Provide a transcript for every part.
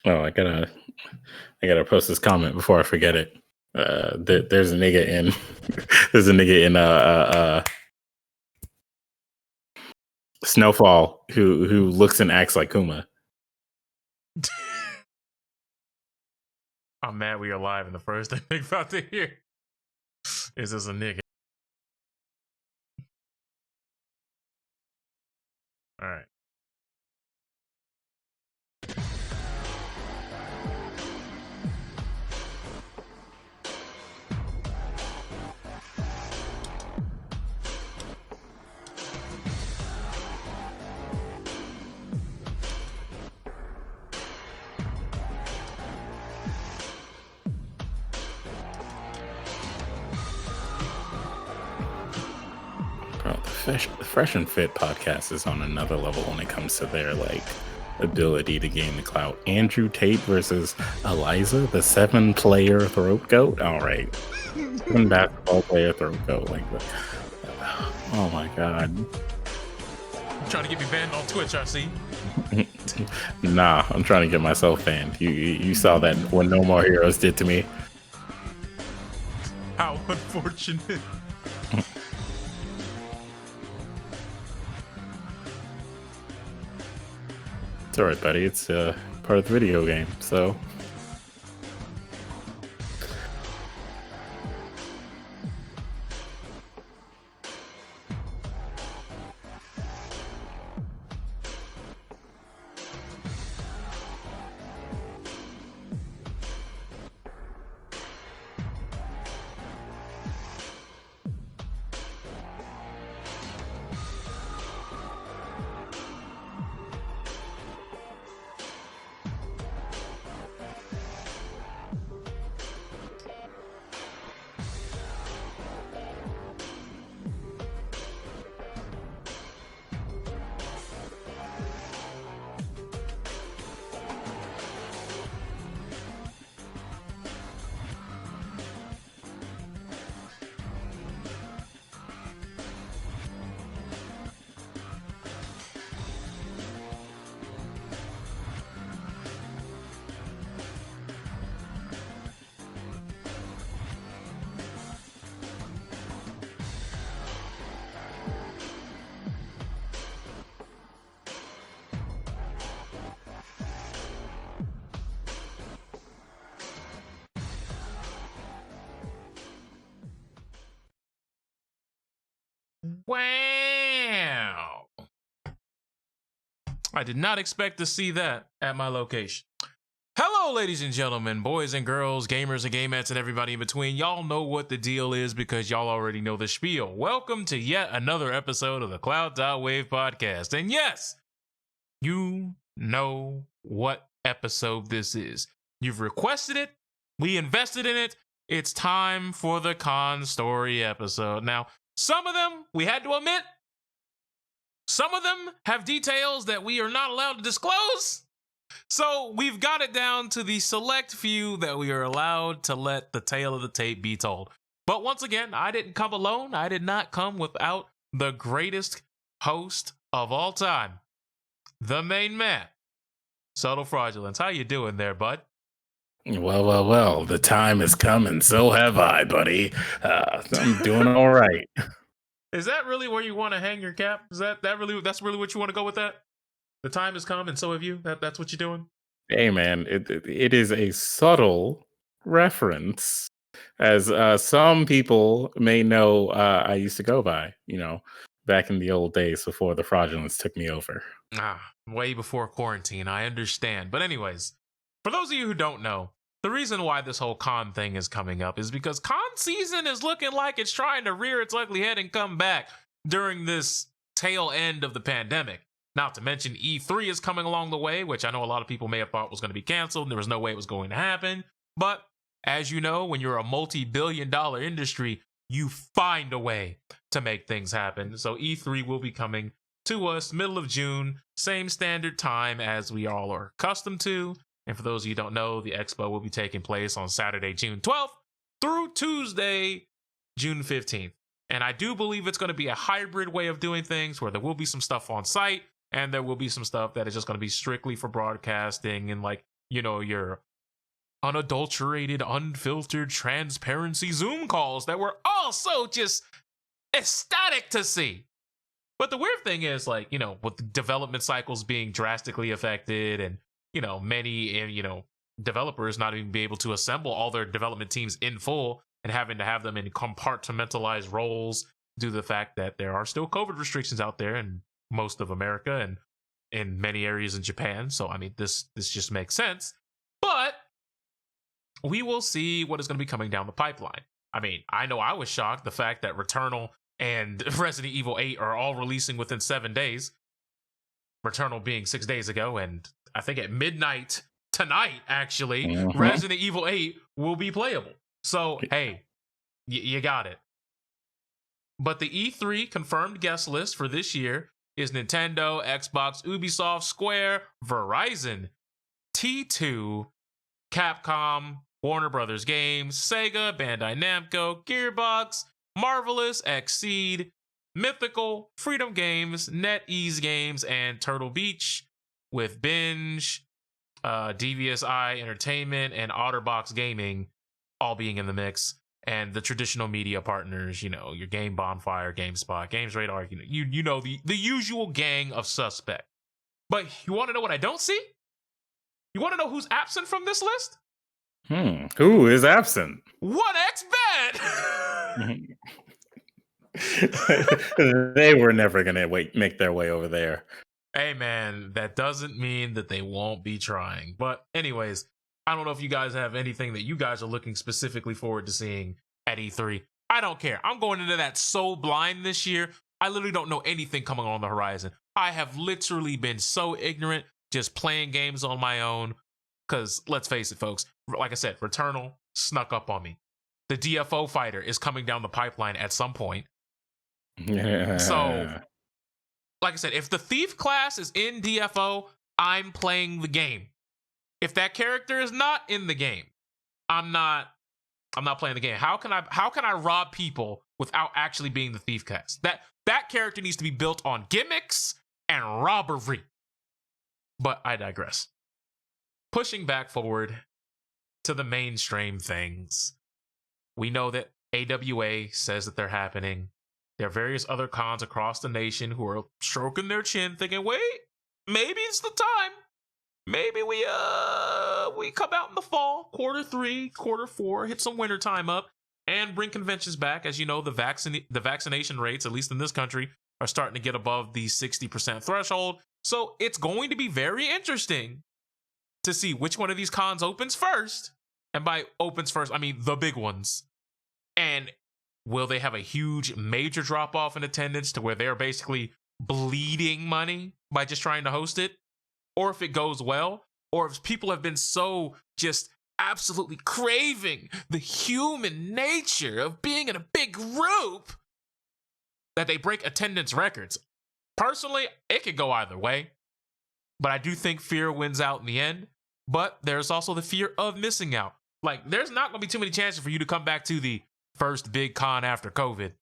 Oh, I gotta post this comment before I forget it. There's a nigga in there's a nigga in Snowfall who looks and acts like Kuma. I'm mad we are live, and the first thing they're about to hear is this a nigga. All right. Bro, the Fresh and Fit podcast is on another level when it comes to their ability to gain the clout. Andrew Tate versus Eliza, the 7-player throat goat. All right, 7 basketball player throat goat. Oh my god. You're trying to get me banned on Twitch, I see. Nah, I'm trying to get myself banned. You saw that what No More Heroes did to me. How unfortunate. It's alright, buddy. It's part of the video game, so. Wow. I did not expect to see that at my location. Hello, ladies and gentlemen, boys and girls, gamers and gamettes, and everybody in between. Y'all know what the deal is because y'all already know the spiel. Welcome to yet another episode of the Clout.Wav podcast. And yes, you know what episode this is. You've requested it. We invested in it. It's time for the con story episode. Now, some of them we had to omit. Some of them have details that we are not allowed to disclose. So we've got it down to the select few that we are allowed to let the tale of the tape be told. But once again, I didn't come alone. I did not come without the greatest host of all time, the main man, Subtle Fraudulence. How you doing there, bud? Well. The time has come, and so have I, buddy. I'm doing all right. Is that really where you want to hang your cap? Is that's really what you want to go with that? The time has come, and so have you. That's what you're doing. Hey, man, it is a subtle reference, as some people may know. I used to go by, back in the old days before the fraudulence took me over. Way before quarantine. I understand. But anyways, for those of you who don't know, the reason why this whole con thing is coming up is because con season is looking like it's trying to rear its ugly head and come back during this tail end of the pandemic. Not to mention E3 is coming along the way, which I know a lot of people may have thought was going to be canceled. There was no way it was going to happen. But as you know, when you're a multi-billion-dollar industry, you find a way to make things happen. So E3 will be coming to us middle of June, same standard time as we all are accustomed to. And for those of you who don't know, the expo will be taking place on Saturday, June 12th through Tuesday, June 15th. And I do believe it's going to be a hybrid way of doing things where there will be some stuff on site and there will be some stuff that is just going to be strictly for broadcasting and your unadulterated, unfiltered transparency Zoom calls that we're also just ecstatic to see. But the weird thing is, like, with the development cycles being drastically affected and, many, developers not even be able to assemble all their development teams in full and having to have them in compartmentalized roles due to the fact that there are still COVID restrictions out there in most of America and in many areas in Japan. So, I mean, this just makes sense. But we will see what is going to be coming down the pipeline. I mean, I know I was shocked the fact that Returnal and Resident Evil 8 are all releasing within 7 days. Returnal being 6 days ago, and I think at midnight tonight, actually, Resident Evil 8 will be playable. So, hey, you got it. But the E3 confirmed guest list for this year is Nintendo, Xbox, Ubisoft, Square, Verizon, T2, Capcom, Warner Brothers Games, Sega, Bandai Namco, Gearbox, Marvelous, Xseed, Mythical, Freedom Games, NetEase Games, and Turtle Beach, with Binge, Devious Eye Entertainment, and Otterbox Gaming all being in the mix. And the traditional media partners, your Game Bonfire, GameSpot, Games Radar, you know the usual gang of suspect. But you want to know what I don't see? You want to know who's absent from this list? Who is absent? 1xBet. They were never gonna make their way over there. Hey man, that doesn't mean that they won't be trying. But anyways, I don't know if you guys have anything that you guys are looking specifically forward to seeing at E3. I don't care. I'm going into that so blind this year. I literally don't know anything coming on the horizon. I have literally been so ignorant, just playing games on my own. Because let's face it, folks, like I said, Returnal snuck up on me. The DFO fighter is coming down the pipeline at some point. Yeah. So, like I said, if the thief class is in DFO, I'm playing the game. If that character is not in the game, I'm not playing the game. How can I rob people without actually being the thief class? That character needs to be built on gimmicks and robbery. But I digress. Pushing back forward to the mainstream things. We know that AWA says that they're happening. There are various other cons across the nation who are stroking their chin thinking, wait, maybe it's the time. Maybe we come out in the fall, Q3, Q4, hit some winter time up and bring conventions back. As you know, the vaccination rates, at least in this country, are starting to get above the 60% threshold. So it's going to be very interesting to see which one of these cons opens first. And by opens first, I mean the big ones. And will they have a huge, major drop off in attendance to where they're basically bleeding money by just trying to host it? Or if it goes well, or if people have been so just absolutely craving the human nature of being in a big group that they break attendance records. Personally, it could go either way. But I do think fear wins out in the end. But there's also the fear of missing out. Like, there's not going to be too many chances for you to come back to the first big con after COVID.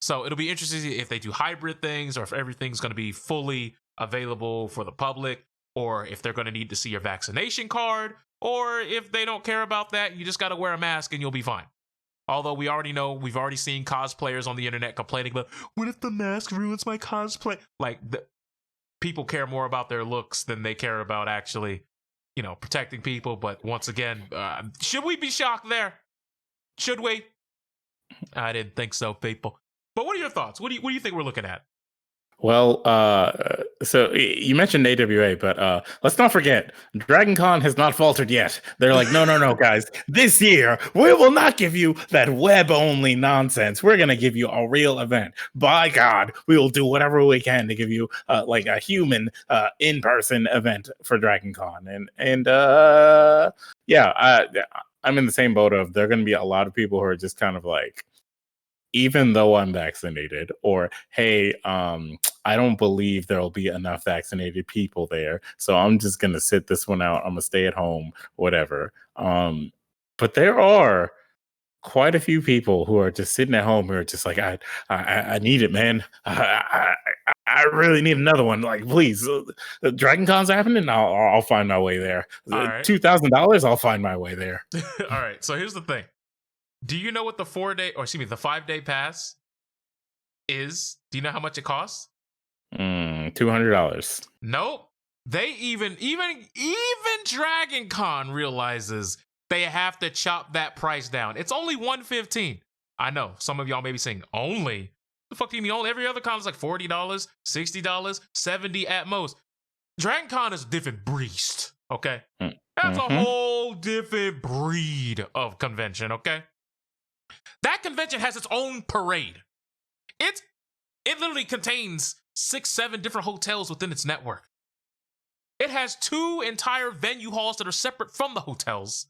So it'll be interesting to see if they do hybrid things or if everything's going to be fully available for the public, or if they're going to need to see your vaccination card, or if they don't care about that, you just got to wear a mask and you'll be fine. Although we already know, we've already seen cosplayers on the internet complaining about, what if the mask ruins my cosplay? Like, people care more about their looks than they care about actually, protecting people. But once again, should we be shocked there? Should we? I didn't think so, people. But what are your thoughts? What do you think we're looking at? Well, so you mentioned AWA, but let's not forget, Dragon Con has not faltered yet. They're like, no, guys, this year we will not give you that web-only nonsense. We're going to give you a real event. By God, we will do whatever we can to give you like a human in-person event for Dragon Con. And yeah, I'm in the same boat of there are going to be a lot of people who are just kind of like, even though I'm vaccinated, or hey, I don't believe there'll be enough vaccinated people there, so I'm just gonna sit this one out. I'm gonna stay at home, whatever. But there are quite a few people who are just sitting at home who are just like, I need it, man. I I really need another one. Like, please, Dragon Con's happening. I'll find my way there. All right. $2,000. I'll find my way there. All right. So here's the thing. Do you know what the 5-day pass is? Do you know how much it costs? $200. Nope. They even Dragon Con realizes they have to chop that price down. It's only $115. I know some of y'all may be saying only. The fuck do you mean only? Every other con is like $40, $60, $70 at most. Dragon Con is a different beast. Okay, that's a whole different breed of convention. Okay, that convention has its own parade. It literally contains 6-7 different hotels within its network. It has 2 entire venue halls that are separate from the hotels.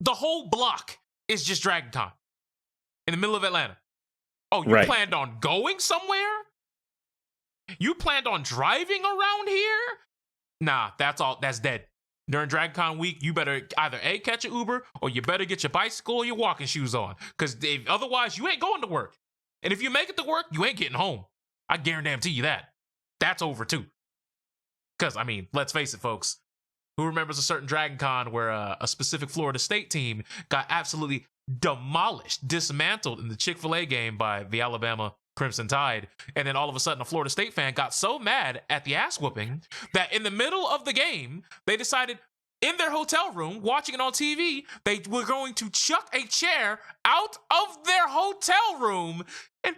The whole block is just Dragon Con in the middle of Atlanta. Oh, you planned on going somewhere? You planned on driving around here? Nah, that's dead. During Dragon Con week, you better either A, catch an Uber, or you better get your bicycle or your walking shoes on. Because otherwise, you ain't going to work. And if you make it to work, you ain't getting home. I guarantee you that. That's over too. Because, I mean, let's face it, folks. Who remembers a certain Dragon Con where a specific Florida State team got absolutely demolished, dismantled in the Chick-fil-A game by the Alabama Crimson Tide, and then all of a sudden a Florida State fan got so mad at the ass whooping that in the middle of the game, they decided in their hotel room, watching it on TV, they were going to chuck a chair out of their hotel room and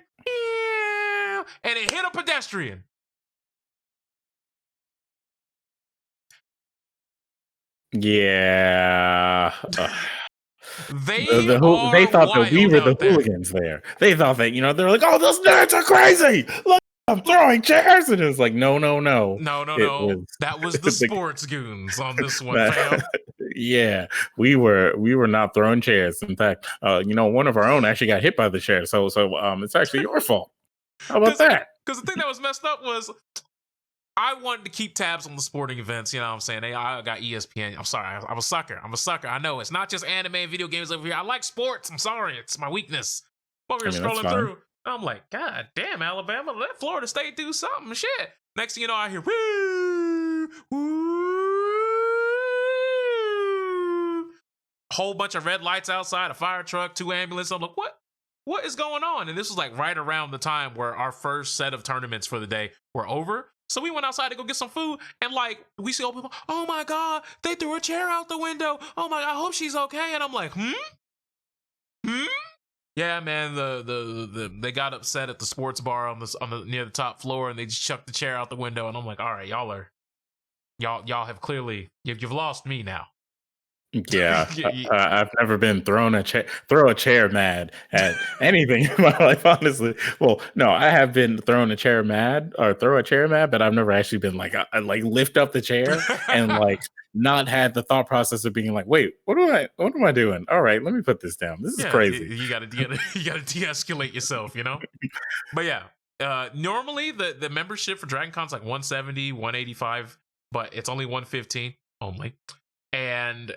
it hit a pedestrian. Yeah. They thought that we were the hooligans there. They thought that, they're like, oh, those nerds are crazy. Look, I'm throwing chairs. And it was like, no. That was the sports goons on this one, fam. Yeah, we were not throwing chairs. In fact, one of our own actually got hit by the chair. So it's actually your fault. How about that? Because the thing that was messed up was I wanted to keep tabs on the sporting events. You know what I'm saying? I got ESPN. I'm sorry. I'm a sucker. I know it's not just anime and video games over here. I like sports. I'm sorry. It's my weakness. I'm over here scrolling through. I'm like, God damn, Alabama, let Florida State do something. Shit. Next thing you know, I hear, woo, woo. Whole bunch of red lights outside, a fire truck, 2 ambulances. I'm like, what is going on? And this was like right around the time where our first set of tournaments for the day were over. So we went outside to go get some food, and like we see old people, oh my God, they threw a chair out the window. Oh my God, I hope she's okay. And I'm like, Yeah, man, they got upset at the sports bar on the near the top floor, and they just chucked the chair out the window. And I'm like, all right, y'all have clearly you've lost me now. Yeah, I've never been throw a chair mad at anything in my life, honestly. Well, no, I have been throw a chair mad, but I've never actually been like, I like lift up the chair and like not had the thought process of being like, wait, what am I doing? All right, let me put this down. This is crazy. You gotta de-escalate yourself, But yeah, normally the membership for Dragon Con's like $170, $185, but it's only $115 only, and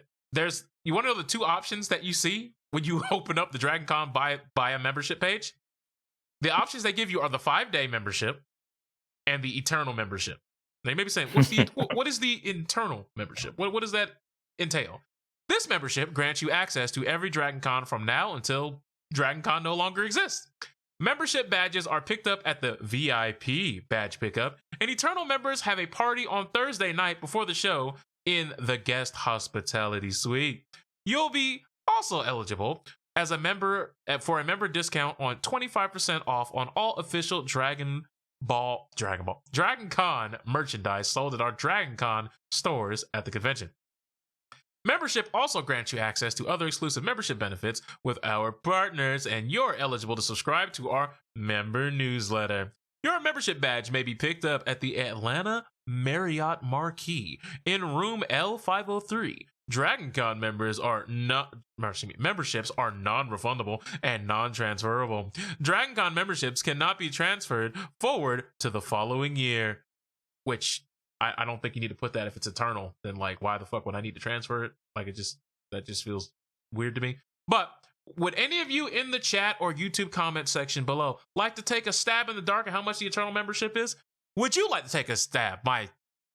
you want to know the 2 options that you see when you open up the Dragon Con buy a membership page? The options they give you are the 5-day membership and the eternal membership. They may be saying, what is the eternal membership? What does that entail? This membership grants you access to every Dragon Con from now until Dragon Con no longer exists. Membership badges are picked up at the VIP badge pickup, and eternal members have a party on Thursday night before the show in the guest hospitality suite. You'll be also eligible as a member for a member discount on 25% off on all official Dragon Con merchandise sold at our Dragon Con stores at the convention. Membership also grants you access to other exclusive membership benefits with our partners, and you're eligible to subscribe to our member newsletter. Your membership badge may be picked up at the Atlanta Marriott Marquis in room L503. Dragon Con memberships are non-refundable and non-transferable. Dragon Con memberships cannot be transferred forward to the following year, which I don't think you need to put that if it's eternal. Then like, why the fuck would I need to transfer it? Like that just feels weird to me. But would any of you in the chat or YouTube comment section below like to take a stab in the dark at how much the Eternal membership is? Would you like to take a stab, my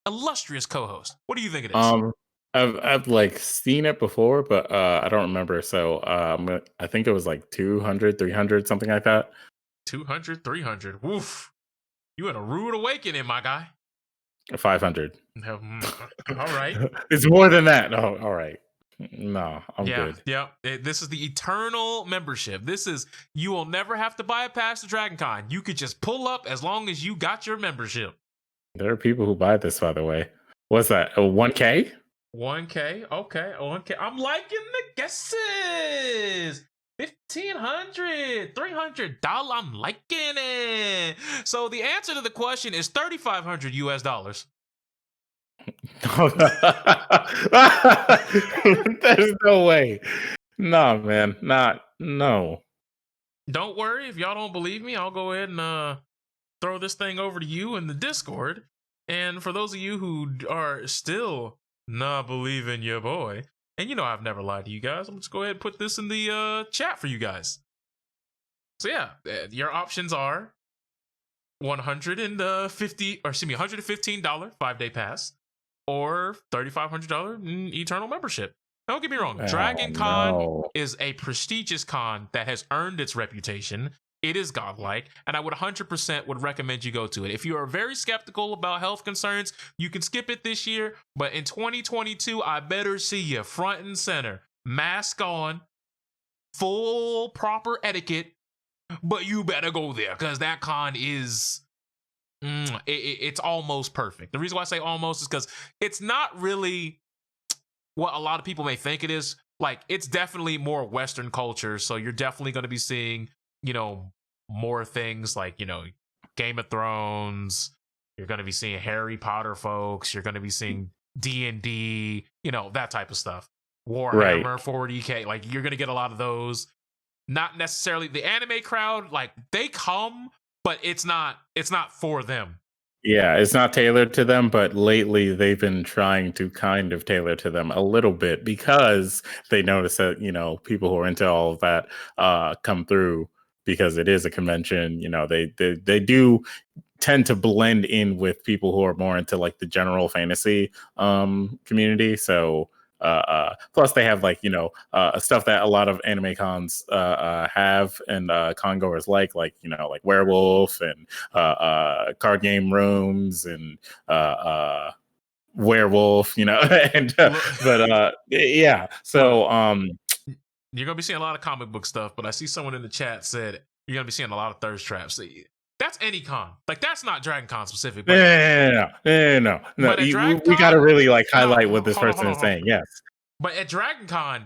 illustrious co-host? What do you think it is? I've like seen it before, but I don't remember. So I think it was like 200, 300, something like that. 200, 300. Woof. You had a rude awakening, my guy. 500. All right. It's more than that. Oh, all right. No, I'm good. Yeah. This is the Eternal membership. This is, you will never have to buy a pass to Dragon Con. You could just pull up as long as you got your membership. There are people who buy this, by the way. What's that? A 1K? 1K. Okay. 1K. I'm liking the guesses. $1,500, $300. I'm liking it. So the answer to the question is $3,500 US. There's no way. No, man. No. Don't worry. If y'all don't believe me, I'll go ahead and throw this thing over to you in the Discord. And for those of you who are still not believing your boy, and you know I've never lied to you guys, I'm just go ahead and put this in the chat for you guys. So yeah, your options are $115 5-day pass or $3,500 Eternal membership. Don't get me wrong, Dragon Con is a prestigious con that has earned its reputation. It is godlike, and I would 100% would recommend you go to it. If you are very skeptical about health concerns, you can skip it this year, but in 2022, I better see you front and center, mask on, full proper etiquette, but you better go there, because that con is, it's almost perfect. The reason why I say almost is because it's not really what a lot of people may think it is. Like, it's definitely more Western culture, so you're definitely going to be seeing, you know, more things like, you know, Game of Thrones. You're going to be seeing Harry Potter folks. You're going to be seeing D&D, you know, that type of stuff. Warhammer, right. 40K. Like, you're going to get a lot of those. Not necessarily the anime crowd. Like, they come, but it's not for them. Yeah, it's not tailored to them, but lately they've been trying to kind of tailor to them a little bit because they notice that, you know, people who are into all of that come through because it is a convention. You know, they do tend to blend in with people who are more into like the general fantasy community. So plus they have like, you know, stuff that a lot of anime cons have and con goers like, you know, like werewolf and card game rooms and werewolf, you know, and but yeah. So you're gonna be seeing a lot of comic book stuff, but I see someone in the chat said you're gonna be seeing a lot of thirst traps. That's any con. Like, that's not Dragon Con specific. But no. We got to really like highlight what this person is saying. Yes. But at Dragon Con,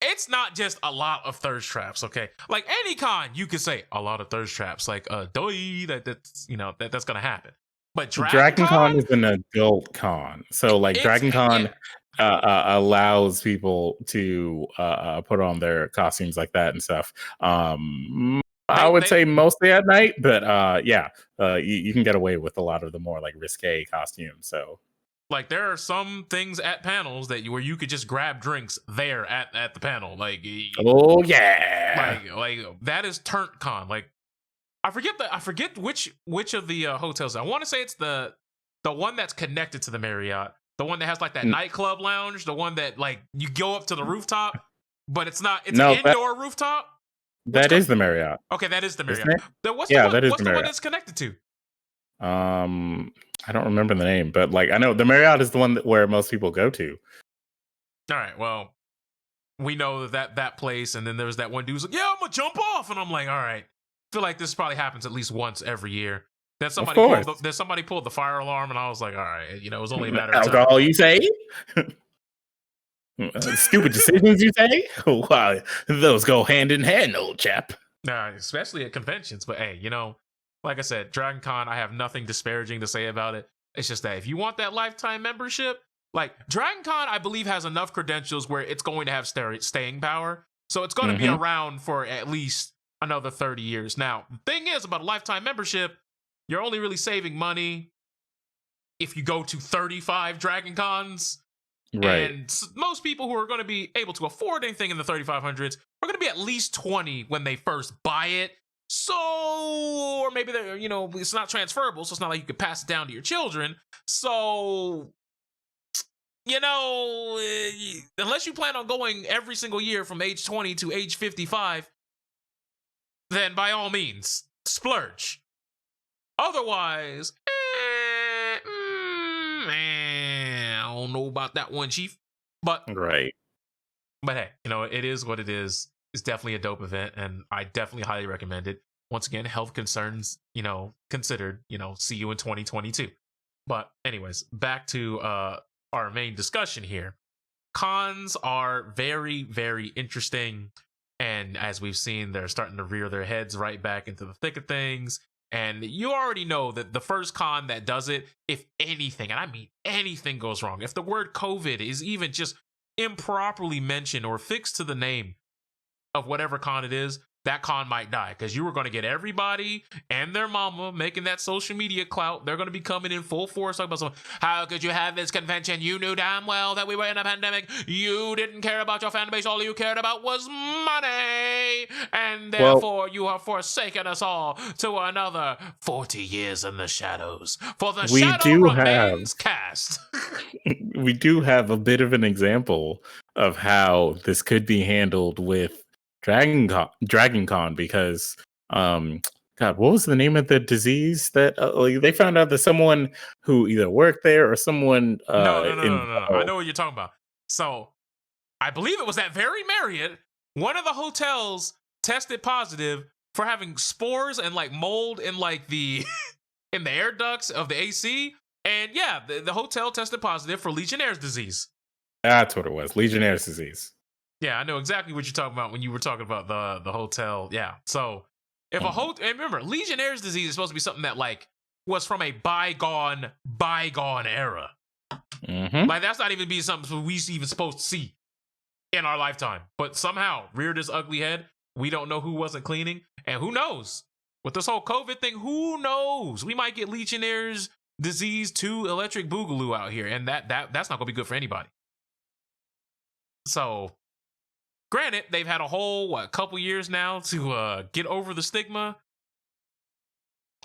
it's not just a lot of thirst traps, okay? Like, any con, you could say a lot of thirst traps. Like, that's, you know, that's going to happen. But Dragon Con is an adult con. So, like, Dragon Con allows people to put on their costumes like that and stuff. I would say mostly at night, but you can get away with a lot of the more like risque costumes. So, like, there are some things at panels where you could just grab drinks there at the panel. Like, oh yeah, like that is Turnt Con. Like, I forget which of the hotels. I want to say it's the one that's connected to the Marriott, the one that has like that nightclub lounge, the one that like you go up to the rooftop, but it's an indoor rooftop. That is the Marriott. Okay, that is the Marriott. What's the one that's connected to? I don't remember the name, but like I know the Marriott is the one where most people go to. All right, well, we know that place, and then there was that one dude who's like, "Yeah, I'm gonna jump off," and I'm like, "All right." I feel like this probably happens at least once every year. Then somebody pulled the fire alarm, and I was like, "All right," you know, it was only a matter of time. Alcohol, you say? Stupid decisions, you say? Wow, those go hand in hand, old chap. Especially at conventions. But hey, you know, like I said, Dragon Con, I have nothing disparaging to say about it. It's just that if you want that lifetime membership, like Dragon Con, I believe has enough credentials where it's going to have staying power. So it's going to be around for at least another 30 years. Now, the thing is about a lifetime membership, you're only really saving money if you go to 35 Dragon Cons. Right. And most people who are going to be able to afford anything in the 3500s are going to be at least 20 when they first buy it. So, or maybe they're, it's not transferable, so it's not like you could pass it down to your children. So, unless you plan on going every single year from age 20 to age 55, then by all means, splurge. Otherwise, I don't know about that one, Chief. But Right. hey, it is what it is. It's definitely a dope event, and I definitely highly recommend it. Once again, health concerns, considered, see you in 2022. But anyways, back to our main discussion here. Cons are very, very interesting. And as we've seen, they're starting to rear their heads right back into the thick of things. And you already know that the first con that does it, if anything, and I mean anything goes wrong, if the word COVID is even just improperly mentioned or fixed to the name of whatever con it is, that con might die, because you were going to get everybody and their mama making that social media clout. They're going to be coming in full force talking about how could you have this convention? You knew damn well that we were in a pandemic. You didn't care about your fan base. All you cared about was money, and therefore you have forsaken us all to another 40 years in the shadows, for the We shadow do have remains cast. we do have a bit of an example of how this could be handled with Dragon Con, because God, what was the name of the disease that like, they found out that someone who either worked there or someone No, no, no, no, no, no. I involved. know what you're talking about. So I believe it was that very Marriott. One of the hotels tested positive for having spores and like mold in like the in the air ducts of the AC. And yeah, the hotel tested positive for Legionnaire's disease. That's what it was, Legionnaire's disease. Yeah, I know exactly what you're talking about when you were talking about the hotel. Yeah. So if a hotel, and remember, Legionnaire's disease is supposed to be something that like was from a bygone era. Mm-hmm. Like that's not even be something we even supposed to see in our lifetime. But somehow reared his ugly head. We don't know who wasn't cleaning, and who knows with this whole COVID thing. Who knows? We might get Legionnaire's disease 2 electric boogaloo out here, and that's not gonna be good for anybody. So, granted, they've had a whole couple years now to get over the stigma.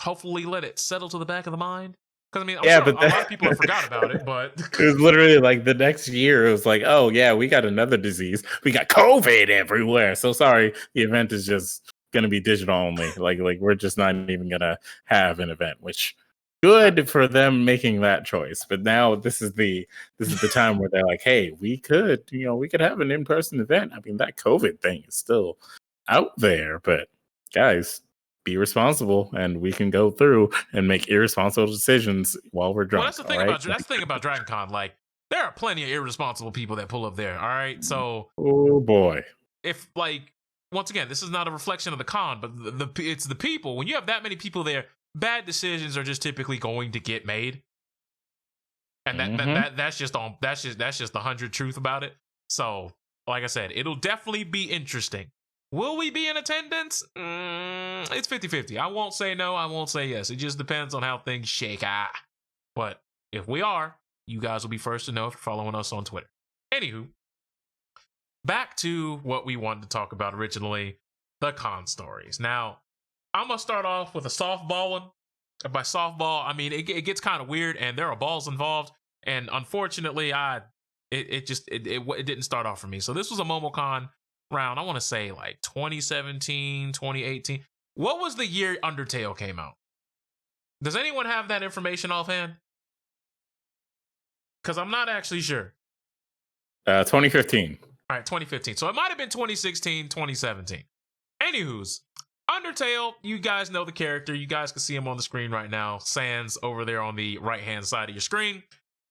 Hopefully, let it settle to the back of the mind. Because I mean, I'm sure but a lot of people have forgot about it, but it was literally like the next year. It was like, oh yeah, we got another disease. We got COVID everywhere. So sorry, the event is just gonna be digital only. Like we're just not even gonna have an event. Which good for them making that choice. But now this is the time where they're like, hey, we could have an in person event. I mean, that COVID thing is still out there, but guys, be responsible, and we can go through and make irresponsible decisions while we're drunk. well, that's the thing about Dragon Con. Like, there are plenty of irresponsible people that pull up there. All right, so Oh boy. if like once again, this is not a reflection of the con, but it's the people. When you have that many people there, bad decisions are just typically going to get made, and that's just the 100 truth about it. So, like I said, it'll definitely be interesting. Will we be in attendance? It's 50-50. I won't say no. I won't say yes. It just depends on how things shake out. But if we are, you guys will be first to know if you're following us on Twitter. Anywho, back to what we wanted to talk about originally, the con stories. Now, I'm going to start off with a softball one. By softball, I mean, it gets kind of weird, and there are balls involved. And unfortunately, it didn't start off for me. So this was a MomoCon round, I want to say like 2017, 2018. What was the year Undertale came out? Does anyone have that information offhand? Because I'm not actually sure. 2015. All right, 2015. So it might have been 2016, 2017. Anywho's, Undertale, you guys know the character. You guys can see him on the screen right now. Sans over there on the right-hand side of your screen.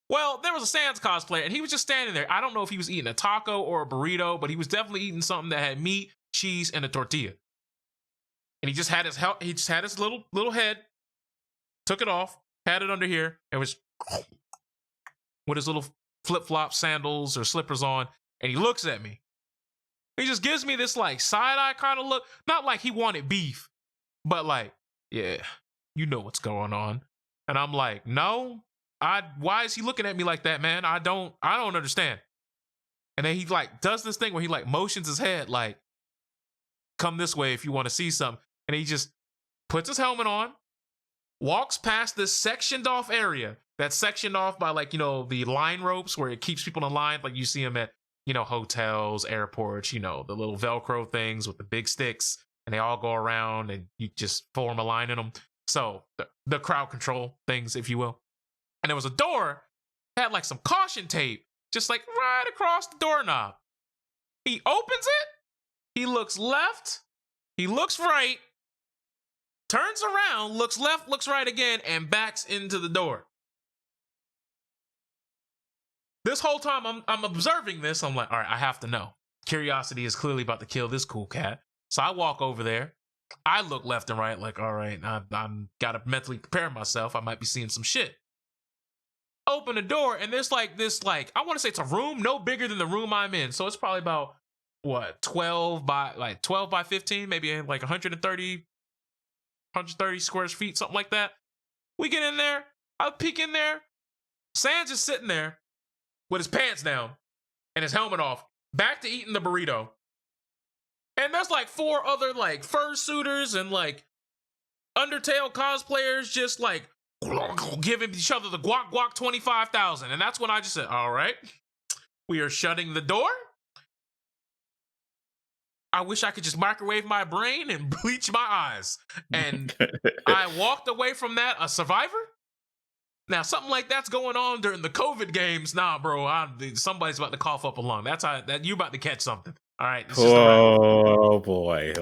Well, there was a Sans cosplayer, and he was just standing there. I don't know if he was eating a taco or a burrito, but he was definitely eating something that had meat, cheese, and a tortilla. And he just had his little head, took it off, had it under here, and was with his little flip-flop sandals or slippers on, and he looks at me. He just gives me this like side-eye kind of look. Not like he wanted beef, but like, yeah, you know what's going on. And I'm like, no, why is he looking at me like that, man? I don't understand. And then he like does this thing where he like motions his head like, come this way if you want to see something. And he just puts his helmet on, walks past this sectioned off area that's sectioned off by like, the line ropes where it keeps people in line. Like you see them at, hotels, airports, the little Velcro things with the big sticks, and they all go around and you just form a line in them. So the crowd control things, if you will. And there was a door that had like some caution tape, just like right across the doorknob. He opens it, he looks left, he looks right, turns around, looks left, looks right again, and backs into the door. This whole time I'm observing this, I'm like, all right, I have to know. Curiosity is clearly about to kill this cool cat. So I walk over there. I look left and right like, all right, I'm gotta mentally prepare myself. I might be seeing some shit. Open the door, and there's like this, like, I want to say it's a room no bigger than the room I'm in. So it's probably about, 12 by 15, maybe like 130 square feet, something like that. We get in there. I peek in there. Sans is sitting there with his pants down and his helmet off, back to eating the burrito. And there's like 4 other like fursuiters and like Undertale cosplayers just like giving each other the guac 25,000. And that's when I just said, all right, we are shutting the door. I wish I could just microwave my brain and bleach my eyes. And I walked away from that a survivor. Now, something like that's going on during the COVID games. Nah, bro, somebody's about to cough up a lung. That's how you about to catch something. All right. Oh boy!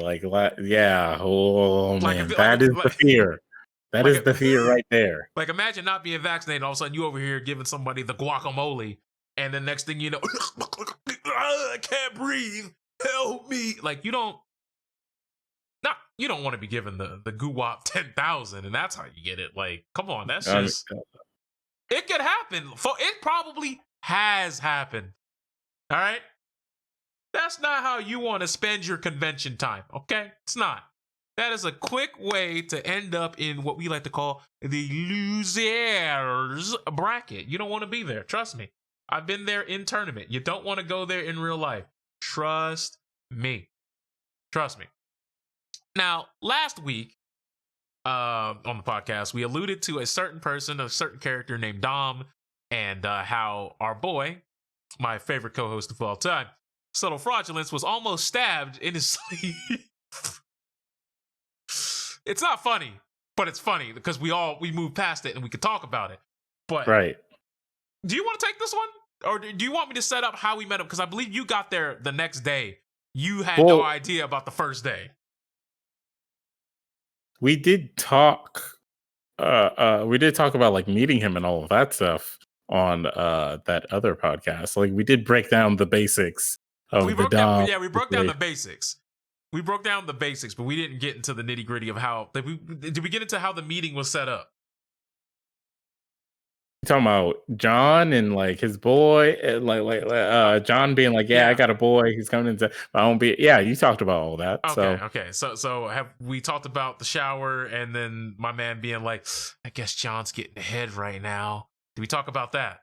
Yeah. Oh man, that is the fear. That is the fear right there. Like, imagine not being vaccinated. All of a sudden, you over here giving somebody the guacamole, and the next thing you know, I can't breathe. Help me! Like, you don't want to be given the guwap 10,000, and that's how you get it. Like, come on, that's just it could happen. It probably has happened. All right, that's not how you want to spend your convention time. Okay, it's not. That is a quick way to end up in what we like to call the losers bracket. You don't want to be there. Trust me. I've been there in tournament. You don't want to go there in real life. Trust me. Trust me. Now, last week on the podcast, we alluded to a certain person, a certain character named Dom, and how our boy, my favorite co-host of all time, Subtle Fraudulence, was almost stabbed in his sleep. It's not funny, but it's funny because we moved past it and we could talk about it. But right. Do you want to take this one? Or do you want me to set up how we met up? Because I believe you got there the next day. You had no idea about the first day. We did talk. We did talk about like meeting him and all of that stuff on that other podcast. Like we did break down the basics of we broke down the basics. We broke down the basics, but we didn't get into the nitty gritty of how. Did we get into how the meeting was set up? Talking about John and like his boy, and like John being like, yeah, I got a boy. He's coming into my own. Yeah, you talked about all that. Okay. So have we talked about the shower and then my man being like, I guess John's getting ahead right now. Did we talk about that?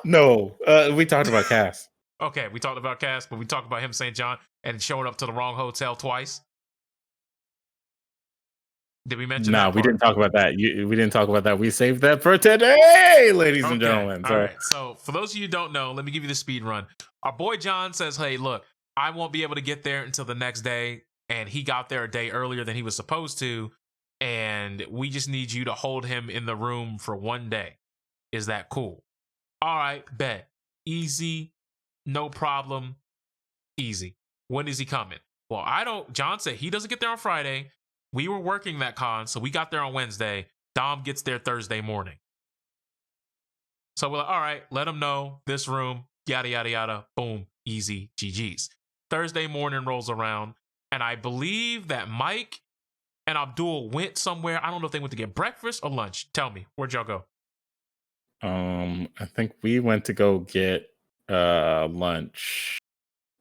No, we talked about Cass. Okay, we talked about Cass, but we talked about him saying John and showing up to the wrong hotel twice. Did we mention that? No, we didn't talk about that. We didn't talk about that. We saved that for today, ladies and gentlemen. All right. So for those of you who don't know, let me give you the speed run. Our boy John says, hey, look, I won't be able to get there until the next day. And he got there a day earlier than he was supposed to. And we just need you to hold him in the room for one day. Is that cool? All right, bet. Easy. No problem. Easy. When is he coming? Well, John said he doesn't get there on Friday. We were working that con, so we got there on Wednesday. Dom gets there Thursday morning. So we're like, all right, let him know this room, yada, yada, yada. Boom, easy, GG's. Thursday morning rolls around, and I believe that Mike and Abdul went somewhere. I don't know if they went to get breakfast or lunch. Tell me, where'd y'all go? I think we went to go get lunch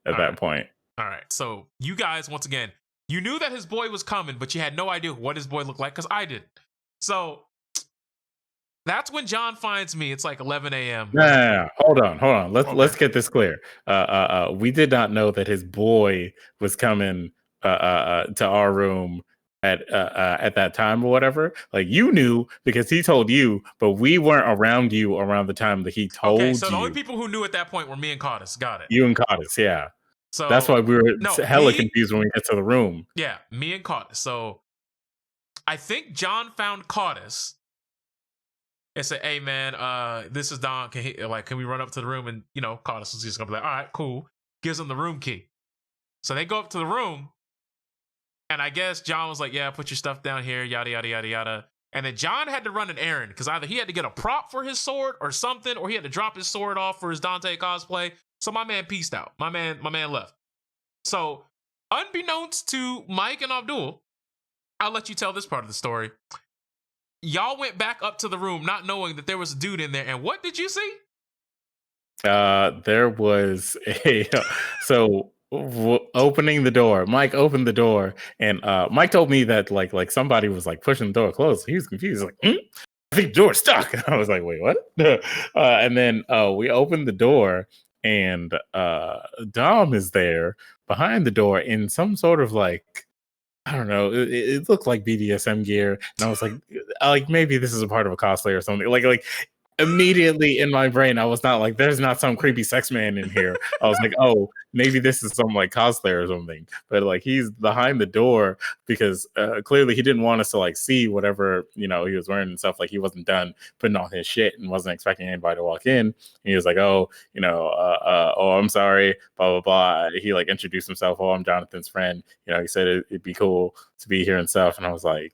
at that point. All right, so you guys, once again, you knew that his boy was coming, but you had no idea what his boy looked like because I didn't. So That's when John finds me. It's like 11 a.m. Nah, hold on. Okay. Let's get this clear. We did not know that his boy was coming to our room at that time or whatever. Like you knew because he told you, but we weren't around you around the time that he Okay, told so the only you. people who knew at that point were me and Cardis. Got it. You and Cottis, yeah. That's So why we were no, hella me, confused when we get to the room. yeah, me and Cardis. So I think John found Cardis and said, "Hey man, this is Don. Can we run up to the room?" And Cardis was just gonna be like, "All right, cool." Gives him the room key. So they go up to the room, and I guess John was like, "Yeah, put your stuff down here, yada yada yada yada." And then John had to run an errand because either he had to get a prop for his sword or something, or he had to drop his sword off for his Dante cosplay. So my man pieced out. My man left. So unbeknownst to Mike and Abdul, I'll let you tell this part of the story. Y'all went back up to the room not knowing that there was a dude in there. And what did you see? There was a opening the door. Mike opened the door, and Mike told me that like somebody was like pushing the door closed. He was confused, like, I think the door's stuck. And I was like, wait, what? And then we opened the door, and Dom is there behind the door in some sort of like, I don't know. It looked like BDSM gear, and I was like maybe this is a part of a cosplay or something. Like immediately in my brain, I was not like, there's not some creepy sex man in here. I was like, oh, maybe this is some like cosplayer or something. But like he's behind the door because clearly he didn't want us to like see whatever he was wearing and stuff. Like he wasn't done putting on his shit and wasn't expecting anybody to walk in. And he was like, oh, oh, I'm sorry, blah blah blah. He like introduced himself. Oh, I'm Jonathan's friend. He said it'd be cool to be here and stuff. And I was like,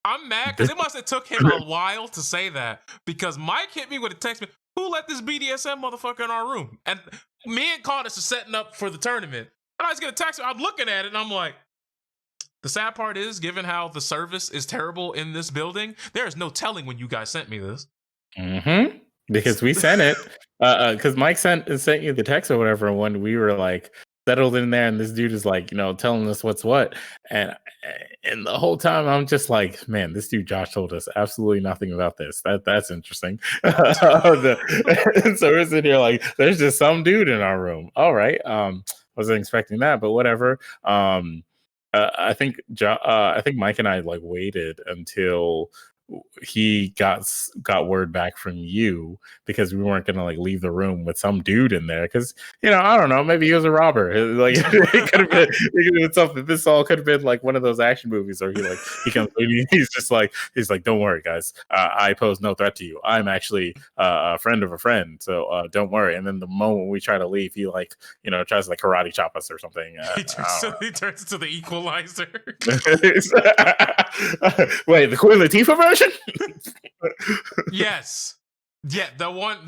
I'm mad because it must have took him a while to say that because Mike hit me with a text, who let this BDSM motherfucker in our room? And me and Cardis are setting up for the tournament. And I just get a text, I'm looking at it and I'm like, the sad part is, given how the service is terrible in this building, there is no telling when you guys sent me this. Mm-hmm. Because we sent it. Because Mike sent you the text or whatever when we were like settled in there, and this dude is like, telling us what's what, and the whole time I'm just like, man, this dude Josh told us absolutely nothing about this. That's interesting. And so we're sitting here like, there's just some dude in our room. All right, wasn't expecting that, but whatever. I think Mike and I like waited until he got word back from you because we weren't gonna like leave the room with some dude in there because I don't know, maybe he was a robber. Like it could have been something. This all could have been like one of those action movies where he comes he's like don't worry guys, I pose no threat to you. I'm actually a friend of a friend, so don't worry. And then the moment we try to leave, he like tries to like karate chop us or something. He turns into the Equalizer. Wait, the Queen Latifah version? Yes. Yeah, the one.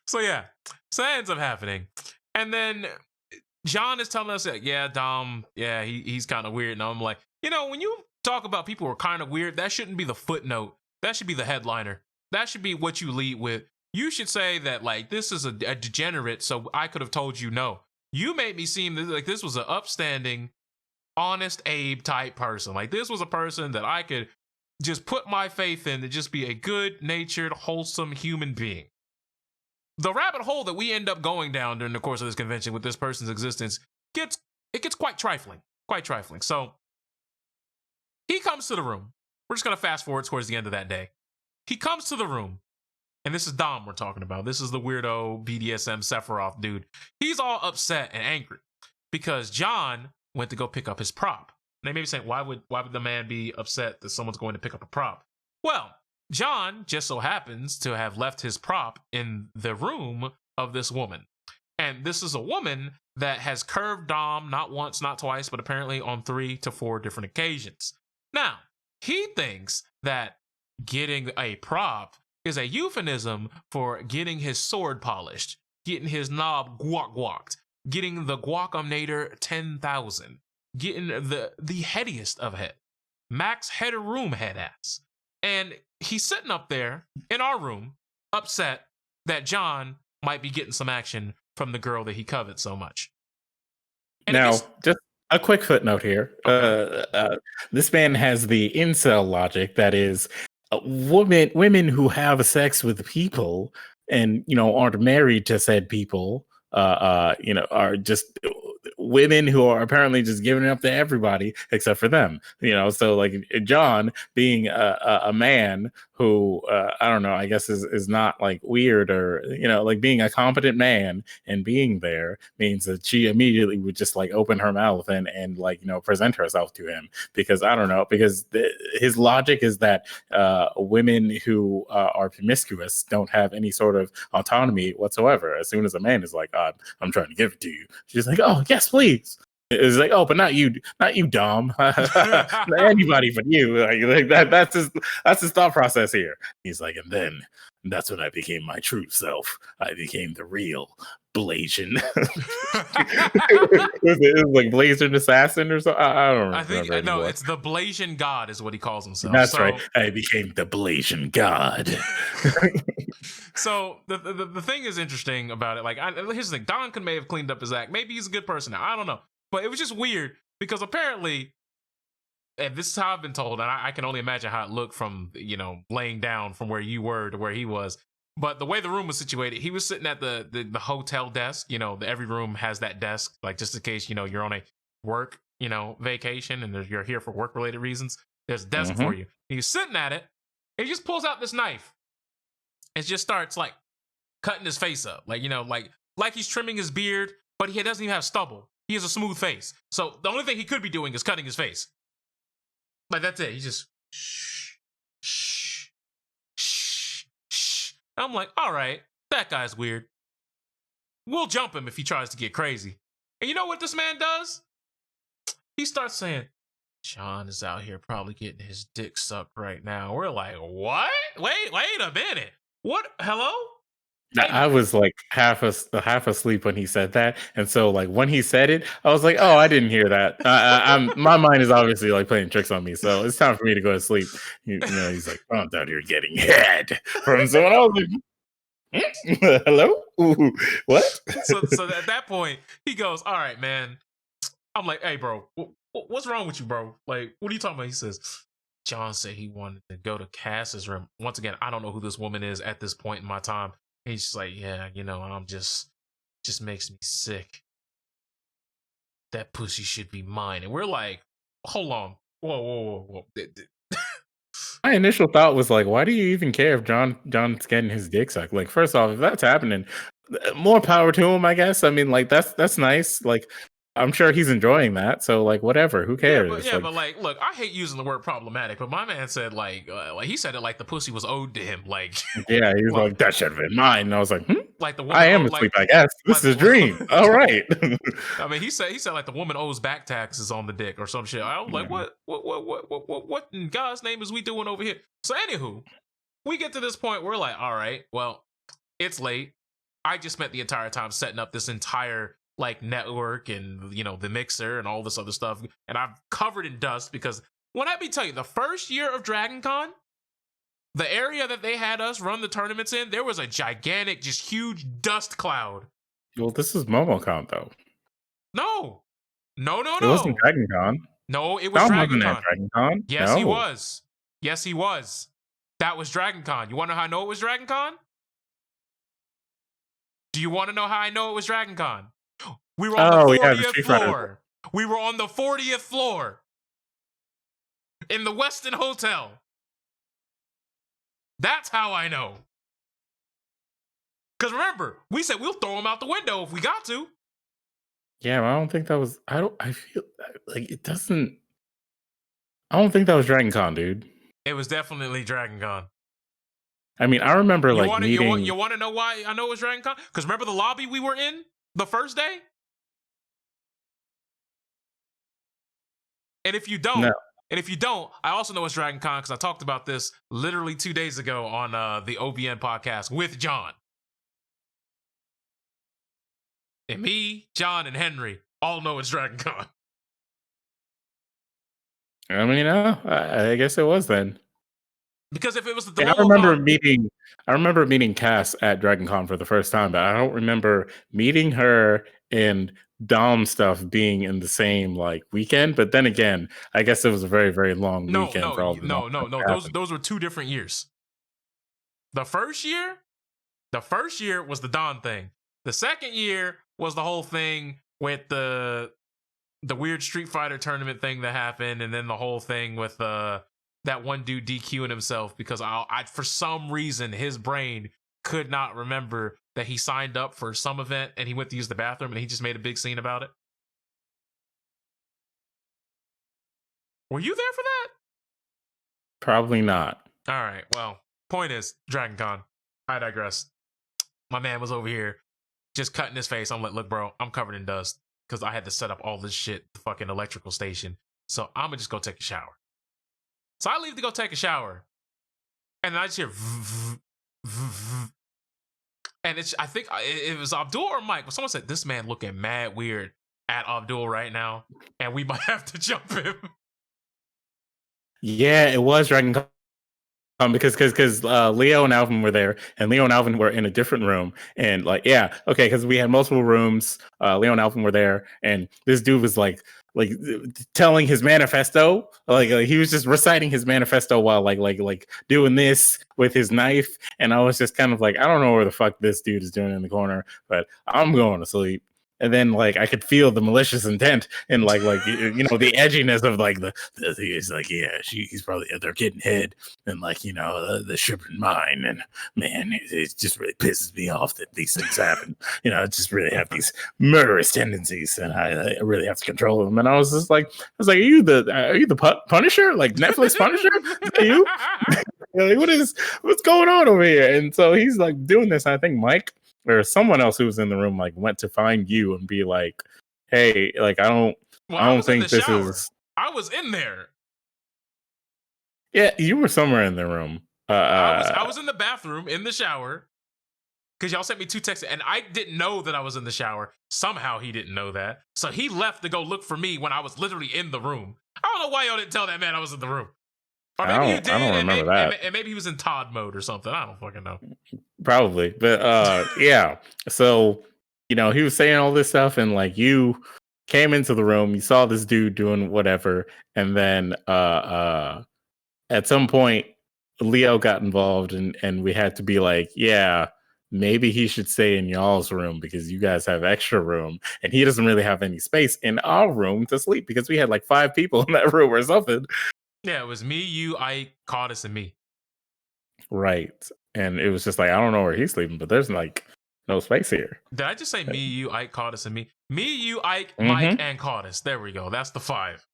So yeah, so that ends up happening. And then John is telling us that, yeah, Dom, yeah, he's kind of weird. And I'm like, when you talk about people who are kind of weird, that shouldn't be the footnote. That should be the headliner. That should be what you lead with. You should say that, like, this is a degenerate, so I could have told you no. You made me seem like this was an upstanding, honest Abe type person. Like, this was a person that I could just put my faith in to just be a good-natured, wholesome human being. The rabbit hole that we end up going down during the course of this convention with this person's existence gets quite trifling. Quite trifling. So he comes to the room. We're just going to fast forward towards the end of that day. He comes to the room, and this is Dom we're talking about. This is the weirdo BDSM Sephiroth dude. He's all upset and angry because John went to go pick up his prop. And they may be saying, why would the man be upset that someone's going to pick up a prop? Well, John just so happens to have left his prop in the room of this woman. And this is a woman that has curved Dom not once, not twice, but apparently on 3 to 4 different occasions. Now, he thinks that getting a prop is a euphemism for getting his sword polished, getting his knob guacked, getting the Guacominator 10,000, getting the headiest of head, max headroom head ass. And he's sitting up there in our room, upset that John might be getting some action from the girl that he covets so much. And now, A quick footnote here. Okay. This man has the incel logic that is, women who have sex with people and aren't married to said people, are just women who are apparently just giving it up to everybody except for them. So like John being a man who I don't know, I guess is not like weird, or like being a competent man and being there means that she immediately would just like open her mouth and like present herself to him, because I don't know, because his logic is that women who are promiscuous don't have any sort of autonomy whatsoever. As soon as a man is like, I'm trying to give it to you, she's like, oh yes, please. It's like, oh, but not you, Dom. Anybody but you. Like that. That's his thought process here. He's like, and then that's when I became my true self. I became the real Blasian. It was like Blasian Assassin or something. I don't remember. I think no, it's the Blasian God is what he calls himself. That's right. I became the Blasian God. So the thing is interesting about it. Like, here's the thing: Don may have cleaned up his act. Maybe he's a good person now. I don't know, but it was just weird because apparently, and this is how I've been told, and I can only imagine how it looked from laying down from where you were to where he was. But the way the room was situated, he was sitting at the hotel desk. Every room has that desk, like just in case you're on a work vacation and you're here for work related reasons. There's a desk for you. And he's sitting at it, and he just pulls out this knife and just starts like cutting his face up, like he's trimming his beard, but he doesn't even have stubble. He has a smooth face, so the only thing he could be doing is cutting his face. Like that's it. He's just shh, shh, shh, shh. I'm like, all right, that guy's weird. We'll jump him if he tries to get crazy. And you know what this man does? He starts saying, John is out here probably getting his dick sucked right now. We're like, what? Wait a minute. What? Hello? I was like half asleep when he said that, and so like when he said it, I was like, "Oh, I didn't hear that." My mind is obviously like playing tricks on me, so it's time for me to go to sleep. He's like, "Oh, I'm out here getting head from someone else." Hello? Ooh, what? So at that point, he goes, "All right, man." I'm like, "Hey, bro, what's wrong with you, bro? Like, what are you talking about?" He says, "John said he wanted to go to Cass's room." Once again, I don't know who this woman is at this point in my time. He's just like, yeah, I'm just makes me sick. That pussy should be mine. And we're like, hold on. Whoa. My initial thought was like, why do you even care if John's getting his dick sucked? Like, first off, if that's happening, more power to him, I guess. I mean, like that's nice. Like, I'm sure he's enjoying that. So like, whatever. Who cares? But look, I hate using the word problematic, but my man said like he said it like the pussy was owed to him. Like, yeah, he's like that should have been mine. And I was like, like the woman I am asleep, I guess. This is a dream. All right. I mean, he said like the woman owes back taxes on the dick or some shit. I was like, what in God's name is we doing over here? So anywho, we get to this point, we're like, all right, well, it's late. I just spent the entire time setting up this entire like network and the mixer and all this other stuff, and I'm covered in dust because let me tell you, the first year of Dragon Con, the area that they had us run the tournaments in, there was a gigantic, just huge dust cloud. Well, this is MomoCon though. No. It wasn't Dragon Con. No, it was Dragon Con. Dragon Con. Yes, no. he was. Yes, he was. That was Dragon Con. You want to know how I know it was Dragon Con? Do you want to know how I know it was Dragon Con? We were on the 40th floor. We were on the 40th floor in the Westin Hotel. That's how I know. Because remember, we said we'll throw him out the window if we got to. Yeah, I don't think that was. I feel like it doesn't. I don't think that was Dragon Con, dude. It was definitely Dragon Con. I mean, I remember meeting. You want to know why I know it was Dragon Con? Because remember the lobby we were in the first day? And if you don't, I also know it's Dragon Con because I talked about this literally 2 days ago on the OBN podcast with John. And me, John, and Henry all know it's Dragon Con. I mean, I guess it was then. Because if it was the I remember meeting Cass at Dragon Con for the first time, but I don't remember meeting her and Dom stuff being in the same like weekend. But then again, I guess it was a very, very long No, weekend no, for all the Dom stuff no. that happened. Those were 2 different years. The first year was the Don thing. The second year was the whole thing with the weird Street Fighter tournament thing that happened, and then the whole thing with that one dude DQing himself because I for some reason his brain could not remember that he signed up for some event and he went to use the bathroom and he just made a big scene about it. Were you there for that? Probably not. All right. Well, point is, Dragon Con. I digress. My man was over here just cutting his face. I'm like, look, bro, I'm covered in dust because I had to set up all this shit, the fucking electrical station. So I'm gonna just go take a shower. So I leave to go take a shower, and I just hear, and I think it was Abdul or Mike, but someone said this man looking mad weird at Abdul right now, and we might have to jump him. Yeah, it was Dragon Con. Because Leo and Alvin were there, and Leo and Alvin were in a different room, and like because we had multiple rooms. Leo and Alvin were there, and this dude was like telling his manifesto, like he was just reciting his manifesto while like doing this with his knife, and I was just kind of like, I don't know where the fuck this dude is doing in the corner, but I'm going to sleep. And then like I could feel the malicious intent and like the edginess of like the he's like, yeah, he's probably they're getting head and like the shipping mine, and man, it just really pisses me off that these things happen. I just really have these murderous tendencies, and I really have to control them. And I was like, are you the Punisher, like Netflix Punisher? Is that you? Like, what's going on over here? And so he's like doing this. And I think Mike or someone else who was in the room like went to find you and be like, hey, like I don't think this is. I was in there. Yeah, you were somewhere in the room. I was in the bathroom in the shower because y'all sent me 2 texts, and I didn't know that I was in the shower. Somehow he didn't know that, so he left to go look for me when I was literally in the room. I don't know why y'all didn't tell that man I was in the room. Or maybe you did, I don't remember that. And maybe he was in Todd mode or something. I don't fucking know. Probably, but yeah. So he was saying all this stuff, and like you came into the room, you saw this dude doing whatever, and then at some point Leo got involved, and we had to be like, yeah, maybe he should stay in y'all's room because you guys have extra room, and he doesn't really have any space in our room to sleep because we had like 5 people in that room or something. Yeah, it was me, you, Ike, Cardis, and me. Right. And it was just like, I don't know where he's sleeping, but there's like no space here. Did I just say me, you, Ike, Cardis, and me? Me, you, Ike, Mike, and Cardis. There we go. That's the 5.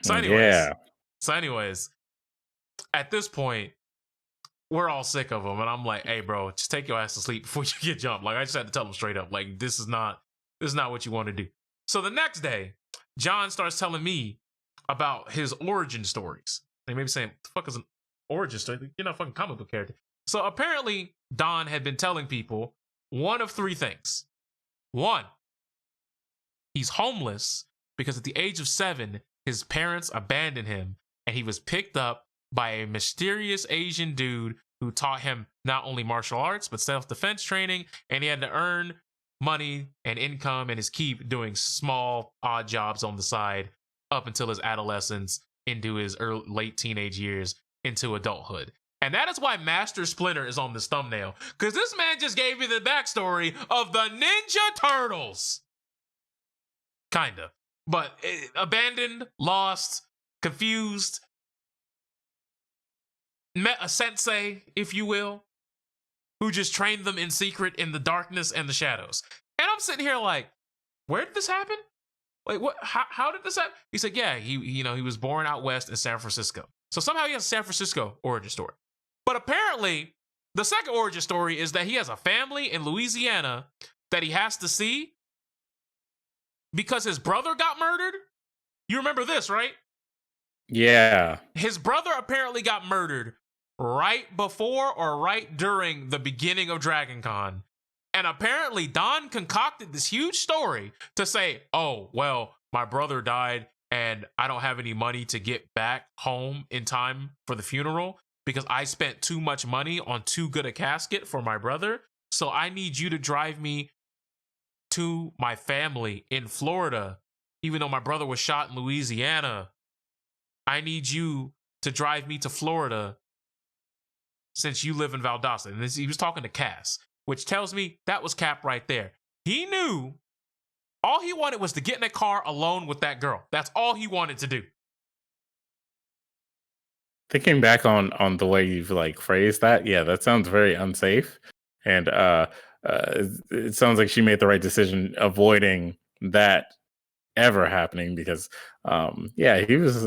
So anyways, at this point, we're all sick of him. And I'm like, hey, bro, just take your ass to sleep before you get jumped. Like, I just had to tell him straight up, like, this is not what you want to do. So the next day, John starts telling me about his origin stories. They may be saying, what the fuck is an origin story? You're not a fucking comic book character. So apparently, Don had been telling people one of 3 things. 1, he's homeless because at the age of 7, his parents abandoned him, and he was picked up by a mysterious Asian dude who taught him not only martial arts, but self-defense training, and he had to earn money and income and his keep doing small, odd jobs on the side up until his adolescence, into his late teenage years, into adulthood. And that is why Master Splinter is on this thumbnail, because this man just gave me the backstory of the Ninja Turtles. Kinda. But abandoned, lost, confused, met a sensei, if you will, who just trained them in secret in the darkness and the shadows. And I'm sitting here like, where did this happen? Like, what? How did this happen? He said, yeah, he was born out west in San Francisco. So somehow he has a San Francisco origin story. But apparently, the second origin story is that he has a family in Louisiana that he has to see because his brother got murdered. You remember this, right? Yeah. His brother apparently got murdered right before or right during the beginning of Dragon Con. And apparently Don concocted this huge story to say, oh, well, my brother died and I don't have any money to get back home in time for the funeral because I spent too much money on too good a casket for my brother. So I need you to drive me to my family in Florida, even though my brother was shot in Louisiana. I need you to drive me to Florida since you live in Valdosta. And he was talking to Cass, which tells me that was Cap right there. He knew all he wanted was to get in a car alone with that girl. That's all he wanted to do. Thinking back on the way you've like phrased that, yeah, that sounds very unsafe. And it sounds like she made the right decision avoiding that ever happening because yeah, he was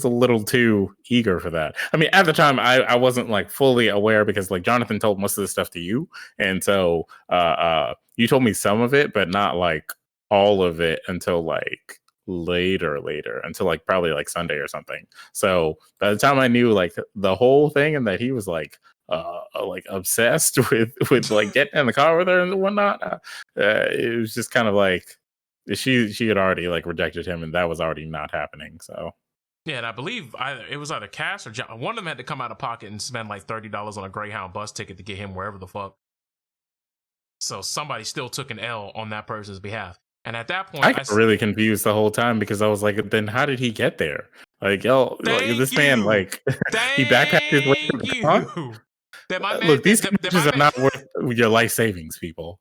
a little too eager for that. I mean, at the time I wasn't like fully aware because like Jonathan told most of this stuff to you, and so you told me some of it but not like all of it until like later until like probably like Sunday or something. So by the time I knew like the whole thing and that he was like obsessed with like getting in the car with her and whatnot, it was just kind of like she had already like rejected him and that was already not happening. So Yeah, and I believe it was either Cass or John. One of them had to come out of pocket and spend like $30 on a Greyhound bus ticket to get him wherever the fuck. So somebody still took an L on that person's behalf. And at that point, I got really confused the whole time because I was like, then how did he get there? Like, yo, like thank this man, you, like he backpacked his way to thank the con. you. That my man, Look, these that matches my are man, not worth your life savings, people.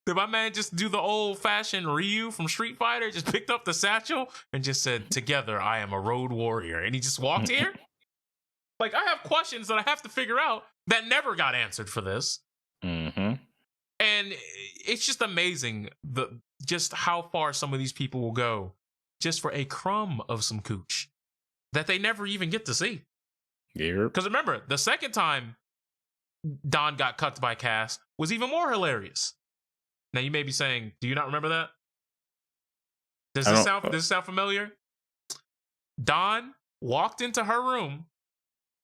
did my man just do the old fashioned Ryu from Street Fighter? Just picked up the satchel and just said, "Together, I am a road warrior," and he just walked here. Like, I have questions that I have to figure out that never got answered for this. Mm-hmm. And it's just amazing just how far some of these people will go just for a crumb of some cooch that they never even get to see. Yeah. Because remember, the second time Don got cut by Cass was even more hilarious. Now you may be saying, do you not remember that? Does this sound familiar? Don walked into her room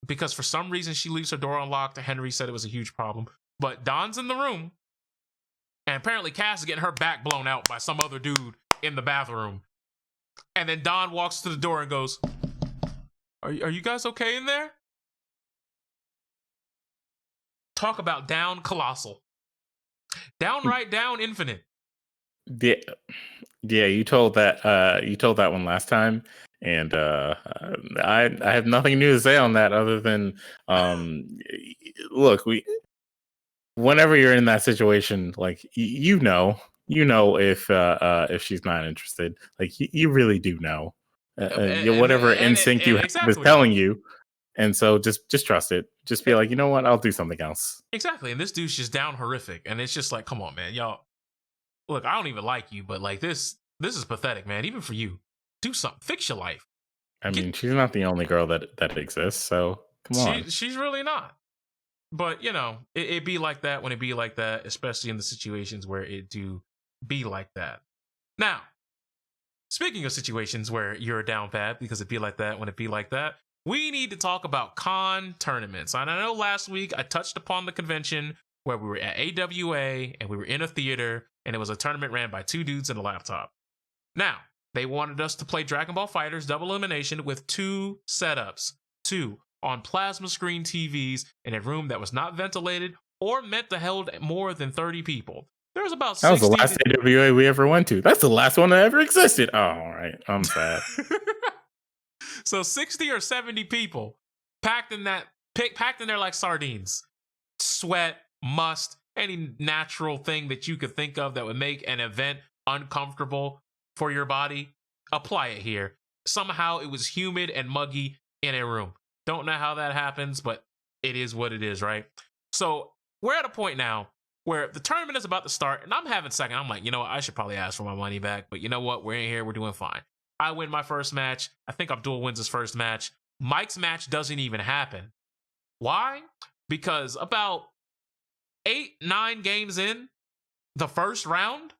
because for some reason she leaves her door unlocked. Henry said it was a huge problem. But Don's in the room. And apparently Cass is getting her back blown out by some other dude in the bathroom. And then Don walks to the door and goes, Are you guys okay in there? Talk about down colossal. Downright down infinite. Yeah, you told that one last time, and I have nothing new to say on that other than look, whenever you're in that situation, like you know if she's not interested, like you really do know, whatever instinct you have exactly. is telling you, and so just trust it. Just be like, you know what, I'll do something else. Exactly, and this dude's just down horrific, and it's just like, come on, man, y'all. Look, I don't even like you, but like this is pathetic, man. Even for you, do something, fix your life. I mean, she's not the only girl that exists, so come on. She's really not. But you know, it be like that when it be like that, especially in the situations where it do be like that. Now, speaking of situations where you're down bad because it be like that when it be like that, we need to talk about con tournaments. And I know last week I touched upon the convention where we were at AWA and we were in a theater and it was a tournament ran by two dudes and a laptop. Now, they wanted us to play Dragon Ball FighterZ Double Elimination with two setups. Two on plasma screen TVs in a room that was not ventilated or meant to hold more than 30 people. There was about 60. That was the last AWA we ever went to. That's the last one that ever existed. Oh, all right. I'm sad. So 60 or 70 people packed in there like sardines. Sweat, must, any natural thing that you could think of that would make an event uncomfortable for your body, apply it here. Somehow it was humid and muggy in a room. Don't know how that happens, but it is what it is, right? So we're at a point now where the tournament is about to start, and I'm having second. I'm like, you know what? I should probably ask for my money back, but you know what? We're in here. We're doing fine. I win my first match. I think Abdul wins his first match. Mike's match doesn't even happen. Why? Because about 8-9 games in the first round,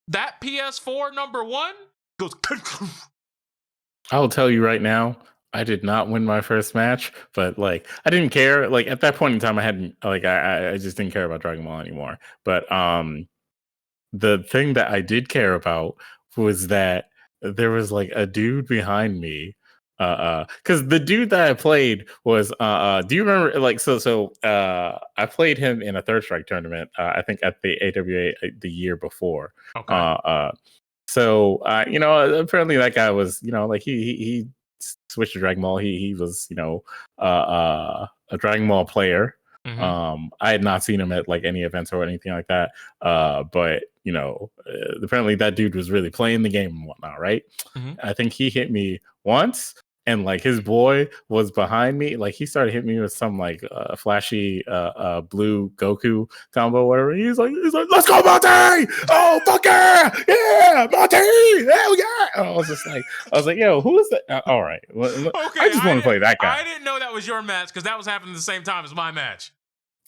that PS4 number one goes. I will tell you right now, I did not win my first match, but like I didn't care. Like at that point in time, I hadn't like I just didn't care about Dragon Ball anymore. But the thing that I did care about was that there was like a dude behind me because the dude that I played was do you remember like I played him in a Third Strike tournament, I think at the AWA the year before. Okay. Apparently that guy was, like he switched to Dragon Ball. He was, a Dragon Ball player. I had not seen him at like any events or anything like that. But apparently that dude was really playing the game and whatnot, right? I think he hit me once, and like his boy was behind me. Like he started hitting me with some like flashy blue Goku combo, or whatever. He's like, let's go, Monty! Oh fuck yeah, Monty! Hell yeah! And I was like, yo, who is that? All right, okay, I just want to play that guy. I didn't know that was your match because that was happening at the same time as my match.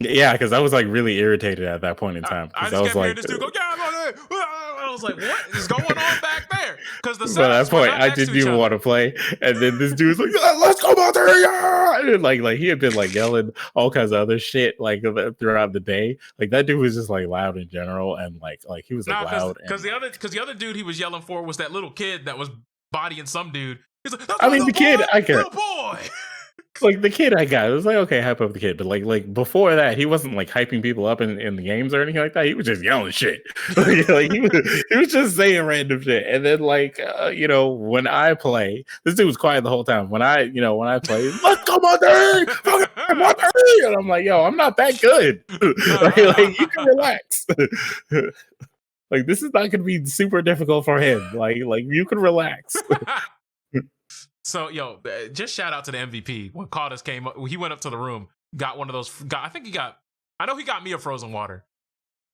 Yeah, because I was like really irritated at that point in time. I just kept hearing this dude go, I was like, what is going on back there? Because at that point, I didn't even want to play. And then this dude's like, let's go, Monty! And like he had been like yelling all kinds of other shit like throughout the day. Like that dude was just like loud in general, and like he was like loud. Because the other dude he was yelling for was that little kid that was bodying some dude. He's like, the kid, I get little boy. Like the kid I got, it was like, okay, hype up the kid, but like before that, he wasn't like hyping people up in the games or anything like that. He was just yelling shit. Like he was just saying random shit. And then like when I play, this dude was quiet the whole time. When I play, let's go, Monty! And I'm like, yo, I'm not that good. like you can relax. Like this is not gonna be super difficult for him. Like you can relax. So, just shout out to the MVP. When Caudas came up, he went up to the room, got one of those. I know he got me a frozen water.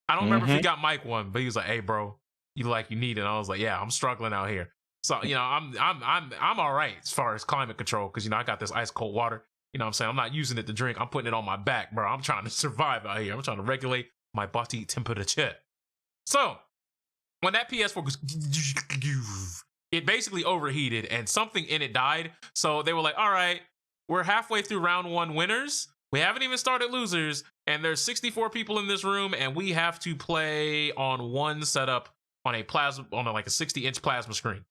I don't remember if he got Mike one, but he was like, "Hey, bro, you need it." And I was like, "Yeah, I'm struggling out here." So, I'm all right as far as climate control because I got this ice cold water. You know what I'm saying? I'm not using it to drink. I'm putting it on my back, bro. I'm trying to survive out here. I'm trying to regulate my body temperature. So, when that PS4 goes, it basically overheated and something in it died. So they were like, all right, we're halfway through round 1 winners. We haven't even started losers. And there's 64 people in this room. And we have to play on one setup on a 60-inch plasma screen.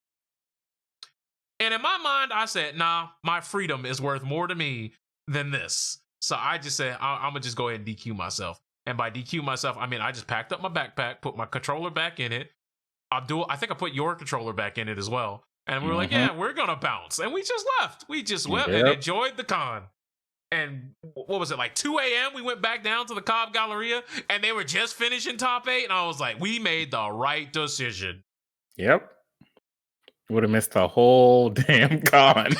And in my mind, I said, nah, my freedom is worth more to me than this. So I just said, I'm going to just go ahead and DQ myself. And by DQ myself, I mean, I just packed up my backpack, put my controller back in it. I think I put your controller back in it as well. And we were like, yeah, we're going to bounce. And we just left. We just went and enjoyed the con. And what was it, like 2 a.m.? We went back down to the Cobb Galleria and they were just finishing top 8. And I was like, we made the right decision. Yep. Would have missed the whole damn con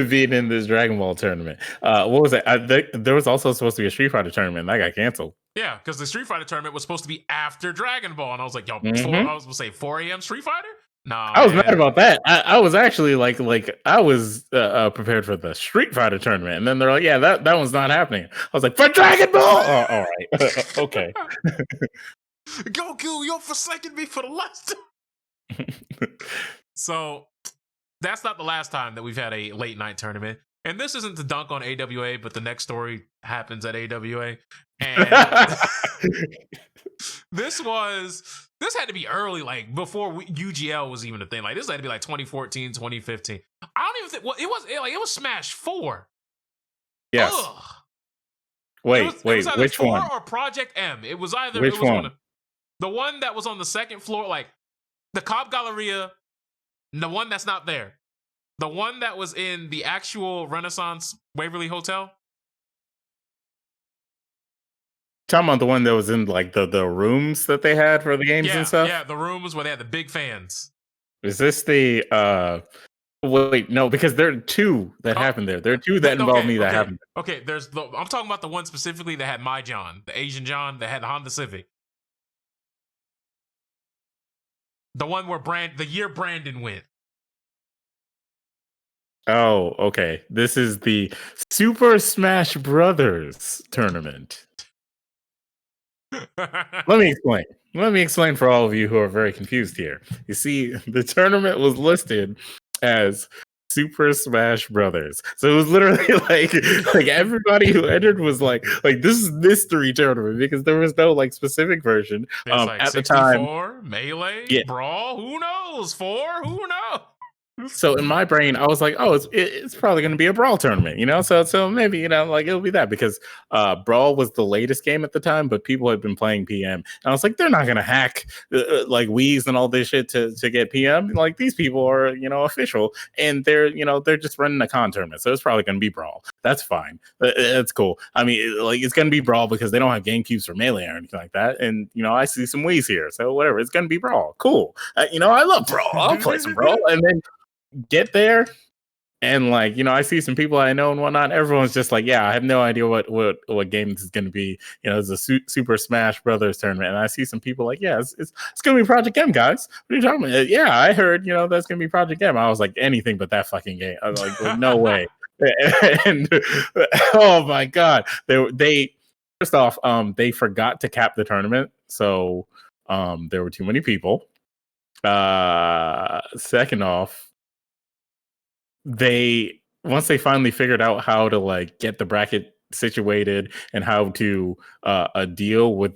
being in this Dragon Ball tournament. What was it? There was also supposed to be a Street Fighter tournament that got canceled. Yeah, because the Street Fighter tournament was supposed to be after Dragon Ball, and I was like, yo, I was supposed to say 4 a.m. Street Fighter? Nah, I was mad about that. I was actually like I was prepared for the Street Fighter tournament, and then they're like, yeah, that one's not happening. I was like, for Dragon Ball. Oh, all right, okay. Goku, you're forsaking me for the last time. So that's not the last time that we've had a late night tournament. And this isn't to dunk on AWA, but the next story happens at AWA. And this had to be early, like before UGL was even a thing. Like this had to be like 2014, 2015. I don't even think it was Smash 4. Yes. Ugh. Wait, it was either which 4 one? or Project M. It was either which one? The one that was on the second floor, like the Cobb Galleria, the one that's not there. The one that was in the actual Renaissance Waverly Hotel. Talking about the one that was in like the rooms that they had for the games and stuff? Yeah, the rooms where they had the big fans. Is this the wait, no, because there are 2 that happened there. There are 2 that involve me that happened. Okay, I'm talking about the one specifically that had my John, the Asian John that had the Honda Civic. The one where the year Brandon went. Oh, okay. This is the Super Smash Brothers tournament. Let me explain for all of you who are very confused here. You see, the tournament was listed as Super Smash Brothers. So it was literally like everybody who entered was like this is mystery tournament because there was no like specific version. Like at 64, the time, Melee, yeah. Brawl, who knows? 4, who knows? So in my brain, I was like, oh, it's probably going to be a Brawl tournament, you know? So maybe, you know, like it'll be that because Brawl was the latest game at the time, but people had been playing PM. And I was like, they're not going to hack like Wii's and all this shit to get PM. Like these people are, you know, official and they're, you know, they're just running a con tournament. So it's probably going to be Brawl. That's fine. That's cool. I mean, like it's going to be Brawl because they don't have GameCubes for Melee or anything like that. And, you know, I see some Wii's here. So whatever, it's going to be Brawl. Cool. You know, I love Brawl. I'll play some Brawl. And then get there and like, you know, I see some people I know and whatnot. Everyone's just like, yeah, I have no idea what game this is going to be. You know, it's a Super Smash Brothers tournament, and I see some people like, yeah, it's going to be Project M, guys. What are you talking about? Yeah, I heard, you know, that's going to be Project M. I was like, anything but that fucking game. I was like no way. And oh my god, they first off, they forgot to cap the tournament, so there were too many people. Second off, once they finally figured out how to like get the bracket situated and how to deal with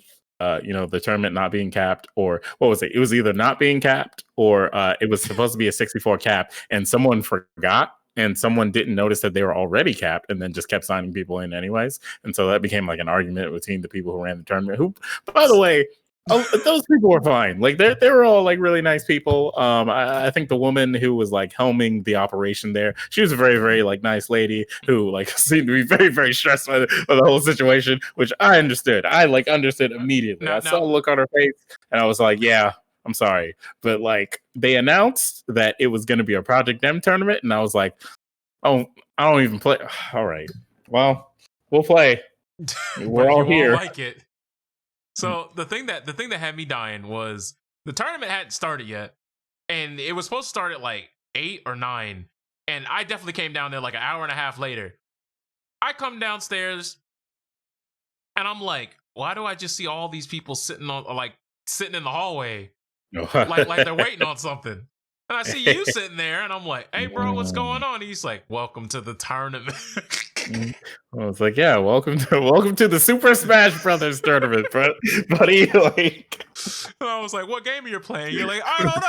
you know, the tournament not being capped, or what was it? It was either not being capped or it was supposed to be a 64 cap, and someone forgot. And someone didn't notice that they were already capped, and then just kept signing people in anyways. And so that became like an argument between the people who ran the tournament. Who, by the way, oh, those people were fine. Like they were all like really nice people. I think the woman who was like helming the operation there, she was a very, very like nice lady who like seemed to be very, very stressed by the whole situation, which I understood. I like understood immediately. I saw a look on her face, and I was like, yeah, I'm sorry. But like they announced that it was going to be a Project M tournament, and I was like, oh, I don't even play. All right, well, we'll play. We're all here. Like it. So the thing that had me dying was the tournament hadn't started yet, and it was supposed to start at like 8 or 9, and I definitely came down there like an hour and a half later. I come downstairs, and I'm like, why do I just see all these people sitting in the hallway, like they're waiting on something? And I see you sitting there, and I'm like, hey, bro, what's going on? And he's like, welcome to the tournament. I was like, yeah, welcome to the Super Smash Brothers tournament, buddy. Like, and I was like, what game are you playing? You're like, I don't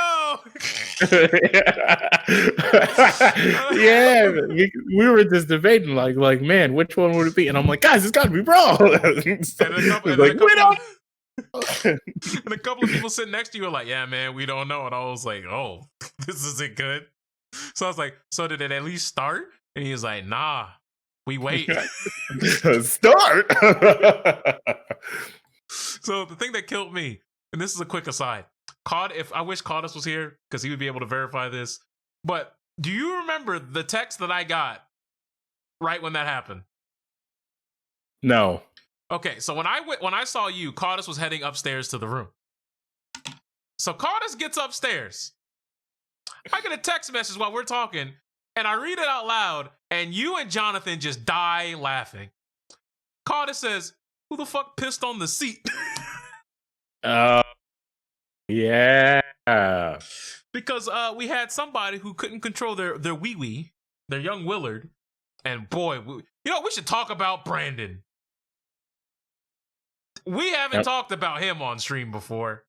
know. Yeah, we were just debating, like, man, which one would it be? And I'm like, guys, it's got to be Brawl. And a couple of people sitting next to you were like, yeah, man, we don't know. And I was like, oh, this isn't good. So I was like, so did it at least start? And he was like, nah, we wait. Start. So the thing that killed me, and this is a quick aside, I wish Caudus was here because he would be able to verify this. But do you remember the text that I got right when that happened? No. Okay, so when I saw you, Caudus was heading upstairs to the room. So Caudus gets upstairs. I get a text message while we're talking, and I read it out loud, and you and Jonathan just die laughing. Caudus says, who the fuck pissed on the seat? Yeah. Because we had somebody who couldn't control their wee-wee, their young Willard, and boy, we should talk about Brandon. We haven't talked about him on stream before,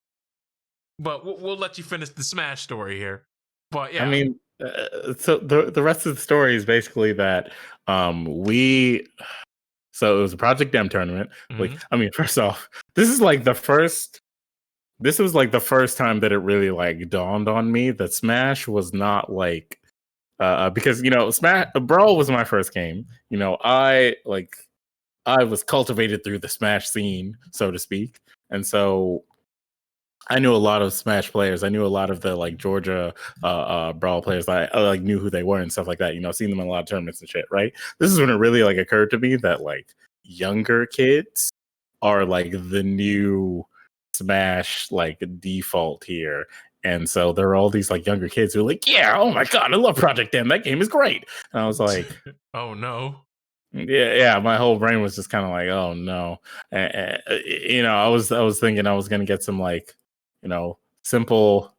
but we'll let you finish the Smash story here. But yeah, I mean, so the rest of the story is basically that so it was a Project M tournament. Mm-hmm. Like, I mean, first off, this was like the first time that it really like dawned on me that Smash was not like because, you know, Brawl was my first game. You know, I was cultivated through the Smash scene, so to speak. And so I knew a lot of Smash players. I knew a lot of the like Georgia Brawl players. I like knew who they were and stuff like that. You know, seen them in a lot of tournaments and shit, right? This is when it really like occurred to me that like younger kids are like the new Smash like default here. And so there are all these like younger kids who are like, yeah, oh my god, I love Project M. That game is great. And I was like, oh no. Yeah. My whole brain was just kind of like, oh no. You know, I was thinking I was gonna get some like, you know, simple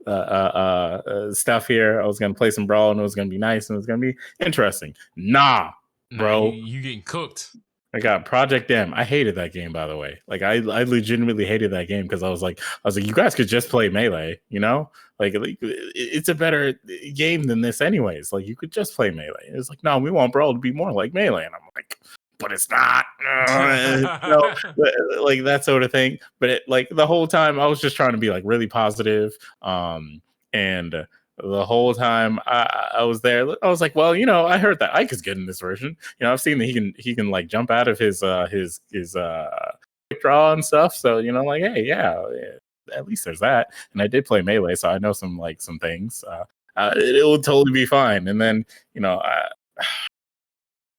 stuff here. I was gonna play some Brawl and it was gonna be nice and it was gonna be interesting. Nah, bro, you getting cooked. I got Project M. I hated that game, by the way. Like I legitimately hated that game because I was like, you guys could just play Melee, you know? Like it's a better game than this, anyways. Like you could just play Melee. It's like, no, we want Brawl to be more like Melee, and I'm like, but it's not. Like that sort of thing. But like the whole time, I was just trying to be like really positive. And the whole time I was there, I was like, well, I heard that Ike is good in this version. I've seen that he can like jump out of his quick draw and stuff. So like, hey, yeah, at least there's that. And I did play Melee, so I know some things. It will totally be fine. And then I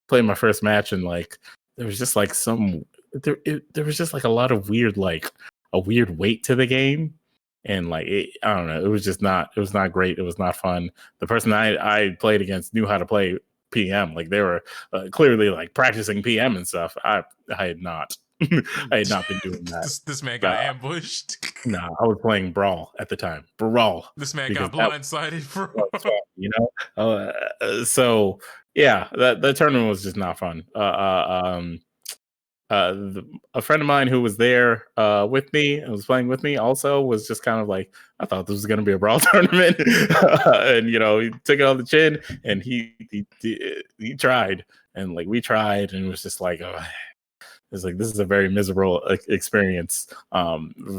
played my first match, and like there was just like there was just like a lot of weird, like a weird weight to the game. And like I don't know, it was not great. It was not fun. The person I played against knew how to play PM. Like they were clearly like practicing PM and stuff. I had not. I had not been doing that. This man got ambushed. Nah, I was playing Brawl at the time. Brawl. This man got blindsided, bro. So yeah, that tournament was just not fun. A friend of mine who was there with me and was playing with me also was just kind of like, I thought this was going to be a Brawl tournament. And he took it on the chin, and he tried, and like we tried, and it was just like, it's like, this is a very miserable experience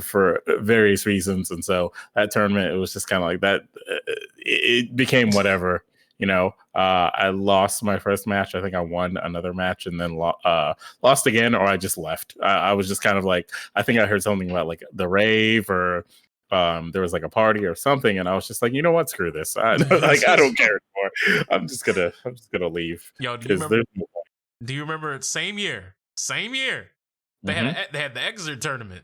for various reasons. And so that tournament, it was just kind of like that. It became whatever. I lost my first match. I think I won another match and then lost again, or I just left. I was just kind of like, I think I heard something about like the rave, or there was like a party or something, and I was just like, you know what, screw this. I don't care anymore. I'm just gonna leave. Yo, do you remember same year they had the Exit tournament,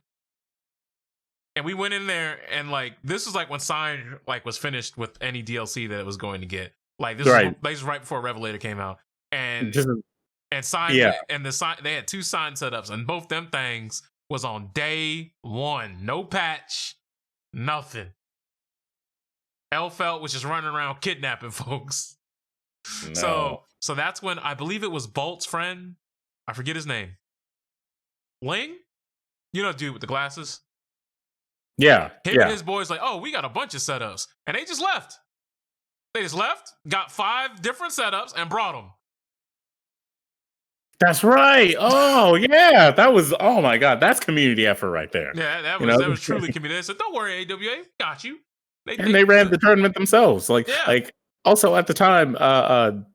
and we went in there, and like this was like when Sign like was finished with any DLC that it was going to get. Like this was right before Revelator came out, and Sign, and they had 2 Sign setups, and both them things was on day 1, no patch, nothing. Elfelt was just running around kidnapping folks. No. So that's when I believe it was Bolt's friend, I forget his name, Ling, dude with the glasses. Yeah, him and his boys like, oh, we got a bunch of setups, and they just left. They just left, got 5 different setups, and brought them. That's right. Oh, yeah. That was, oh my God, that's community effort right there. Yeah, that was truly community. They said, don't worry, AWA, got you. They ran the tournament themselves. Like also at the time,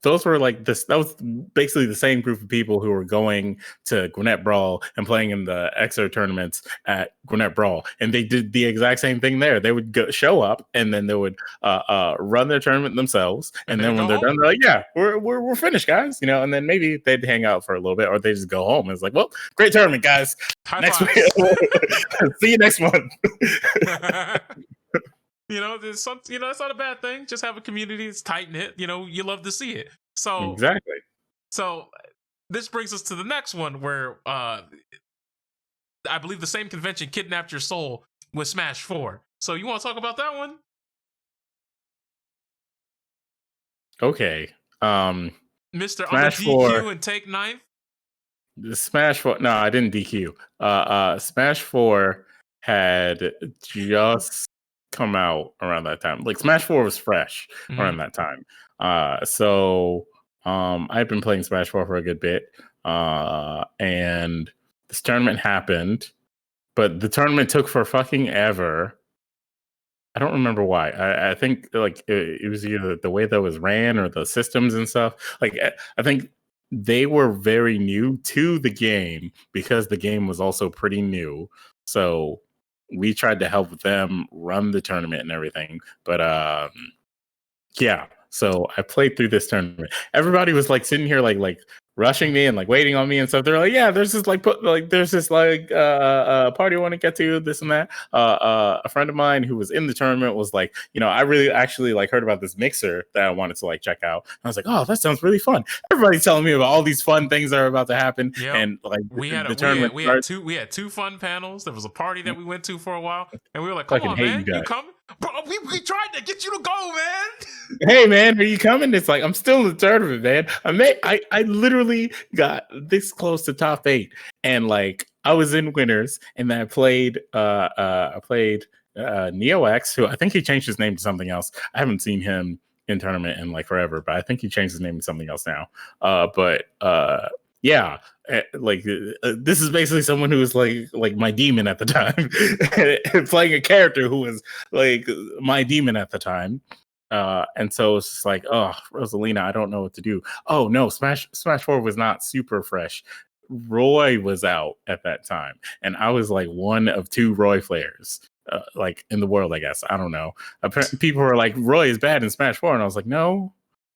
those were like this. That was basically the same group of people who were going to Gwinnett Brawl and playing in the Exer tournaments at Gwinnett Brawl, and they did the exact same thing there. They would show up, and then they would run their tournament themselves, and then when they're done, they're like, "Yeah, we're finished, guys," and then maybe they'd hang out for a little bit, or they just go home. And it's like, "Well, great tournament, guys. Next week, see you next month." There's some, it's not a bad thing. Just have a community that's tight knit. You love to see it. So exactly. So this brings us to the next one, where I believe the same convention kidnapped your soul with Smash 4. So you want to talk about that one? Okay. Mr. Smash I'm a DQ 4, and take 9th. The Smash 4. No, I didn't DQ. Smash 4 had just come out around that time. Like Smash 4 was fresh around that time. So I've been playing Smash 4 for a good bit. And this tournament happened, but the tournament took for fucking ever. I don't remember why. I think like it was either the way that it was ran or the systems and stuff. Like I think they were very new to the game because the game was also pretty new. So we tried to help them run the tournament and everything. But yeah. So I played through this tournament. Everybody was like sitting here like rushing me and like waiting on me and stuff. They're like, yeah, there's this party I want to get to, this and that. A friend of mine who was in the tournament was like, I really actually like heard about this mixer that I wanted to like check out. And I was like, oh, that sounds really fun. Everybody's telling me about all these fun things that are about to happen. Yep. And like we had 2 fun panels. There was a party that we went to for a while, and we were like, come on, man, you coming? Bro, we tried to get you to go, man. Hey man, are you coming? It's like I'm still in the tournament, man. I literally got this close to top 8, and like I was in winners, and then I played Neo X, who I think he changed his name to something else. I haven't seen him in tournament in like forever, but I think he changed his name to something else now. But yeah, this is basically someone who was like my demon at the time, playing a character who was like my demon at the time. And so it's just like, oh, Rosalina, I don't know what to do. Oh no, Smash 4 was not super fresh. Roy was out at that time, and I was like one of 2 Roy players, like in the world, I guess. I don't know. People were like, Roy is bad in Smash 4, and I was like, no,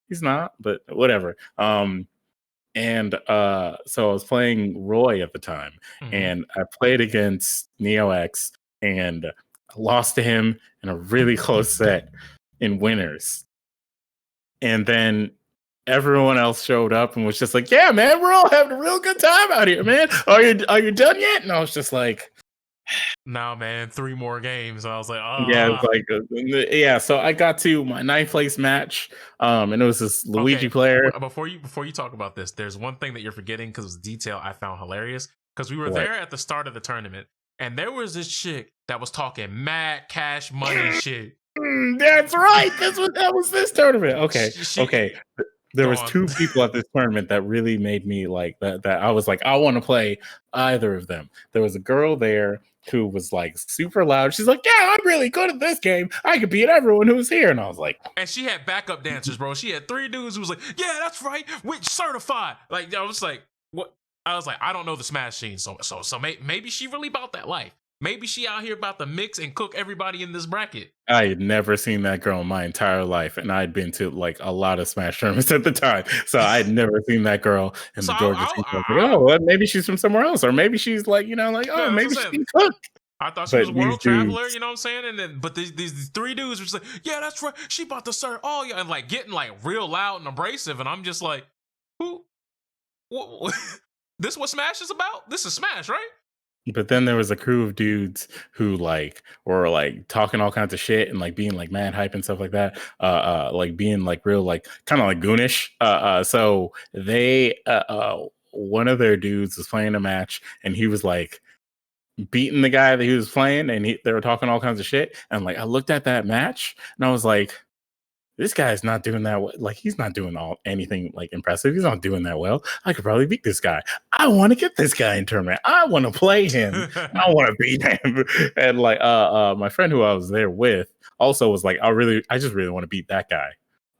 he's not, but whatever. And so I was playing Roy at the time, and I played against Neo X, and I lost to him in a really close set in winners. And then everyone else showed up and was just like, yeah, man, we're all having a real good time out here, man. Are you done yet? And I was just like, nah, man, 3 more games. And I was like, yeah, it's like yeah. So I got to my 9th place match, and it was this Luigi player. Before you talk about this, there's one thing that you're forgetting because it's detail I found hilarious. Because we were there at the start of the tournament, and there was this chick that was talking mad cash money shit. That's right. That was this tournament. Okay. Okay. There was 2 people at this tournament that really made me like that I was like, I want to play either of them. There was a girl there who was like super loud. She's like, yeah, I'm really good at this game. I could beat everyone who was here. And I was like, and she had backup dancers, bro. She had 3 dudes who was like, yeah, that's right. Which certified. Like, I was like, what? I was like, I don't know the Smash scene. So maybe she really about that life. Maybe she out here about to mix and cook everybody in this bracket. I had never seen that girl in my entire life, and I'd been to like a lot of Smash tournaments at the time, so I had never seen that girl in the Georgia team. I was like, oh, well, maybe she's from somewhere else, or maybe she's like, like, oh, maybe she can cook. I thought she was a world traveler, you know what I'm saying? And then, but these 3 dudes were just like, yeah, that's right. She about to serve all you, and like getting like real loud and abrasive, and I'm just like, who? What? This what Smash is about? This is Smash, right? But then there was a crew of dudes who like were like talking all kinds of shit and like being like mad hype and stuff like that. Like being like real like kind of like goonish. So they one of their dudes was playing a match and he was like beating the guy that he was playing and they were talking all kinds of shit. And like I looked at that match and I was like, this guy's not doing that well. Like he's not doing anything like impressive. He's not doing that well. I could probably beat this guy. I want to get this guy in tournament. I want to play him. I want to beat him. And like my friend who I was there with also was like, I just really want to beat that guy.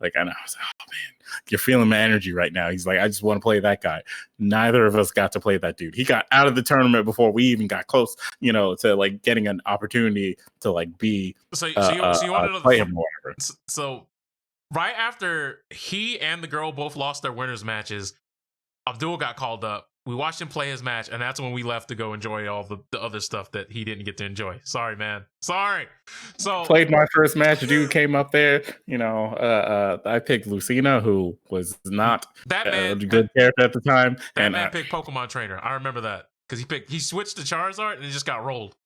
Like, and I was like, oh man, you're feeling my energy right now. He's like, I just want to play that guy. Neither of us got to play that dude. He got out of the tournament before we even got close, to like getting an opportunity to like be so you wanted to play him more. So right after he and the girl both lost their winners matches, Abdul got called up. We watched him play his match, and that's when we left to go enjoy all the other stuff that he didn't get to enjoy. Sorry, man. Sorry. So played my first match. Dude came up there. I picked Lucina, who was not a good character at the time. That man picked Pokemon Trainer. I remember that because he switched to Charizard and it just got rolled.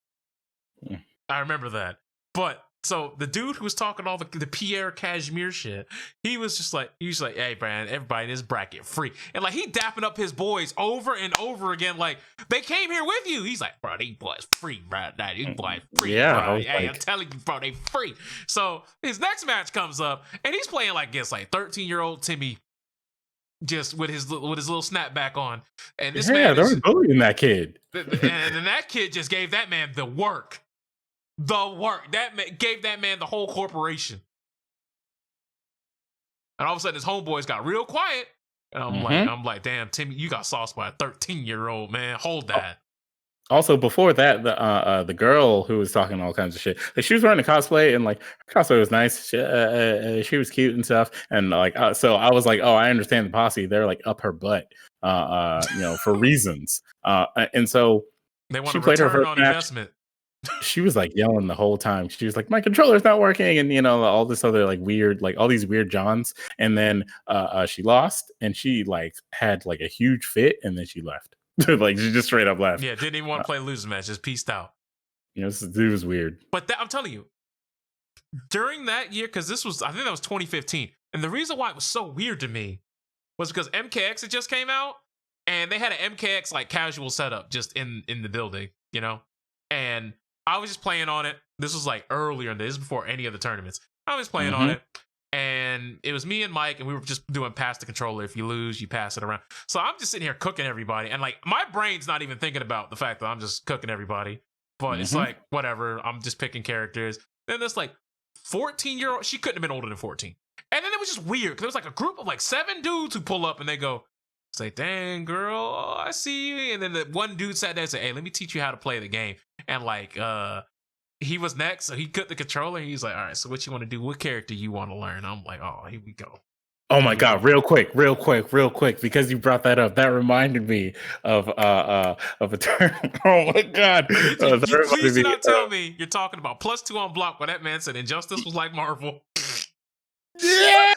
I remember that. But so the dude who was talking all the Pierre Cashmere shit, he was like, hey, Brian, everybody in this bracket free. And like he dapping up his boys over and over again, like they came here with you. He's like, bro, these boys free, bro. These boys free, bro. Hey, I'm telling you, bro, they free. So his next match comes up and he's playing like against like 13-year-old Timmy, just with his little snapback on. And this man they're bullying that kid. And that kid just gave that man the work. That gave that man the whole corporation. And all of a sudden his homeboys got real quiet. And I'm like, damn, Timmy, you got sauced by a 13-year-old, man. Hold that. Also, before that, the girl who was talking all kinds of shit, like she was wearing a cosplay, and like her cosplay was nice. She was cute and stuff, and like so I was like, oh, I understand the posse. They're like up her butt, for reasons. And so they want to return on investment. She was like yelling the whole time. She was like, my controller's not working, and all this other like weird, like all these weird Johns. And then she lost, and she like had like a huge fit, and then she left. Like she just straight up left. Yeah, didn't even want to play losing match, just pieced out. This dude was weird. But I'm telling you, during that year, because I think that was 2015, and the reason why it was so weird to me was because MKX had just came out, and they had an MKX like casual setup just in the building, and I was just playing on it. This was like earlier, this is before any of the tournaments. I was playing on it, and it was me and Mike, and we were just doing pass the controller. If you lose, you pass it around. So I'm just sitting here cooking everybody, and like my brain's not even thinking about the fact that I'm just cooking everybody. But it's like whatever. I'm just picking characters. Then this like 14-year-old, she couldn't have been older than 14. And then it was just weird because there was like a group of like 7 dudes who pull up and they go, say, dang, girl, I see you. And then the one dude sat there and said, hey, let me teach you how to play the game. And like, he was next, so he cut the controller. He's like, all right, so what you want to do? What character you want to learn? I'm like, oh, here we go. Oh my God, real quick, because you brought that up. That reminded me of a term. Oh my God. Please do not tell me you're talking about +2 on block where that man said Injustice was like Marvel. Yes!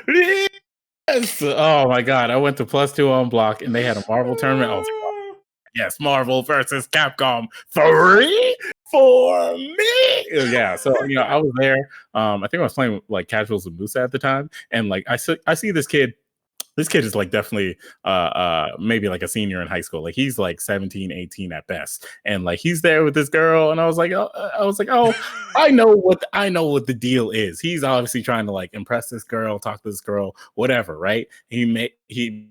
Yes! Oh my God. I went to +2 on block and they had a Marvel tournament. I was like, yes, Marvel versus Capcom 3 for me. Yeah, so I was there. I think I was playing like casuals with Musa at the time, and like I see this kid. This kid is like definitely maybe like a senior in high school. Like he's like 17, 18 at best. And like he's there with this girl, and I was like, oh, I know what the deal is. He's obviously trying to like impress this girl, talk to this girl, whatever, right? He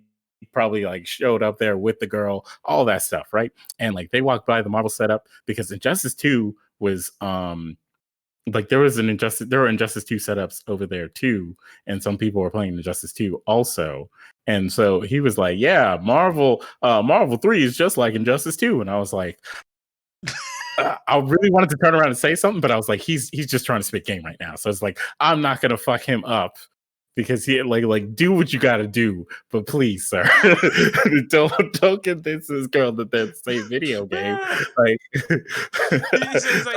probably like showed up there with the girl, all that stuff, right? And like they walked by the Marvel setup because Injustice 2 was like there were Injustice 2 setups over there too, and some people were playing Injustice 2 also. And so he was like, yeah, Marvel 3 is just like Injustice 2. And I was like, I really wanted to turn around and say something, but I was like, he's just trying to spit game right now. So it's like, I'm not gonna fuck him up because he like do what you gotta do, but please, sir, don't convince this girl that that's the same video game. Like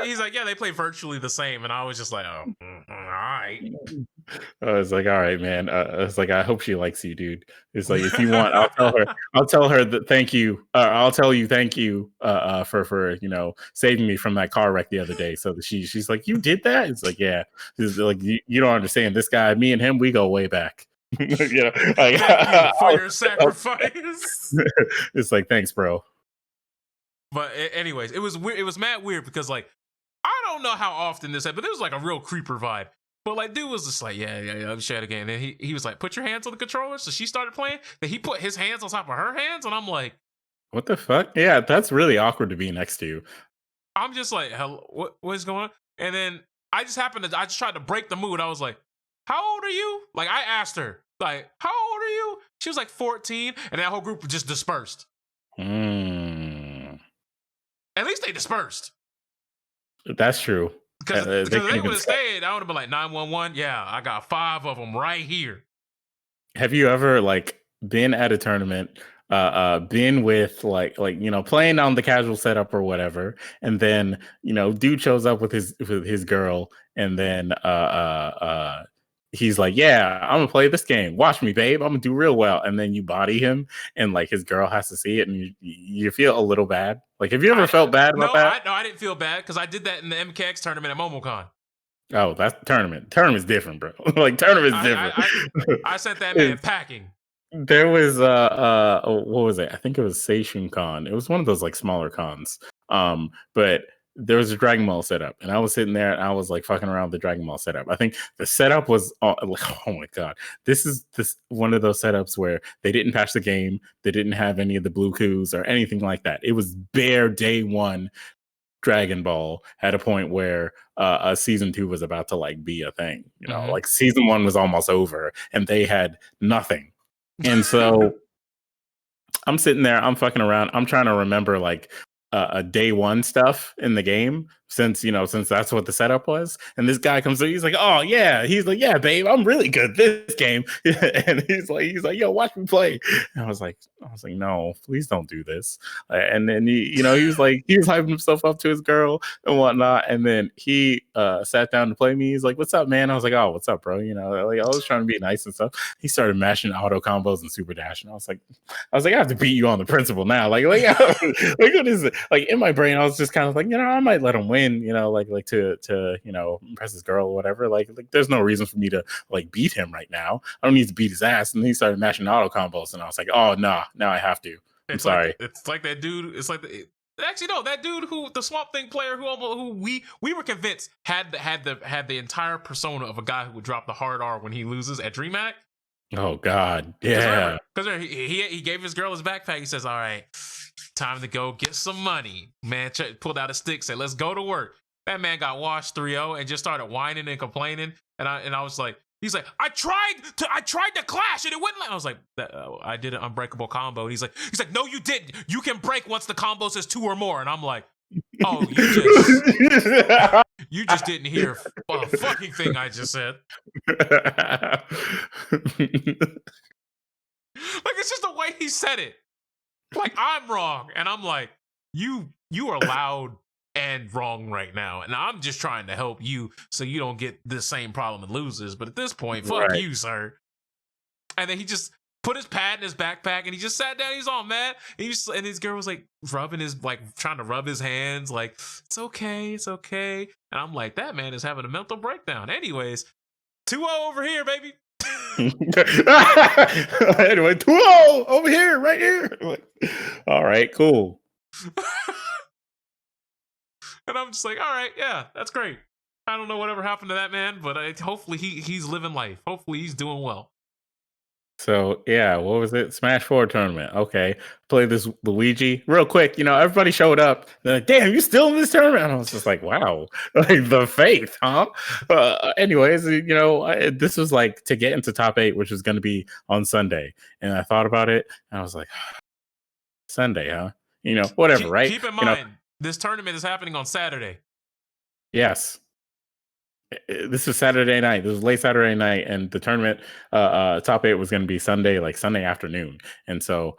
he's like, yeah, they play virtually the same, and I was just like, oh, all right. I was like, all right, man. I was like, I hope she likes you, dude. It's like, if you want, I'll tell her that thank you. I'll tell you thank you for saving me from that car wreck the other day. So that she's like, you did that? It's like, yeah. It's like you don't understand. This guy, me and him, we go way back. Thank you for your sacrifice. It's like, thanks, bro. But anyways, it was weird. It was mad weird because like I don't know how often this happened, but it was like a real creeper vibe. But like, dude was just like, yeah, I'm share the game. And then he was like, put your hands on the controller. So she started playing. Then he put his hands on top of her hands, and I'm like, what the fuck? Yeah, that's really awkward to be next to you. I'm just like, hello, what's going on? And then I just tried to break the mood. I was like, how old are you? Like, I asked her, like, how old are you? She was like 14, and that whole group just dispersed. At least they dispersed. That's true. Because they would have stayed, I would have been like 911. Yeah, I got 5 of them right here. Have you ever like been at a tournament, been with like playing on the casual setup or whatever, and then dude shows up with his girl, and then he's like, yeah, I'm gonna play this game. Watch me, babe. I'm gonna do real well. And then you body him, and like his girl has to see it, and you feel a little bad. Like, have you ever felt bad about that? No, I didn't feel bad because I did that in the MKX tournament at MomoCon. Oh, that's tournament. Tournament's different, bro. Like tournament's different. I sent that man packing. There was what was it? I think it was Seishun Con. It was one of those like smaller cons. But there was a Dragon Ball setup, and I was sitting there and I was like fucking around with the Dragon Ball setup. I think the setup was like, oh my god, this is one of those setups where they didn't patch the game, they didn't have any of the blue coups or anything like that. It was bare day one. Dragon Ball had a point where season 2 was about to like be a thing. Like season 1 was almost over, and they had nothing. And so I'm sitting there, I'm fucking around, I'm trying to remember like a day one stuff in the game, since that's what the setup was. And this guy comes in, he's like, oh yeah, he's like, yeah, babe, I'm really good at this game. And he's like, yo, watch me play. And I was like, no, please don't do this. And then he was hyping himself up to his girl and whatnot. And then he sat down to play me. He's like, what's up, man? I was like, oh, what's up, bro? Like, I was trying to be nice and stuff. He started mashing auto combos and super dash, and I was like, I have to beat you on the principle now. Like what is it? Like in my brain, I was just kind of like, I might let him win. win, to impress his girl or whatever. Like there's no reason for me to like beat him right now. I don't need to beat his ass. And he started mashing auto combos, and I was like, oh no, now I have to. I'm sorry. It's like that dude. It's like actually no, that dude who the Swamp Thing player who we were convinced had the entire persona of a guy who would drop the hard R when he loses at DreamHack. Oh God, yeah. Because he gave his girl his backpack. He says, "All right, time to go get some money." Man pulled out a stick, said, "Let's go to work." That man got washed 3-0 and just started whining and complaining. And I was like, he's like, I tried to clash and it wouldn't let. I was like, I did an unbreakable combo. And he's like, no, you didn't. You can break once the combo says 2 or more. And I'm like, oh, you just didn't hear a fucking thing I just said. Like, it's just the way he said it. Like, I'm wrong. And I'm like, you are loud and wrong right now. And I'm just trying to help you so you don't get the same problem and loses. But at this point, fuck you, sir. And then he just put his pad in his backpack and he just sat down. He's all mad. And his girl was like rubbing his, like trying to rub his hands. Like, it's okay. It's okay. And I'm like, that man is having a mental breakdown. Anyways, 2-0 over here, baby. Anyway, 2-0 over here, right here. All right, cool. And I'm just like, all right, yeah, that's great. I don't know whatever happened to that man, but hopefully he's living life. Hopefully he's doing well. So yeah, what was it? Smash 4 tournament. Okay, played this Luigi real quick. Everybody showed up. They're like, damn, you still in this tournament? And I was just like, wow, like the faith, huh? Anyways, this was like to get into top 8, which was going to be on Sunday. And I thought about it, and I was like, Sunday, huh? Whatever, right? Keep in mind, this tournament is happening on Saturday. Yes. This was Saturday night. This was late Saturday night, and the tournament top 8 was going to be Sunday afternoon. And so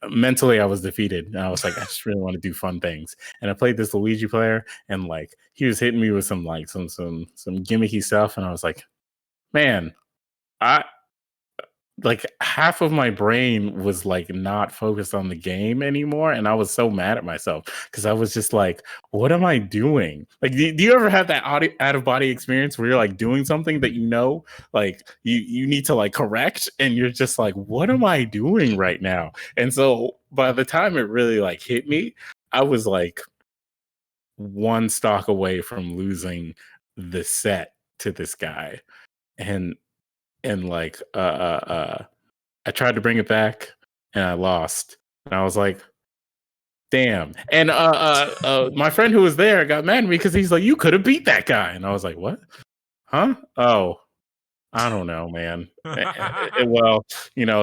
mentally, I was defeated. And I was like, I just really want to do fun things. And I played this Luigi player, and like he was hitting me with some gimmicky stuff, and I was like, man, like half of my brain was like not focused on the game anymore, and I was so mad at myself because I was just like, what am I doing? Like, do you ever have that out of body experience where you're like doing something that like you need to like correct, and you're just like, what am I doing right now? And so by the time it really like hit me, I was like one stock away from losing the set to this guy. And like I tried to bring it back and I lost. And I was like, damn. And my friend who was there got mad at me because he's like, you could have beat that guy. And I was like, what? Huh? Oh, I don't know, man. Well,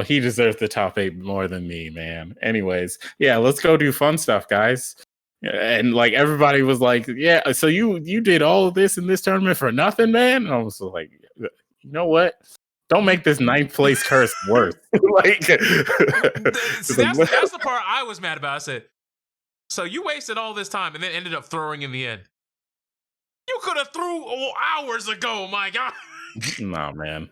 he deserves the top 8 more than me, man. Anyways, yeah, let's go do fun stuff, guys. And like everybody was like, yeah, so you did all of this in this tournament for nothing, man? And I was like, you know what? Don't make this 9th place curse worse. Like, that's the part I was mad about. I said, so you wasted all this time and then ended up throwing in the end. You could have threw hours ago, my God. Nah, man.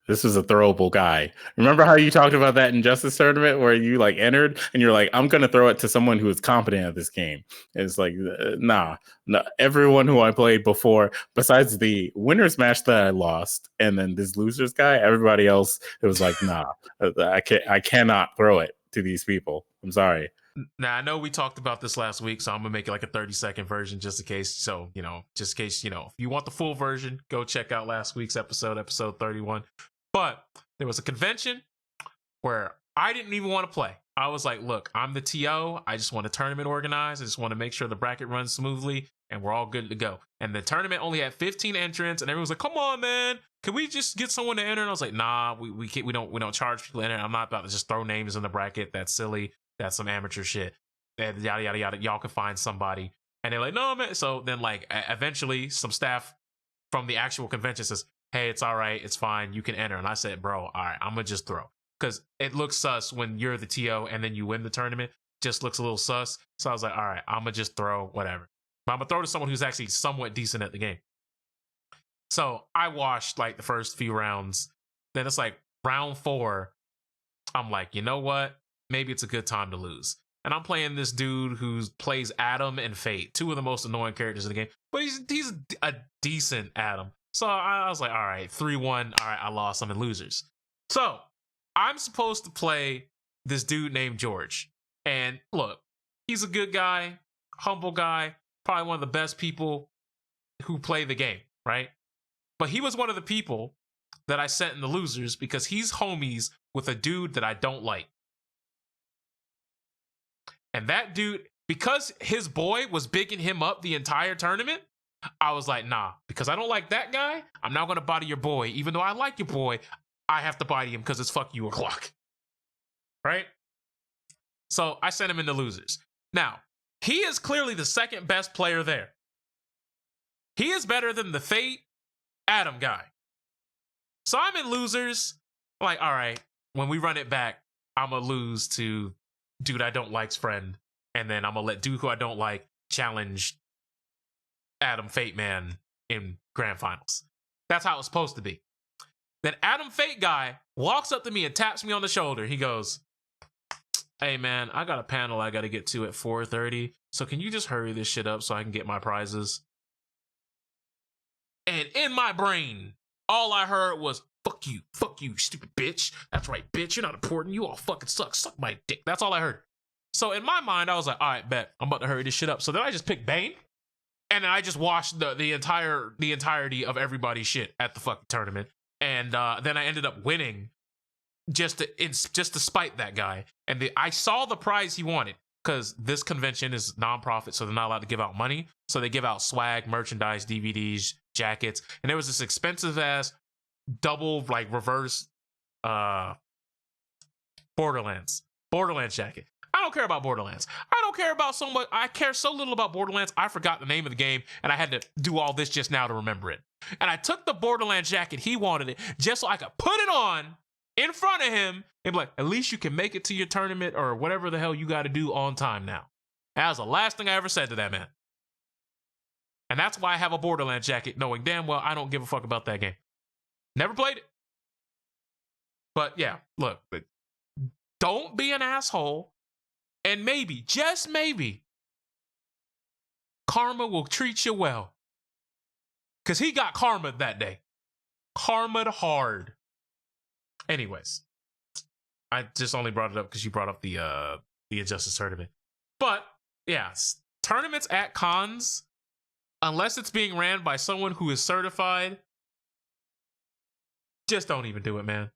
This is a throwable guy. Remember how you talked about that Injustice tournament where you like entered and you're like, I'm going to throw it to someone who is competent at this game. It's like, nah. Everyone who I played before, besides the winners match that I lost, and then this losers guy, everybody else, it was like, nah, I cannot throw it to these people. I'm sorry. Now, I know we talked about this last week, so I'm going to make it like a 30-second version just in case. So, just in case, if you want the full version, go check out last week's episode 31. But there was a convention where I didn't even want to play. I was like, look, I'm the TO. I just want a tournament organized. I just want to make sure the bracket runs smoothly and we're all good to go. And the tournament only had 15 entrants, and everyone was like, come on, man. Can we just get someone to enter? And I was like, nah, we can't, we don't charge people to enter. I'm not about to just throw names in the bracket. That's silly. That's some amateur shit. And yada, yada, yada. Y'all can find somebody. And they're like, no, man. So then like eventually some staff from the actual convention says, hey, it's all right, it's fine, you can enter. And I said, bro, all right, I'm gonna just throw. Because it looks sus when you're the TO and then you win the tournament. Just looks a little sus. So I was like, all right, I'm gonna just throw, whatever. But I'm gonna throw to someone who's actually somewhat decent at the game. So I watched like the first few rounds. Then it's like round 4. I'm like, you know what? Maybe it's a good time to lose. And and I'm playing this dude who plays Adam and Fate, two of the most annoying characters in the game. But he's a decent Adam. So I was like, all right, 3-1. All right, I lost. I'm in losers. So I'm supposed to play this dude named George. And look, he's a good guy, humble guy, probably one of the best people who play the game, right? But he was one of the people that I sent in the losers because he's homies with a dude that I don't like. And that dude, because his boy was bigging him up the entire tournament, I was like, nah, because I don't like that guy, I'm not going to body your boy. Even though I like your boy, I have to body him because it's fuck you o'clock. Right? So I sent him in the losers. Now, he is clearly the second best player there. He is better than the Fate Adam guy. So I'm in losers. I'm like, all right, when we run it back, I'm going to lose to dude I don't like's friend. And then I'm going to let dude who I don't like challenge Adam Fate Man in grand finals. That's how it was supposed to be. Then Adam Fate guy walks up to me and taps me on the shoulder. He goes, hey man, I got a panel I got to get to at 4:30. So can you just hurry this shit up so I can get my prizes? And in my brain, all I heard was, fuck you, stupid bitch. That's right, bitch, you're not important. You all fucking suck my dick. That's all I heard. So in my mind, I was like, all right, bet, I'm about to hurry this shit up. So then I just picked Bane, and then I just watched the entirety of everybody's shit at the fucking tournament. And then I ended up winning just to spite that guy. And I saw the prize he wanted, because this convention is nonprofit, so they're not allowed to give out money. So they give out swag, merchandise, DVDs, jackets, and there was this expensive ass double like reverse Borderlands jacket. I don't care about Borderlands. I don't care about so much. I care so little about Borderlands. I forgot the name of the game, and I had to do all this just now to remember it. And I took the Borderlands jacket. He wanted it just so I could put it on in front of him and be like, at least you can make it to your tournament or whatever the hell you got to do on time now. That was the last thing I ever said to that man. And that's why I have a Borderlands jacket, knowing damn well I don't give a fuck about that game. Never played it. But yeah, look, don't be an asshole. And maybe, just maybe, karma will treat you well. Because he got karma that day. Karma'd hard. Anyways, I just only brought it up because you brought up the Injustice tournament. But yeah, tournaments at cons, unless it's being ran by someone who is certified, just don't even do it, man.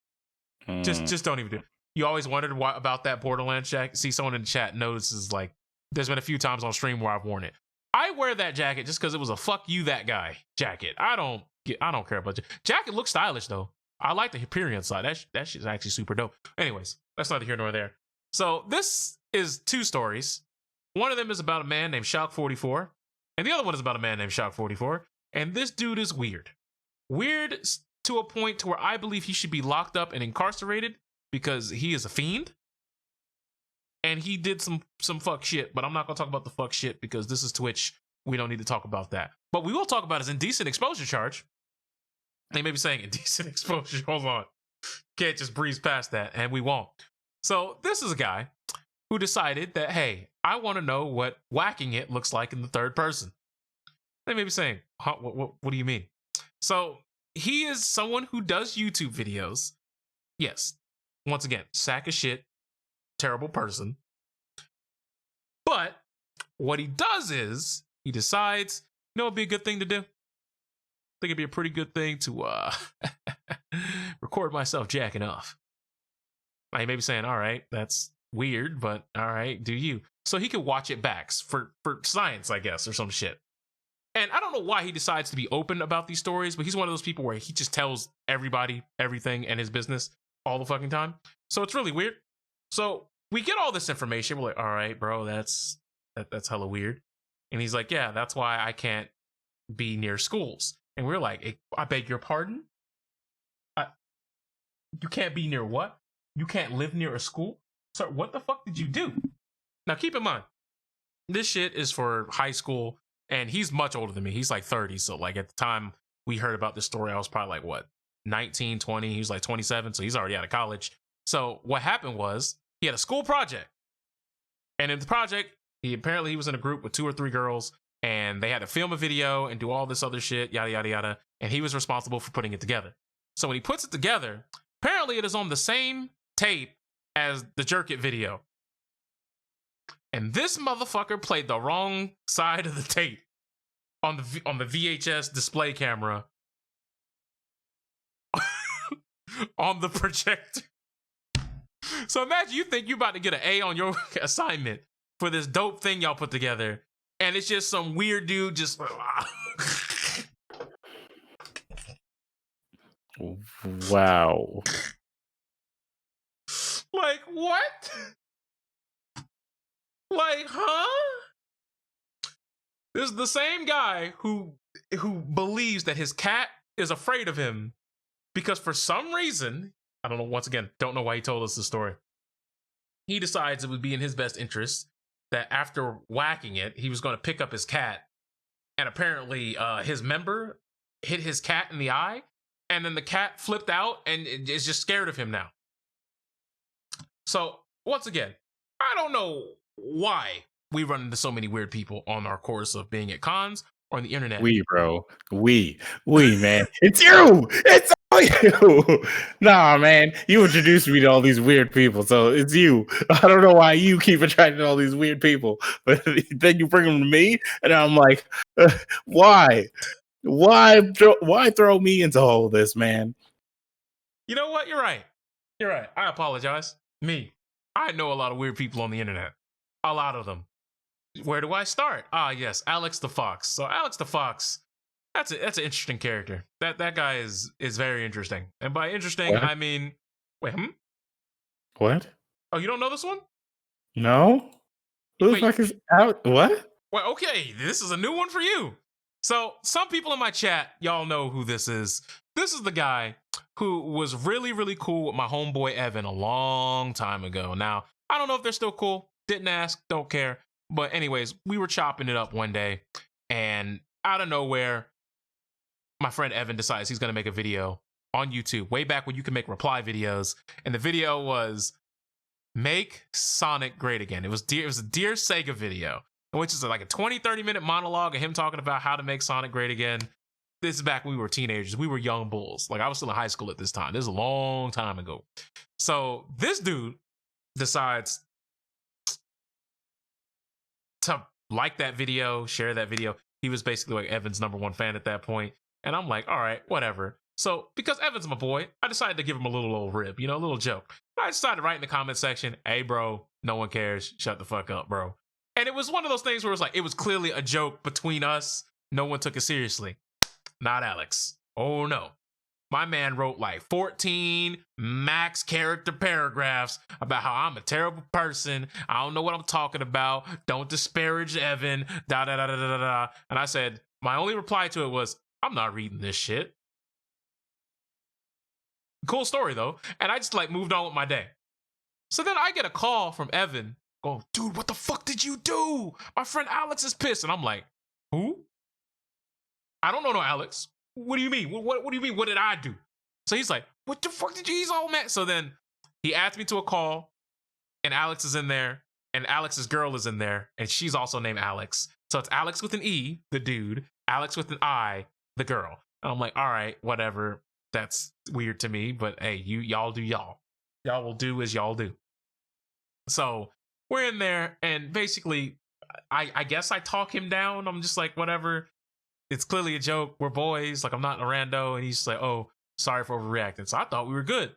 Just don't even do it. You always wondered about that Borderlands jacket. See, someone in the chat notices, like, there's been a few times on stream where I've worn it. I wear that jacket just because it was a fuck you that guy jacket. I don't care about it. Jacket looks stylish though. I like the Hyperion side. That shit's actually super dope. Anyways, that's neither here nor there. So this is two stories. One of them is about a man named Shock44, and the other one is about a man named Shock44. And this dude is weird. Weird to a point to where I believe he should be locked up and incarcerated because he is a fiend. And he did some fuck shit, but I'm not gonna talk about the fuck shit because this is Twitch. We don't need to talk about that. But we will talk about his indecent exposure charge. They may be saying indecent exposure. Hold on. Can't just breeze past that, and we won't. So this is a guy who decided that, hey, I want to know what whacking it looks like in the third person. They may be saying, huh, what do you mean? So he is someone who does YouTube videos. Yes, once again, sack of shit, terrible person. But what he does is he decides, you know, it'd be a good thing to do. I think it'd be a pretty good thing to record myself jacking off. I may be saying, all right, that's weird, but all right, do you? So he could watch it back for science, I guess, or some shit. And I don't know why he decides to be open about these stories, but he's one of those people where he just tells everybody everything and his business all the fucking time. So it's really weird. So we get all this information. We're like, all right, bro, that's hella weird. And he's like, yeah, that's why I can't be near schools. And we're like, I beg your pardon? You can't be near what? You can't live near a school? Sir, what the fuck did you do? Now, keep in mind, this shit is for high school, and he's much older than me. He's like 30. So, like, at the time we heard about this story, I was probably like, what, 19, 20? He was like 27, so he's already out of college. So what happened was he had a school project. And in the project, he was in a group with 2 or 3 girls, and they had to film a video and do all this other shit, yada yada yada. And he was responsible for putting it together. So when he puts it together, apparently it is on the same tape as the Jerk It video. And this motherfucker played the wrong side of the tape on the VHS display camera on the projector. So imagine you think you're about to get an A on your assignment for this dope thing y'all put together, and it's just some weird dude just Wow. like, what? Like, huh? This is the same guy who believes that his cat is afraid of him because for some reason, I don't know, once again, don't know why he told us the story. He decides it would be in his best interest that after whacking it, he was going to pick up his cat. And apparently his member hit his cat in the eye. And then the cat flipped out and is just scared of him now. So once again, I don't know why we run into so many weird people on our course of being at cons or on the internet. Bro. We, man. It's you! It's all you! Nah, man. You introduced me to all these weird people, so it's you. I don't know why you keep attracting all these weird people, but then you bring them to me, and I'm like, why? Why throw me into all this, man? You know what? You're right. You're right. I apologize. Me. I know a lot of weird people on the internet. A lot of them. Where do I start? Ah, yes, Alex the Fox. So Alex the Fox, that's an interesting character. That guy is very interesting. And by interesting, What? I mean, wait, What? Oh, you don't know this one? No? Who the Wait. fuck is out? What? Well, okay, this is a new one for you. So some people in my chat, y'all know who this is. This is the guy who was really, really cool with my homeboy Evan a long time ago. Now, I don't know if they're still cool. Didn't ask, don't care. But anyways, we were chopping it up one day, and out of nowhere, my friend Evan decides he's going to make a video on YouTube, way back when you could make reply videos. And the video was, make Sonic great again. It was a Dear Sega video, which is like a 20, 30-minute monologue of him talking about how to make Sonic great again. This is back when we were teenagers. We were young bulls. Like, I was still in high school at this time. This is a long time ago. So this dude decides to like that video, share that video. He was basically like Evan's #1 fan at that point. And I'm like, all right, whatever. So because Evan's my boy, I decided to give him a little old rib, a little joke. I decided to write in the comment section, hey, bro, no one cares. Shut the fuck up, bro. And it was one of those things where it's like, it was clearly a joke between us. No one took it seriously. Not Alex. Oh, no. My man wrote like 14 max character paragraphs about how I'm a terrible person. I don't know what I'm talking about. Don't disparage Evan. Da da da da da da. And I said, my only reply to it was, I'm not reading this shit. Cool story though. And I just like moved on with my day. So then I get a call from Evan going, dude, what the fuck did you do? My friend Alex is pissed. And I'm like, who? I don't know no Alex. What do you mean? What do you mean? What did I do? So he's like, what the fuck did you? He's all mad. So then he adds me to a call, and Alex is in there, and Alex's girl is in there, and she's also named Alex. So it's Alex with an E, the dude, Alex with an I, the girl. And I'm like, all right, whatever. That's weird to me, but hey, y'all do y'all. Y'all will do as y'all do. So we're in there, and basically, I guess I talk him down. I'm just like, whatever. It's clearly a joke. We're boys. Like, I'm not a rando. And he's just like, oh, sorry for overreacting. So I thought we were good.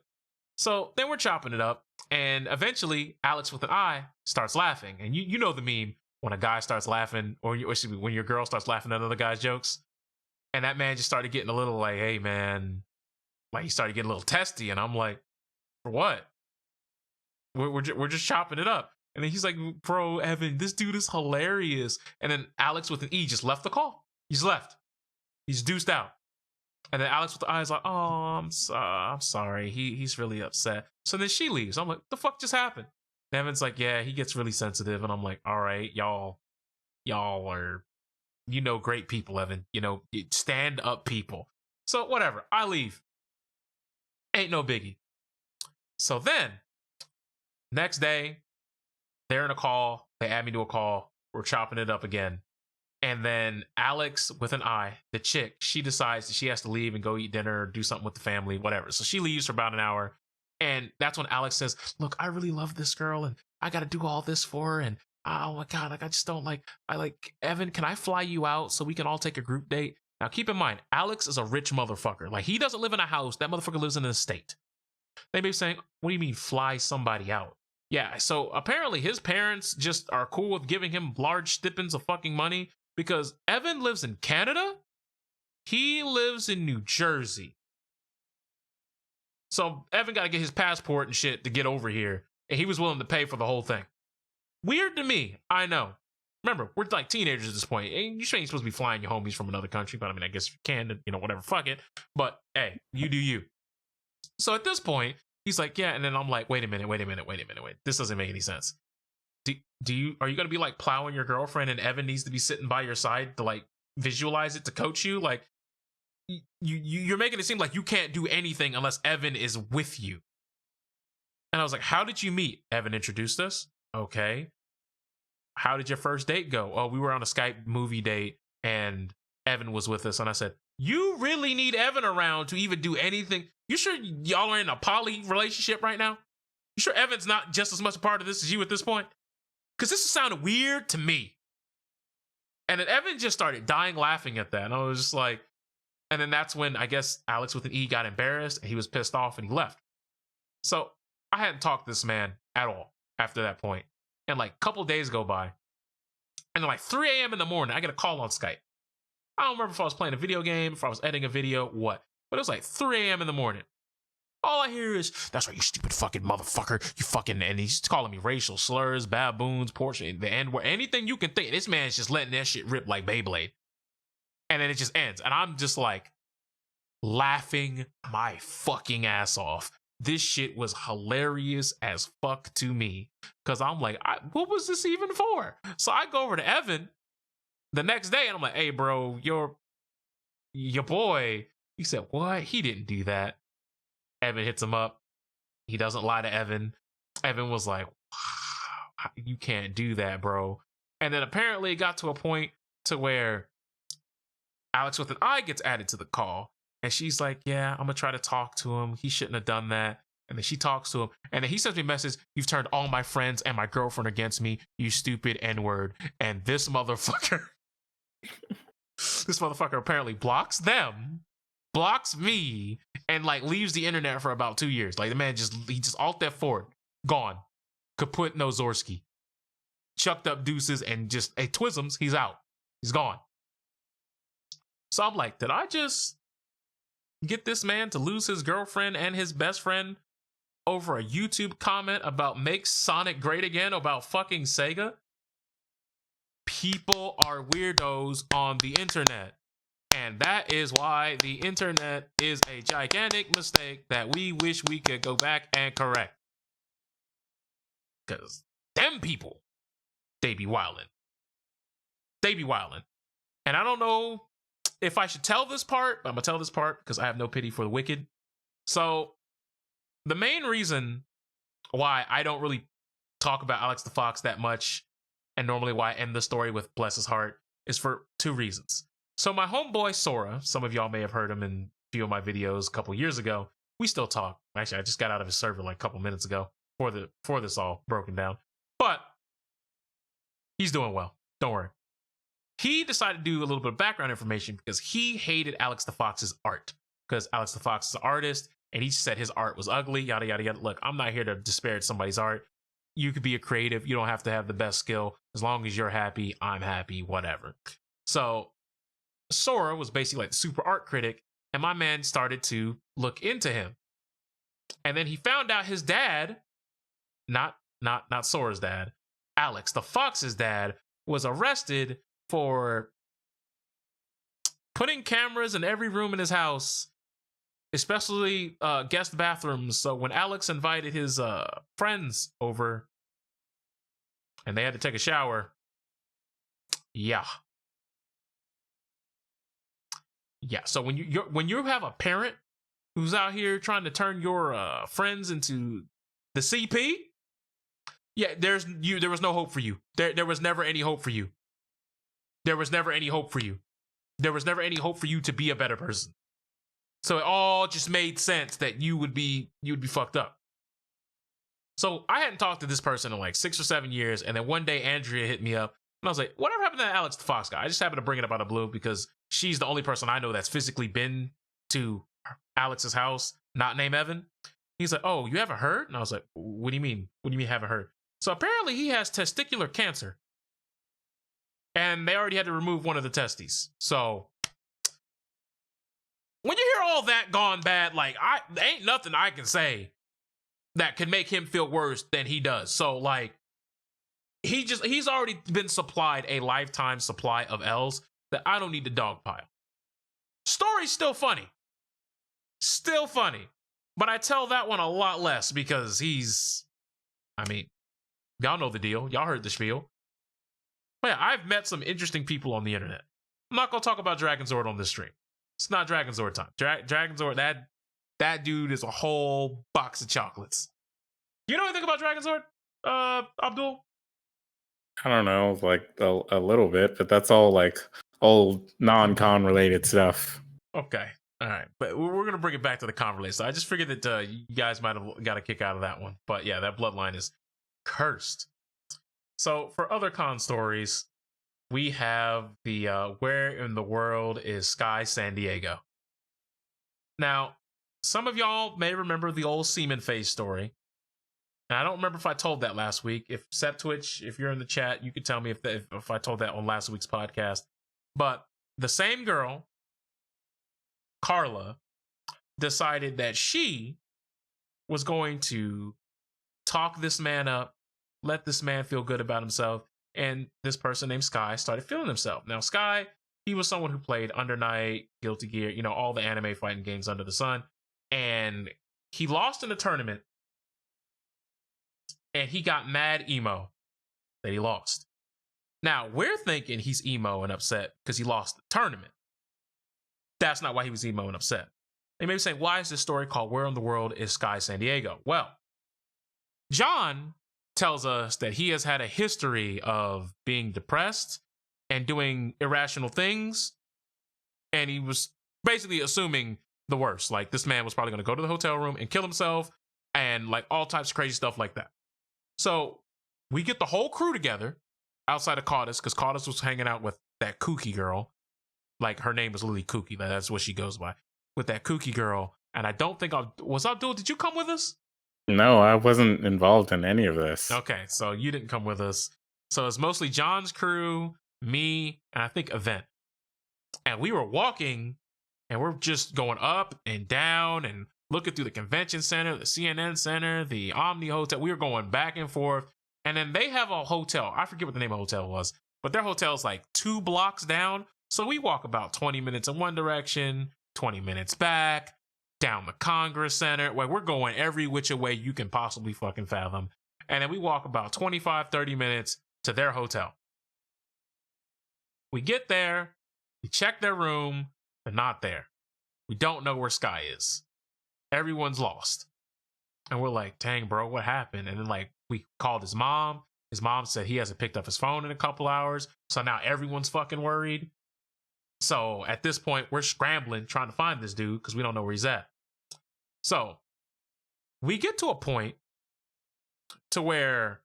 So then we're chopping it up. And eventually, Alex with an I starts laughing. And you know the meme when a guy starts laughing, or when your girl starts laughing at another guy's jokes. And that man just started getting a little like, hey, man. Like, he started getting a little testy. And I'm like, for what? We're just chopping it up. And then he's like, bro, Evan, this dude is hilarious. And then Alex with an E just left the call. He's left. He's deuced out. And then Alex with the eyes like, oh, I'm sorry. He's really upset. So then she leaves. I'm like, the fuck just happened? And Evan's like, yeah, he gets really sensitive. And I'm like, all right, y'all are, great people, Evan. Stand up people. So whatever. I leave. Ain't no biggie. So then, next day, they're in a call. They add me to a call. We're chopping it up again. And then Alex with an I, the chick, she decides that she has to leave and go eat dinner, or do something with the family, whatever. So she leaves for about an hour. And that's when Alex says, look, I really love this girl and I got to do all this for her. And oh my God, like I just don't Evan, can I fly you out so we can all take a group date? Now keep in mind, Alex is a rich motherfucker. Like he doesn't live in a house. That motherfucker lives in an estate. They may be saying, what do you mean fly somebody out? Yeah, so apparently his parents just are cool with giving him large stipends of fucking money because Evan lives in Canada. He lives in New Jersey. So Evan got to get his passport and shit to get over here. And he was willing to pay for the whole thing. Weird to me, I know. Remember, we're like teenagers at this point. And you ain't supposed to be flying your homies from another country. But I mean, I guess you can, whatever, fuck it. But hey, you do you. So at this point, he's like, yeah. And then I'm like, wait a minute. This doesn't make any sense. Are you going to be like plowing your girlfriend and Evan needs to be sitting by your side to like visualize it, to coach you? Like you're making it seem like you can't do anything unless Evan is with you. And I was like, how did you meet? Evan introduced us. Okay. How did your first date go? Oh, we were on a Skype movie date and Evan was with us. And I said, you really need Evan around to even do anything. You sure y'all are in a poly relationship right now? You sure Evan's not just as much a part of this as you at this point? Because this sounded weird to me. And then Evan just started dying laughing at that. And I was just like, and then that's when I guess Alex with an E got embarrassed and he was pissed off and he left. So I hadn't talked to this man at all after that point. And like a couple days go by. And then like 3 a.m. in the morning, I get a call on Skype. I don't remember if I was playing a video game, if I was editing a video, what. But it was like 3 a.m. in the morning. All I hear is, that's right, you stupid fucking motherfucker. You fucking, and he's calling me racial slurs, baboons, portion, the N-word, anything you can think. This man's just letting that shit rip like Beyblade. And then it just ends. And I'm just like laughing my fucking ass off. This shit was hilarious as fuck to me. Cause I'm like, what was this even for? So I go over to Evan the next day and I'm like, hey bro, your boy. He said, what? He didn't do that. Evan hits him up. He doesn't lie to Evan. Evan was like, wow, you can't do that, bro. And then apparently it got to a point to where Alex with an I gets added to the call. And she's like, yeah, I'm going to try to talk to him. He shouldn't have done that. And then she talks to him. And then he sends me a message. You've turned all my friends and my girlfriend against me, you stupid N-word. And this motherfucker, apparently blocks them, blocks me, and like leaves the internet for about 2 years. Like the man he just alt that forward, gone. Kaput no Zorski. Chucked up deuces and just a twisms, he's out. He's gone. So I'm like, did I just get this man to lose his girlfriend and his best friend over a YouTube comment about make Sonic great again about fucking Sega? People are weirdos on the internet. And that is why the internet is a gigantic mistake that we wish we could go back and correct. Because them people, they be wildin'. They be wildin'. And I don't know if I should tell this part, but I'm going to tell this part because I have no pity for the wicked. So the main reason why I don't really talk about Alex the Fox that much, and normally why I end the story with bless his heart, is for 2 reasons. So my homeboy Sora, some of y'all may have heard him in a few of my videos a couple years ago. We still talk. Actually, I just got out of his server like a couple minutes ago before this all broken down. But he's doing well. Don't worry. He decided to do a little bit of background information because he hated Alex the Fox's art. Because Alex the Fox is an artist, and he said his art was ugly, yada, yada, yada. Look, I'm not here to disparage somebody's art. You could be a creative. You don't have to have the best skill. As long as you're happy, I'm happy, whatever. So Sora was basically like the super art critic, and my man started to look into him. And then he found out his dad, not Sora's dad, Alex the Fox's dad, was arrested for putting cameras in every room in his house, especially guest bathrooms. So when Alex invited his friends over and they had to take a shower, yeah. So when you have a parent who's out here trying to turn your friends into the CP, Yeah, there was no hope for you. There was never any hope for you. There was never any hope for you. There was never any hope for you to be a better person. So it all just made sense that you would be fucked up. So I hadn't talked to this person in like 6 or 7 years, and then one day Andrea hit me up, and I was like, "Whatever happened to that Alex the Fox guy?" I just happened to bring it up out of the blue because she's the only person I know that's physically been to Alex's house, not named Evan. He's like, "Oh, you haven't heard?" And I was like, "What do you mean? What do you mean haven't heard?" So apparently he has testicular cancer, and they already had to remove one of the testes. So when you hear all that gone bad, like ain't nothing I can say that could make him feel worse than he does. So like he's already been supplied a lifetime supply of L's that I don't need to dogpile. Story's still funny. Still funny. But I tell that one a lot less because y'all know the deal. Y'all heard the spiel. But yeah, I've met some interesting people on the internet. I'm not gonna talk about Dragon Zord on this stream. It's not Dragon Zord time. Dragon Zord, that dude is a whole box of chocolates. You know anything about Dragon Zord, Abdul? I don't know, like a little bit, but that's all like old non-con related stuff. Okay. All right. But we're going to bring it back to the con related. So I just figured that you guys might have got a kick out of that one. But yeah, that bloodline is cursed. So for other con stories, we have the Where in the World is Sky San Diego? Now, some of y'all may remember the old Seaman Face story. And I don't remember if I told that last week. If Septwitch, if you're in the chat, you could tell me if I told that on last week's podcast. But the same girl, Carla, decided that she was going to talk this man up, let this man feel good about himself, and this person named Sky started feeling himself. Now, Sky, he was someone who played Under Night, Guilty Gear, all the anime fighting games under the sun, and he lost in a tournament, and he got mad emo that he lost. Now, we're thinking he's emo and upset because he lost the tournament. That's not why he was emo and upset. They may be saying, why is this story called Where in the World is Sky San Diego? Well, John tells us that he has had a history of being depressed and doing irrational things. And he was basically assuming the worst. Like this man was probably going to go to the hotel room and kill himself and like all types of crazy stuff like that. So we get the whole crew together outside of Cautus because Cautus was hanging out with that kooky girl. Like her name was Lily Kooky. That's what she goes by. With that kooky girl. And I don't think Abdul, did you come with us? No, I wasn't involved in any of this. Okay, so you didn't come with us. So it's mostly John's crew, me, and I think Event. And we were walking, and we're just going up and down and looking through the convention center, the CNN center, the Omni Hotel. We were going back and forth. And then they have a hotel. I forget what the name of the hotel was, but their hotel is like 2 blocks down. So we walk about 20 minutes in one direction, 20 minutes back, down the Congress Center, where we're going every which way you can possibly fucking fathom. And then we walk about 25, 30 minutes to their hotel. We get there, we check their room, they're not there. We don't know where Sky is. Everyone's lost. And we're like, dang, bro, what happened? And then like we called his mom. His mom said he hasn't picked up his phone in a couple hours. So now everyone's fucking worried. So at this point, we're scrambling, trying to find this dude because we don't know where he's at. So we get to a point to where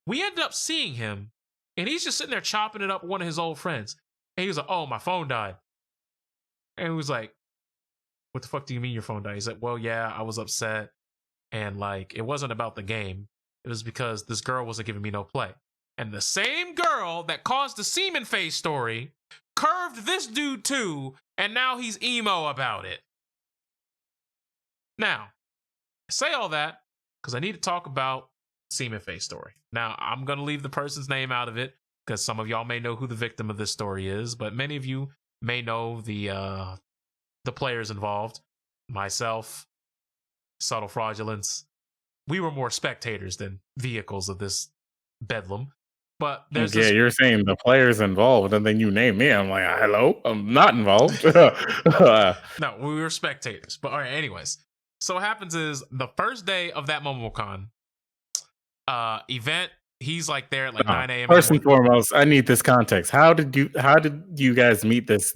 we ended up seeing him and he's just sitting there chopping it up with one of his old friends. And he was like, oh, my phone died. And he was like, what the fuck do you mean your phone died? He's like, well, yeah, I was upset. And like, it wasn't about the game. It was because this girl wasn't giving me no play. And the same girl that caused the Seaman Face story curved this dude too, and now he's emo about it. Now, I say all that because I need to talk about Seaman Face story. Now, I'm going to leave the person's name out of it because some of y'all may know who the victim of this story is, but many of you may know the players involved. Myself, Subtle Fraudulence. We were more spectators than vehicles of this bedlam. But there's you're saying the players involved, and then you name me. I'm like, hello, I'm not involved. No, we were spectators. But all right, anyways. So what happens is the first day of that MomoCon, Event, he's like there at like 9 a.m. in the First and morning. foremost, I need this context. How did you guys meet this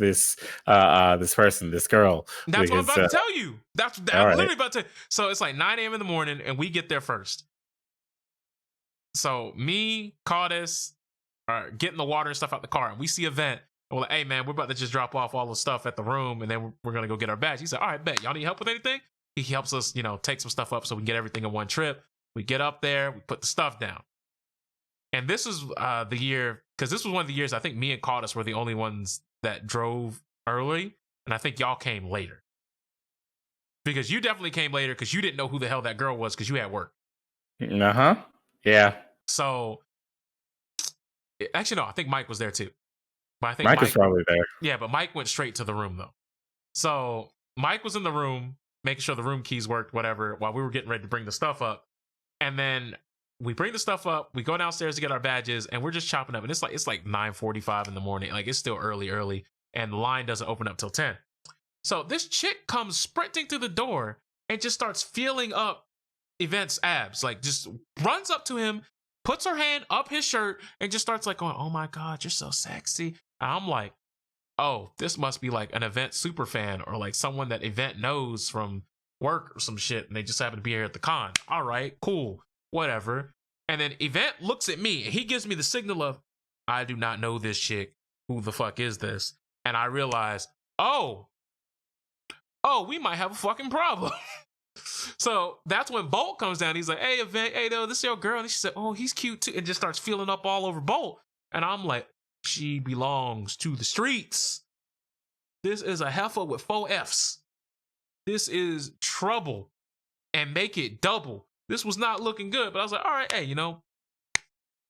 person, this girl? That's what I'm Because about to tell you. all I'm right. literally about to. So it's like 9 a.m. in the morning, and we get there first. So me, Cardis, are getting the water and stuff out the car, and we see Event. And we're like, hey man, we're about to just drop off all the stuff at the room, and then we're gonna go get our badge. He said, all right, bet. Y'all need help with anything? He helps us, take some stuff up so we can get everything in one trip. We get up there, we put the stuff down. And this is the year, because this was one of the years I think me and Cardis were the only ones that drove early, and I think y'all came later. Because you definitely came later because you didn't know who the hell that girl was because you had work. Yeah. So, actually, no, I think Mike was there too. But I think Mike is probably there. Yeah, but Mike went straight to the room though. So Mike was in the room, making sure the room keys worked, whatever, while we were getting ready to bring the stuff up. And then we bring the stuff up, we go downstairs to get our badges, and we're just chopping up. And it's like 9:45 in the morning. Like it's still early, and the line doesn't open up till 10. So this chick comes sprinting through the door and just starts feeling up Event's abs. Like just runs up to him, puts her hand up his shirt, and just starts like going, oh my God, you're so sexy. And I'm like, oh, this must be like an Event super fan or like someone that Event knows from work or some shit. And they just happen to be here at the con. All right, cool, whatever. And then Event looks at me and he gives me the signal of, I do not know this chick. Who the fuck is this? And I realize, oh, we might have a fucking problem. So that's when Bolt comes down. He's like, hey, Event, hey, no, this is your girl. And she said, oh, he's cute too. And just starts feeling up all over Bolt. And I'm like, she belongs to the streets. This is a heifer with 4 Fs. This is trouble. And make it double. This was not looking good. But I was like, all right, hey,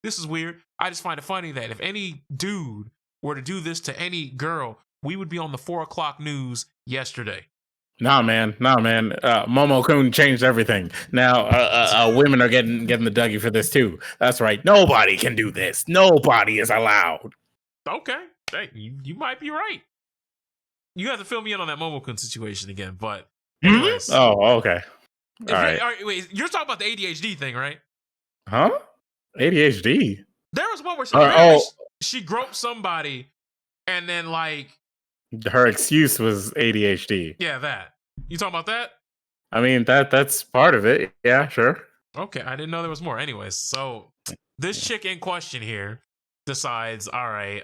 this is weird. I just find it funny that if any dude were to do this to any girl, we would be on the 4 o'clock news yesterday. Nah, man. Momo-kun changed everything. Now, women are getting the Dougie for this too. That's right. Nobody can do this. Nobody is allowed. Okay, hey, you might be right. You have to fill me in on that Momo-kun situation again, but anyways. Oh, okay. All right. Wait, you're talking about the ADHD thing, right? Huh? ADHD? There was one where she groped somebody, and then like her excuse was ADHD. Yeah, that. You talking about that? I mean, that's part of it. Yeah, sure. Okay, I didn't know there was more. Anyways, so this chick in question here decides, all right,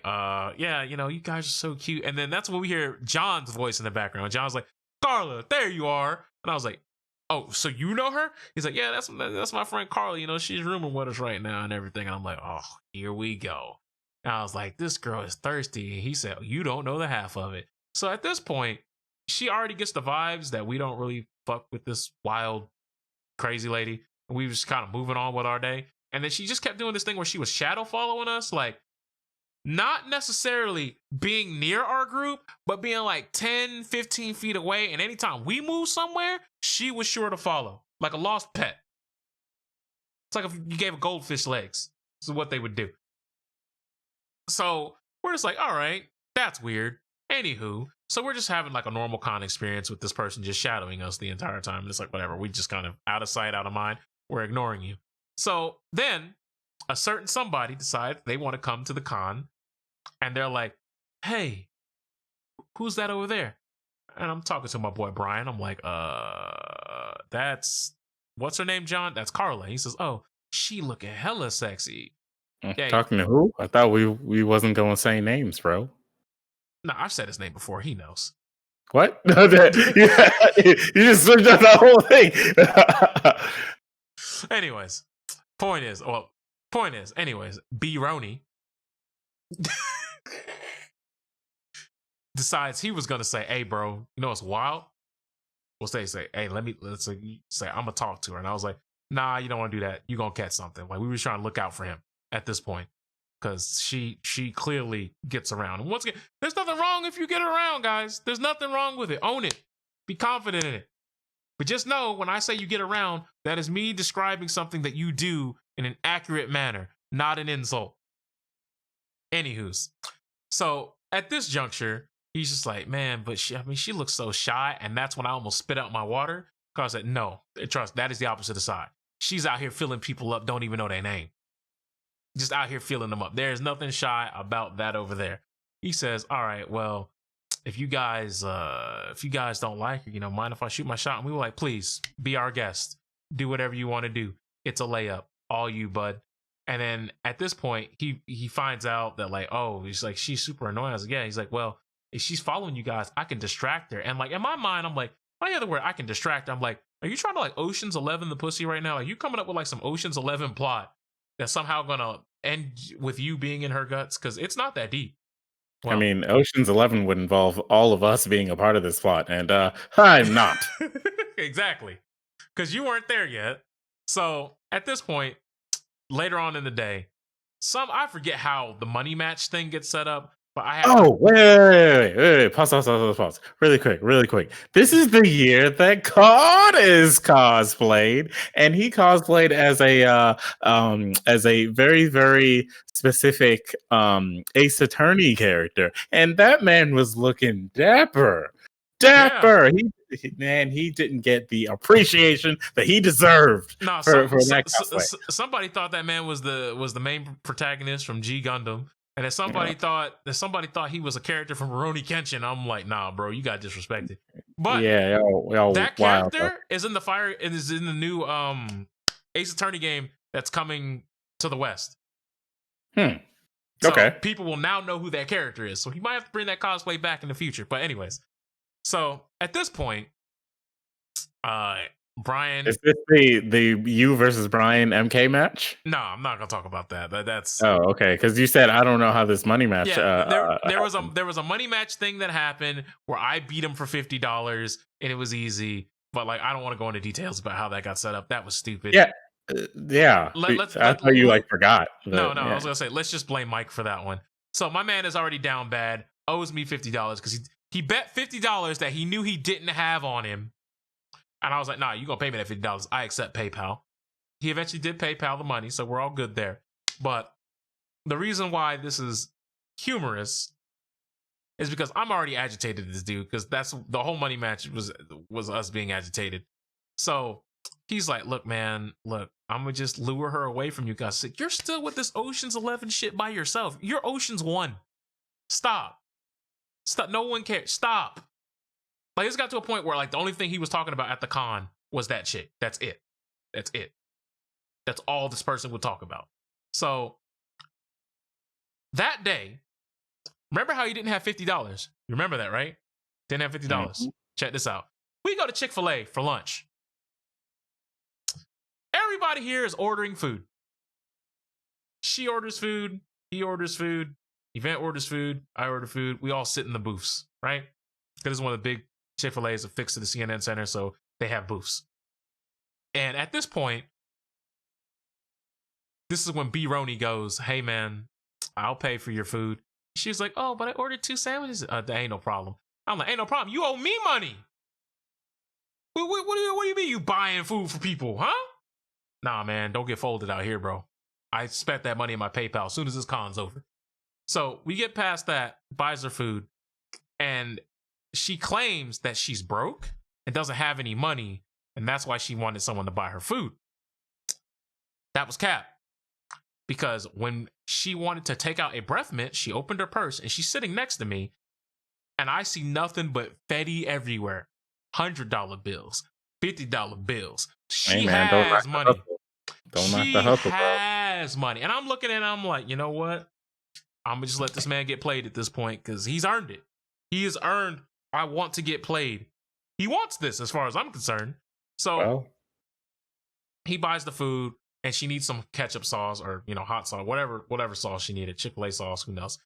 yeah, you guys are so cute. And then that's when we hear John's voice in the background. John's like, Carla, there you are. And I was like, oh, so you know her? He's like, yeah, that's my friend Carla. She's rooming with us right now and everything. And I'm like, oh, here we go. And I was like, this girl is thirsty. And he said, you don't know the half of it. So at this point, she already gets the vibes that we don't really fuck with this wild, crazy lady. And we was just kind of moving on with our day. And then she just kept doing this thing where she was shadow following us, like not necessarily being near our group, but being like 10, 15 feet away. And anytime we move somewhere, she was sure to follow, like a lost pet. It's like if you gave a goldfish legs. This is what they would do. So we're just like, all right, that's weird. Anywho, so we're just having like a normal con experience with this person just shadowing us the entire time. And it's like, whatever, we just kind of out of sight, out of mind. We're ignoring you. So then a certain somebody decides they want to come to the con and they're like, hey, who's that over there? And I'm talking to my boy Brian. I'm like, that's, what's her name, John? That's Carla. He says, oh, she looking hella sexy. Yeah, talking to who? I thought we wasn't going to say names, bro. No, I've said his name before. He knows. What? You just switched up the whole thing. Anyways, point is, B. Roney decides he was gonna say, hey, bro, you know what's wild? Well, say, hey, let's say, I'm gonna talk to her. And I was like, nah, you don't want to do that. You're gonna catch something. Like, we were trying to look out for him at this point. Because she clearly gets around. And once again, there's nothing wrong if you get around, guys. There's nothing wrong with it. Own it. Be confident in it. But just know, when I say you get around, that is me describing something that you do in an accurate manner, not an insult. Anywho's. So at this juncture, he's just like, man, but she looks so shy. And that's when I almost spit out my water. Because I said, no, trust, that is the opposite side. she's out here filling people up, don't even know their name. Just out here filling them up. There's nothing shy about that over there. He says, all right, well, if you guys don't like her, mind if I shoot my shot? And we were like, please be our guest. Do whatever you want to do. It's a layup. All you, bud. And then at this point, he finds out that like, oh, he's like, she's super annoying. I was like, yeah. He's like, well, if she's following you guys, I can distract her. And like in my mind, I'm like, my other word, I can distract her. I'm like, are you trying to like Ocean's 11 the pussy right now? Like you coming up with like some Ocean's 11 plot that's somehow gonna end with you being in her guts? Because it's not that deep. Well, I mean, Ocean's 11 would involve all of us being a part of this plot, and I'm not. Exactly. Because you weren't there yet. So at this point, later on in the day, I forget how the money match thing gets set up, but I have wait. Pause. Really quick. This is the year that Claude is cosplayed, and he cosplayed as a very, very specific Ace Attorney character, and that man was looking dapper. Yeah. He didn't get the appreciation that he deserved for that cosplay. Somebody thought that man was the main protagonist from G Gundam. And if somebody thought he was a character from Rurouni Kenshin, I'm like, nah, bro, you got disrespected. But that character is in the new Ace Attorney game that's coming to the West. So okay. People will now know who that character is. So he might have to bring that cosplay back in the future. But anyways, so at this point, Brian, is this the you versus Brian MK match? No, I'm not gonna talk about that. That's okay. Because you said I don't know how this money match. Yeah, there was a money match thing that happened where I beat him for $50 and it was easy. But like, I don't want to go into details about how that got set up. That was stupid. Yeah. I thought you forgot. No. I was gonna say let's just blame Mike for that one. So my man is already down bad. Owes me $50 because he bet $50 that he knew he didn't have on him. And I was like, nah, you gonna pay me that $50. I accept PayPal. He eventually did PayPal the money, so we're all good there. But the reason why this is humorous is because I'm already agitated at this dude, because that's the whole money match was us being agitated. So he's like, look, man, I'm gonna just lure her away from you guys. You're still with this Ocean's 11 shit by yourself. You're Ocean's 1. Stop. No one cares. Stop. Like, it's got to a point where, like, the only thing he was talking about at the con was that chick. That's it. That's all this person would talk about. So, that day, remember how he didn't have $50? You remember that, right? Didn't have $50. Mm-hmm. Check this out. We go to Chick-fil-A for lunch. Everybody here is ordering food. She orders food. He orders food. Event orders food. I order food. We all sit in the booths, right? Because it's one of the big Chick-fil-A's affixed to the CNN Center, so they have booths. And at this point, this is when B. Roni goes, hey, man, I'll pay for your food. She's like, oh, but I ordered 2 sandwiches. That ain't no problem. I'm like, ain't no problem. You owe me money. What do you mean you buying food for people, huh? Nah, man, don't get folded out here, bro. I spent that money in my PayPal as soon as this con's over. So we get past that, buys her food, and she claims that she's broke and doesn't have any money, and that's why she wanted someone to buy her food. That was cap. Because when she wanted to take out a breath mint, she opened her purse, and she's sitting next to me, and I see nothing but Fetty everywhere. $100 bills, $50 bills. She has money. She has money. And I'm looking at it, I'm like, you know what? I'm going to just let this man get played at this point, because he's earned it. He has earned, I want to get played. He wants this as far as I'm concerned. So he buys the food, and she needs some ketchup sauce or, hot sauce, whatever sauce she needed, Chick-fil-A sauce, who knows.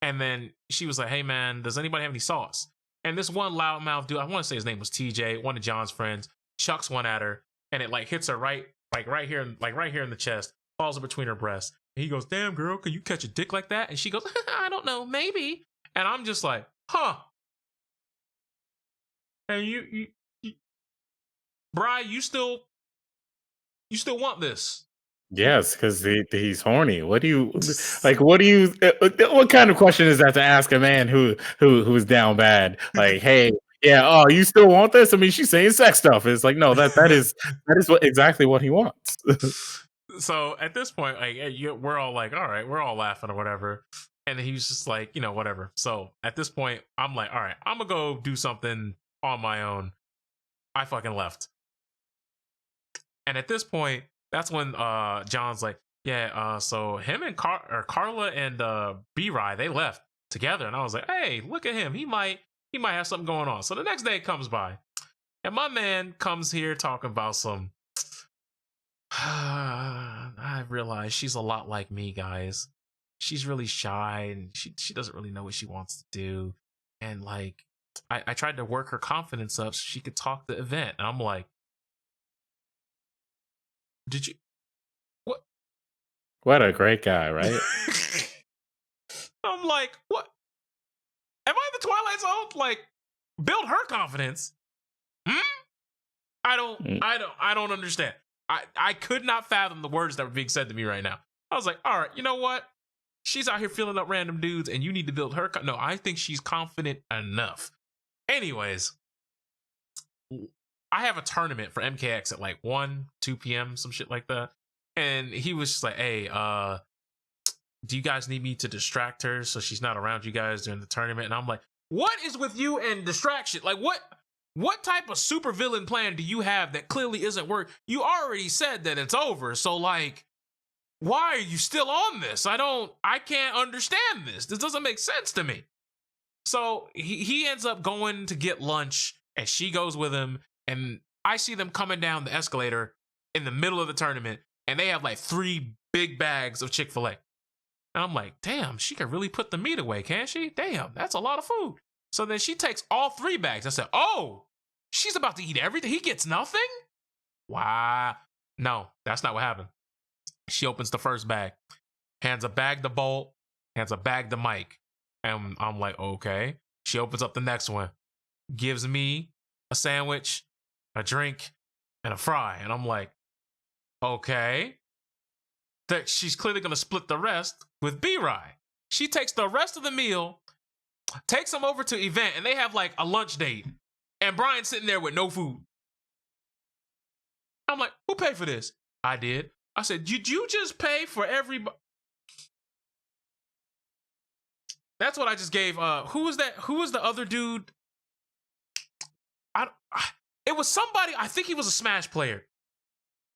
And then she was like, hey, man, does anybody have any sauce? And this one loudmouth dude, I want to say his name was TJ, one of John's friends, chucks one at her, and it hits her right here in the chest, falls between her breasts. And he goes, damn, girl, can you catch a dick like that? And she goes, I don't know, maybe. And I'm just like, huh. And you Bri, you still want this? Yes, because he's horny. What kind of question is that to ask a man who's down bad? Like, hey, Yeah. Oh, you still want this? I mean, she's saying sex stuff. It's like, no, that is exactly what he wants. So at this point, like we're all like, all right, we're all laughing or whatever. And he was just like, whatever. So at this point, I'm like, all right, I'm gonna go do something on my own. I fucking left. And at this point, that's when John's like, yeah, so him and Carla and B-Rye, they left together. And I was like, hey, look at him. He might have something going on. So the next day comes by, and my man comes here talking about some I realize she's a lot like me, guys. She's really shy and she doesn't really know what she wants to do. And like I tried to work her confidence up so she could talk the event. And I'm like, did you what? What a great guy, right? I'm like, what? Am I the Twilight Zone? Like, build her confidence. Hmm? I don't understand. I could not fathom the words that were being said to me right now. I was like, all right, you know what? She's out here filling up random dudes, and you need to build her. No, I think she's confident enough. Anyways, I have a tournament for MKX at like 1, 2 p.m., some shit like that. And he was just like, hey, do you guys need me to distract her so she's not around you guys during the tournament? And I'm like, what is with you and distraction? Like, what type of supervillain plan do you have that clearly isn't working? You already said that it's over. So like, why are you still on this? I can't understand this. This doesn't make sense to me. So he ends up going to get lunch and she goes with him. And I see them coming down the escalator in the middle of the tournament and they have like 3 big bags of Chick-fil-A. And I'm like, damn, she can really put the meat away, can't she? Damn, that's a lot of food. So then she takes all 3 bags. I said, oh, she's about to eat everything. He gets nothing? Wow. No, that's not what happened. She opens the first bag, hands a bag to Bolt, hands a bag to Mike. And I'm like, okay. She opens up the next one, gives me a sandwich, a drink, and a fry. And I'm like, okay. That she's clearly going to split the rest with B-Rye. She takes the rest of the meal, takes them over to event, and they have like a lunch date. And Brian's sitting there with no food. I'm like, who paid for this? I did. I said, did you just pay for everybody? That's what I just gave. Who was that? Who was the other dude? It was somebody. I think he was a Smash player.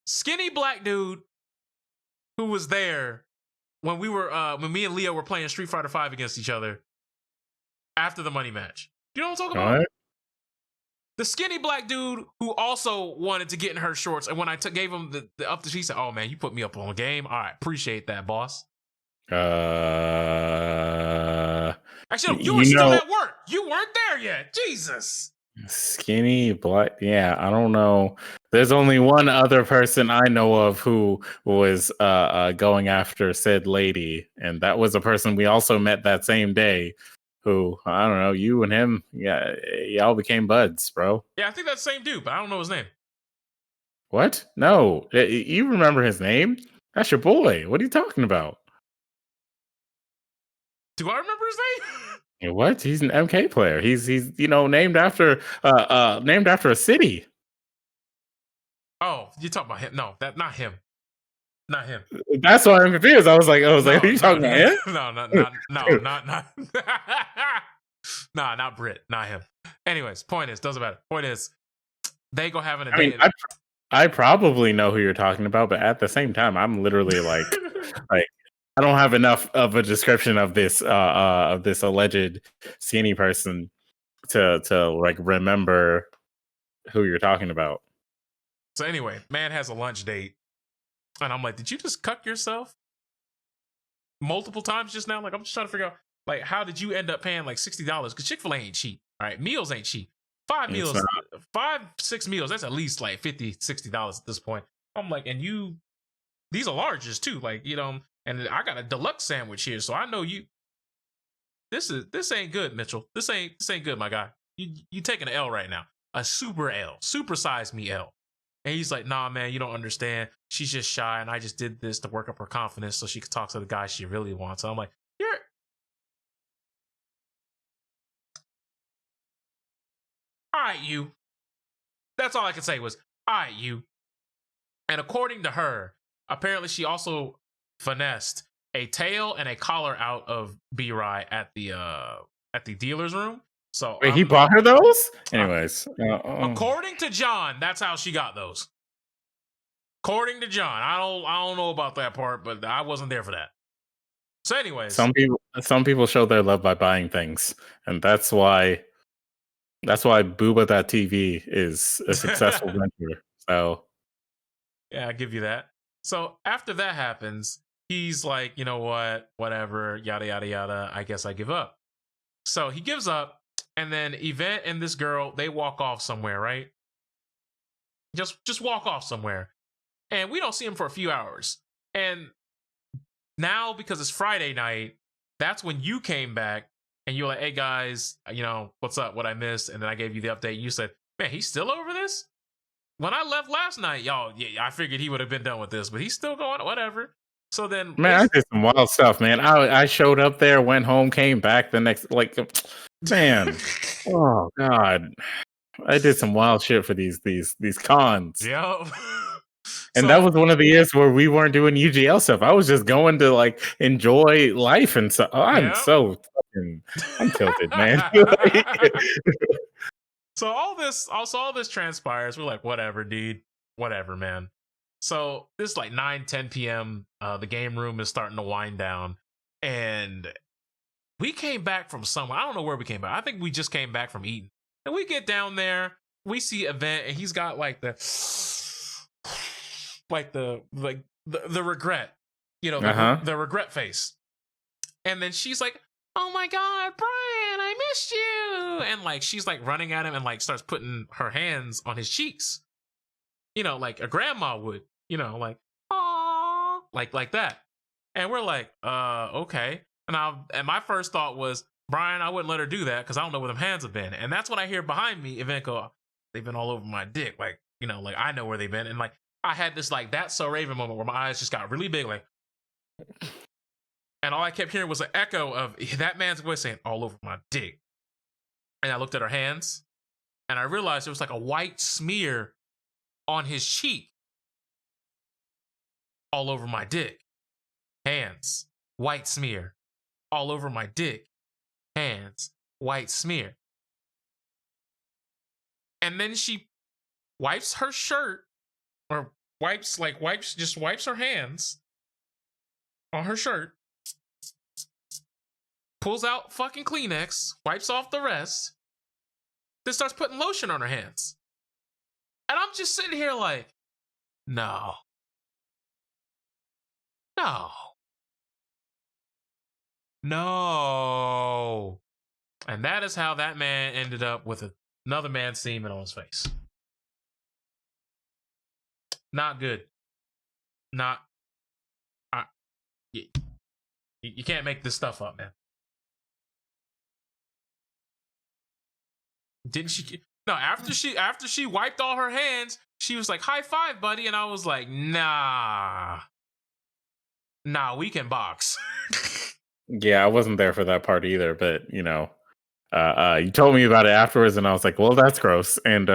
Skinny black dude who was there when when me and Leo were playing Street Fighter V against each other after the money match. You know what I'm talking about? Right. The skinny black dude who also wanted to get in her shorts. And when I gave him the up to, he said, oh man, you put me up on a game. All right, appreciate that, boss. Actually, you were still at work. You weren't there yet. Jesus. Skinny black. Yeah, I don't know. There's only one other person I know of who was going after said lady, and that was a person we also met that same day. Who, I don't know, you and him, yeah, y'all became buds, bro. Yeah, I think that's the same dude, but I don't know his name. What? No, you remember his name? That's your boy. What are you talking about? Do I remember his name? What? He's an MK player. He's named after a city. Oh, you talking about him? No, not him. Not him. That's why I'm confused. I was like, are you talking about him? No, not nah, not Brit, not him. Anyways, point is, doesn't matter. Point is, they go having a date. I probably know who you're talking about, but at the same time, I'm literally like I don't have enough of a description of this alleged skinny person to like remember who you're talking about. So anyway, man has a lunch date, and I'm like, did you just cuck yourself multiple times just now? Like, I'm just trying to figure out, like, how did you end up paying like $60? Because Chick-fil-A ain't cheap. All right, meals ain't cheap. 6 meals, that's at least like $50, $60 at this point. I'm like, and these are larges too, like, and I got a deluxe sandwich here, so I know you. This ain't good, Mitchell. This ain't good, my guy. You taking an L right now, a super L, super size me L. And he's like, nah, man, you don't understand. She's just shy, and I just did this to work up her confidence so she could talk to the guy she really wants. So I'm like, all right, you. That's all I could say was, all right, you. And according to her, apparently she also finessed a tail and a collar out of B-Rye at the dealer's room. So Wait, he bought her those? Anyways. according to John, that's how she got those. According to John. I don't know about that part, but I wasn't there for that. So anyways. Some people show their love by buying things. And that's why Booba.tv is a successful venture. So yeah, I'll give you that. So after that happens, he's like, you know what, whatever, yada yada yada. I guess I give up. So he gives up, and then Yvette and this girl, they walk off somewhere, right? Just walk off somewhere. And we don't see him for a few hours. And now, because it's Friday night, that's when you came back and you were like, hey guys, you know, what's up, what I missed? And then I gave you the update. You said, man, he's still over this? When I left last night, y'all, yeah, I figured he would have been done with this, but he's still going, whatever. So then, man, I did some wild stuff, man. I showed up there, went home, came back the next, like, man. Oh God, I did some wild shit for these cons. Yep. And that was one of the years where we weren't doing UGL stuff. I was just going to like enjoy life, and so I'm tilted, man. So all this transpires. We're like, whatever, dude, whatever, man. So this is like 9-10 p.m. The game room is starting to wind down, and we came back from somewhere. I don't know where we came back. I think we just came back from eating, and we get down there. We see Event, and he's got like the regret, you know, the regret face. And then she's like, oh my God, Brian, I missed you. And like, she's like running at him and like starts putting her hands on his cheeks, you know, like a grandma would, you know, like, aww, like that. And we're like, okay. And my first thought was, Brian, I wouldn't let her do that because I don't know where them hands have been. And that's when I hear behind me, Event go, they've been all over my dick. Like, you know, like I know where they've been. And like, I had this like That's So Raven moment where my eyes just got really big, like, and all I kept hearing was an echo of that man's voice saying, all over my dick. And I looked at her hands, and I realized it was like a white smear on his cheek. All over my dick. Hands. White smear. All over my dick. Hands. White smear. And then she wipes her shirt, or wipes her hands on her shirt, pulls out fucking Kleenex, wipes off the rest, then starts putting lotion on her hands. And I'm just sitting here like, no. And that is how that man ended up with another man's semen on his face. Not good. You can't make this stuff up, man. Didn't she? No, after she wiped all her hands, she was like, high five, buddy. And I was like, nah, we can box. Yeah, I wasn't there for that part either, but you know, you told me about it afterwards, and I was like, well, that's gross. And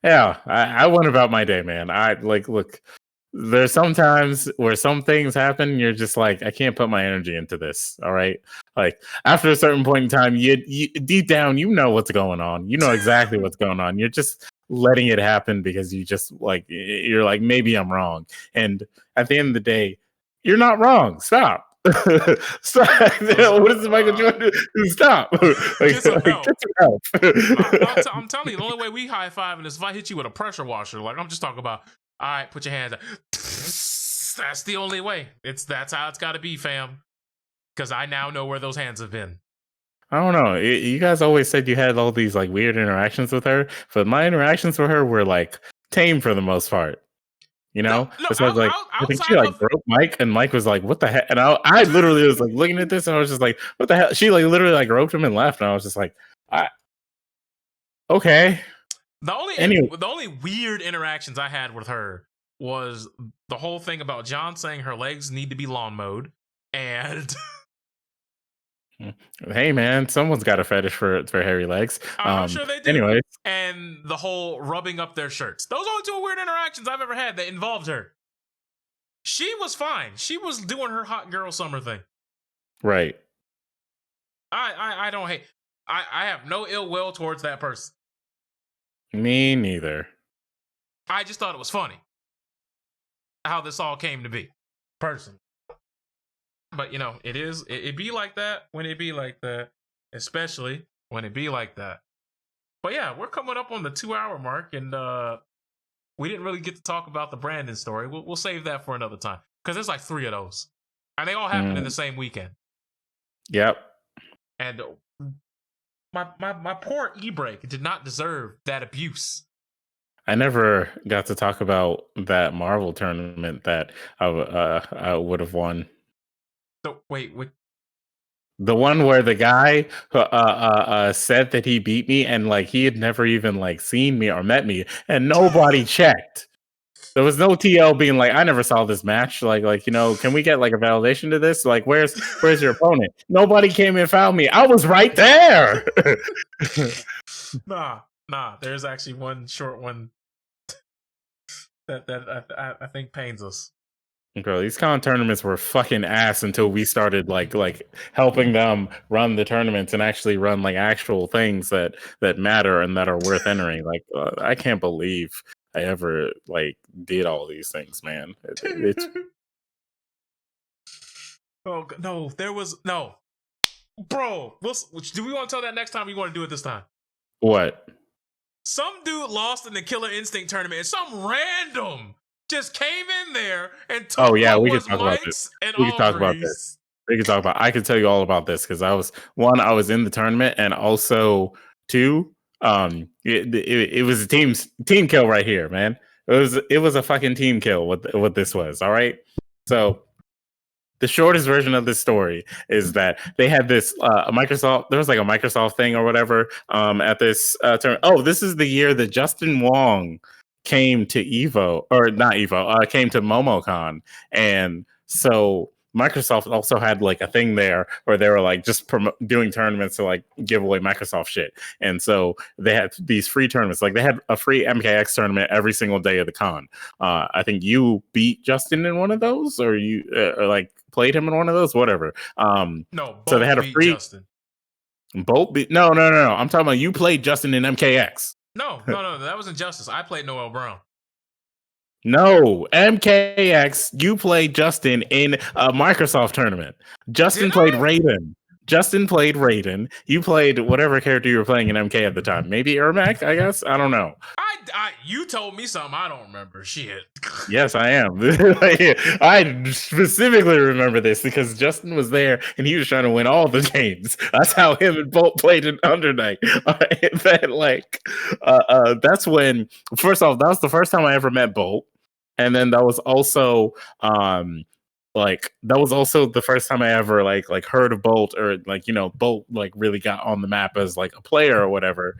yeah, I went about my day, man. I like, look, there's sometimes where some things happen, you're just like, I can't put my energy into this. All right. Like after a certain point in time, you deep down, you know what's going on. You know exactly what's going on. You're just letting it happen because you just like, you're like, maybe I'm wrong. And at the end of the day, you're not wrong. Stop. Stop. What does Michael Jordan do? Stop. Get some help. Get some help. I'm telling you, the only way we high fiving is if I hit you with a pressure washer. Like I'm just talking about, all right, put your hands up. That's the only way. That's how it's got to be, fam. Because I now know where those hands have been. I don't know. You guys always said you had all these like weird interactions with her, but my interactions with her were like tame for the most part. You know, I think she like broke Mike, and Mike was like, "What the heck?" And I literally was like looking at this, and I was just like, "What the hell?" She like literally like roped him and left, and I was just like, "Okay." The only weird interactions I had with her was the whole thing about John saying her legs need to be lawn mowed, and Hey man, someone's got a fetish for hairy legs. I'm sure they do. Anyways, And the whole rubbing up their shirts. Those are two weird interactions I've ever had that involved her. She was fine. She was doing her hot girl summer thing. right. I don't hate. I have no ill will towards that person. Me neither. I just thought it was funny how this all came to be, personally. But you know, it be like that when it be like that, especially when it be like that. But yeah, we're coming up on the 2-hour mark, and we didn't really get to talk about the Brandon story. We'll save that for another time because there's like 3 of those, and they all happened in the same weekend. Yep. And my poor E-Break did not deserve that abuse. I never got to talk about that Marvel tournament that I would have won. So wait. The one where the guy said that he beat me and like he had never even like seen me or met me, and nobody checked. There was no TL being like, I never saw this match. Like can we get like a validation to this? Like, where's your opponent? Nobody came and found me. I was right there. Nah. There's actually one short one that I think pains us. Bro, these con tournaments were fucking ass until we started like helping them run the tournaments and actually run like actual things that matter and that are worth entering. Like I can't believe I ever like did all these things, man. It's Oh no, there was no, bro. Do we want to tell that next time? Or you want to do it this time? What? Some dude lost in the Killer Instinct tournament, and some random just came in there and took we can was talk about Mike's this. and We can talk about this. We can talk about. I can tell you all about this because I was in the tournament, and also 2, it was a team kill right here, man. It was a fucking team kill. What this was, all right. So the shortest version of this story is that they had this Microsoft. There was like a Microsoft thing or whatever at this turn. Oh, this is the year that Justin Wong came to Evo, or not Evo, came to MomoCon. And so Microsoft also had like a thing there where they were like just doing tournaments to like give away Microsoft shit. And so they had these free tournaments. Like they had a free MKX tournament every single day of the con. I think you beat Justin in one of those, or you or like played him in one of those, whatever. No, so they had a free Justin. No. I'm talking about you played Justin in MKX. No, that was Injustice. I played Noel Brown. No, MKX, you played Justin in a Microsoft tournament. Justin played Raiden. You played whatever character you were playing in MK at the time. Maybe Ermac, I guess. I don't know. You told me something I don't remember. Shit. Yes, I am. I specifically remember this because Justin was there and he was trying to win all the games. That's how him and Bolt played in Undernight. That's when, first off, that was the first time I ever met Bolt. And then that was also the first time I ever like heard of Bolt, or Bolt like really got on the map as like a player or whatever.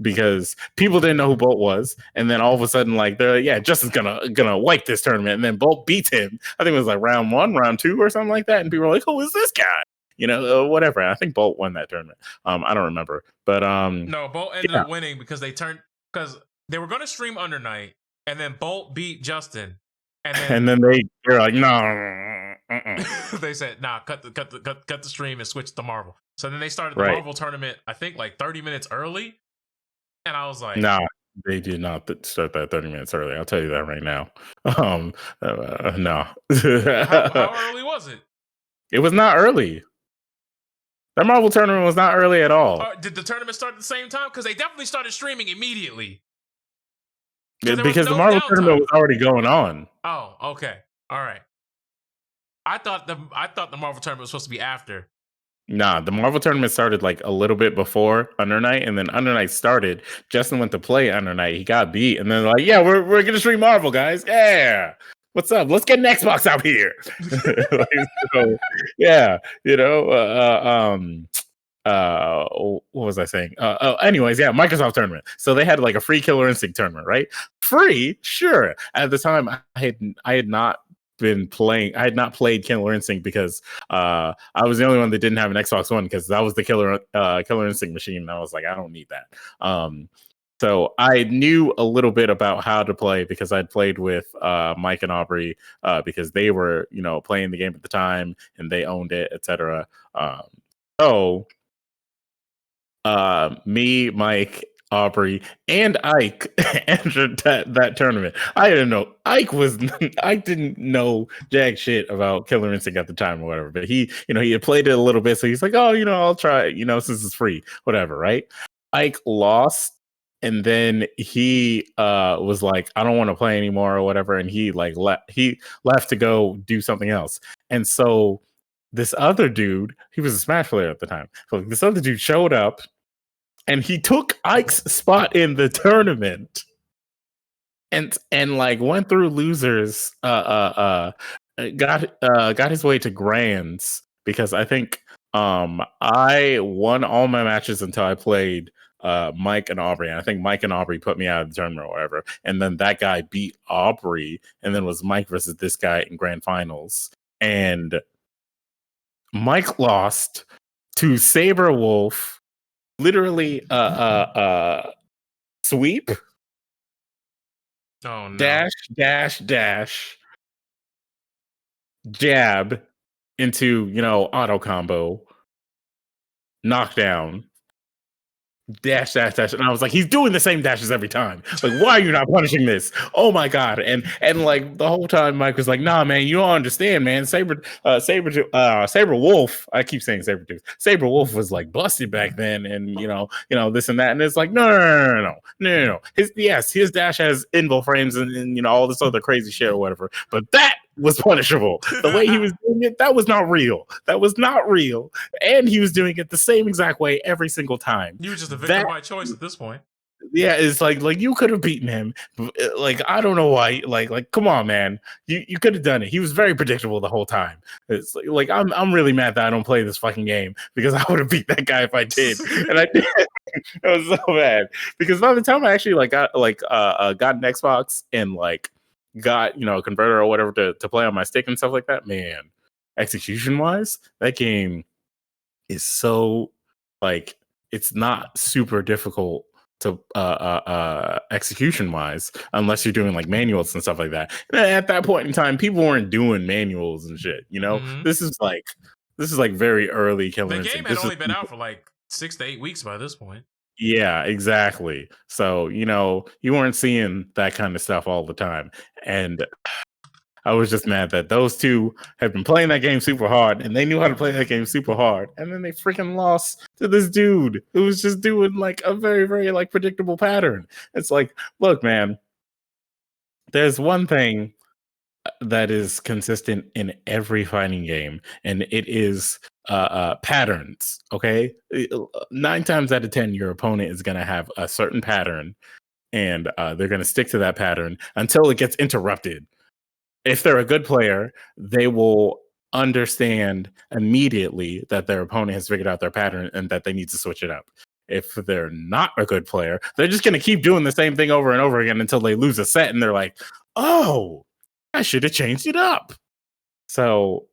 Because people didn't know who Bolt was, and then all of a sudden, like they're like, yeah, Justin's gonna wipe this tournament, and then Bolt beats him. I think it was like round 1, round 2, or something like that, and people were like, "Who is this guy?" Whatever. I think Bolt won that tournament. I don't remember, but no, Bolt ended up winning because because they were gonna stream Undernight, and then Bolt beat Justin, and then they're like, no, they said, nah, cut the stream and switch to Marvel. So then they started the Marvel tournament, I think like 30 minutes early. And I was like, nah, they did not start that 30 minutes early. I'll tell you that right now. No. How early was it? It was not early. That Marvel tournament was not early at all. Did the tournament start at the same time? Because they definitely started streaming immediately. Because the Marvel tournament was already going on. Oh, okay. All right. I thought the Marvel tournament was supposed to be after. Nah, the Marvel tournament started like a little bit before Undernight, and then Undernight started. Justin went to play Undernight. He got beat, and then like, yeah, we're gonna stream Marvel, guys. Yeah, what's up? Let's get an Xbox out here. Yeah, what was I saying? Anyways, yeah, Microsoft tournament. So they had like a free Killer Instinct tournament, right? Free, sure. At the time, I had not been playing. I had not played Killer Instinct because I was the only one that didn't have an Xbox One because that was the Killer Instinct machine. And I was like, I don't need that. So I knew a little bit about how to play because I'd played with Mike and Aubrey because they were, playing the game at the time and they owned it, etc. So me, Mike, Aubrey, and Ike entered that tournament. I didn't know Ike didn't know jack shit about Killer Instinct at the time or whatever, but he had played it a little bit, so he's like, oh, I'll try it, since it's free, whatever, right? Ike lost, and then he was like, I don't want to play anymore or whatever, and he left to go do something else. And so this other dude, he was a Smash player at the time. So this other dude showed up and he took Ike's spot in the tournament and like went through losers, got his way to grands because I think I won all my matches until I played Mike and Aubrey. And I think Mike and Aubrey put me out of the tournament or whatever. And then that guy beat Aubrey, and then was Mike versus this guy in grand finals. And Mike lost to Saber Wolf, literally sweep, Oh no. dash, jab into, auto combo, knockdown, dash. And I was like, he's doing the same dashes every time. Like, why are you not punishing this? Oh my god. And like the whole time Mike was like, nah, man, you don't understand, man. Saber Wolf. I keep saying Saber Wolf was like busted back then, and this and that. And it's like, no. His dash has invo frames and all this other crazy shit or whatever. But that was punishable. The way he was doing it, that was not real. And he was doing it the same exact way every single time. You were just a victim by choice at this point. Yeah, it's like you could have beaten him. Like, I don't know why. Like, come on, man. You could have done it. He was very predictable the whole time. It's like I'm really mad that I don't play this fucking game because I would have beat that guy if I did. And I did. It was so bad because by the time I actually got an Xbox and got a converter or whatever to play on my stick and stuff like that, man, execution wise, that game is so it's not super difficult to execution wise unless you're doing manuals and stuff like that. And at that point in time, people weren't doing manuals and shit. Mm-hmm. This is very early Killer Instinct. The game had only been out for 6 to 8 weeks by this point. Yeah, exactly. So, you weren't seeing that kind of stuff all the time. And I was just mad that those two had been playing that game super hard and they knew how to play that game super hard. And then they freaking lost to this dude who was just doing a very, very predictable pattern. It's like, look, man, there's one thing that is consistent in every fighting game, and it is patterns. Okay, 9 times out of 10, your opponent is going to have a certain pattern, and they're going to stick to that pattern until it gets interrupted. If they're a good player, they will understand immediately that their opponent has figured out their pattern and that they need to switch it up. If they're not a good player, they're just going to keep doing the same thing over and over again until they lose a set, and they're like, oh, I should have changed it up. So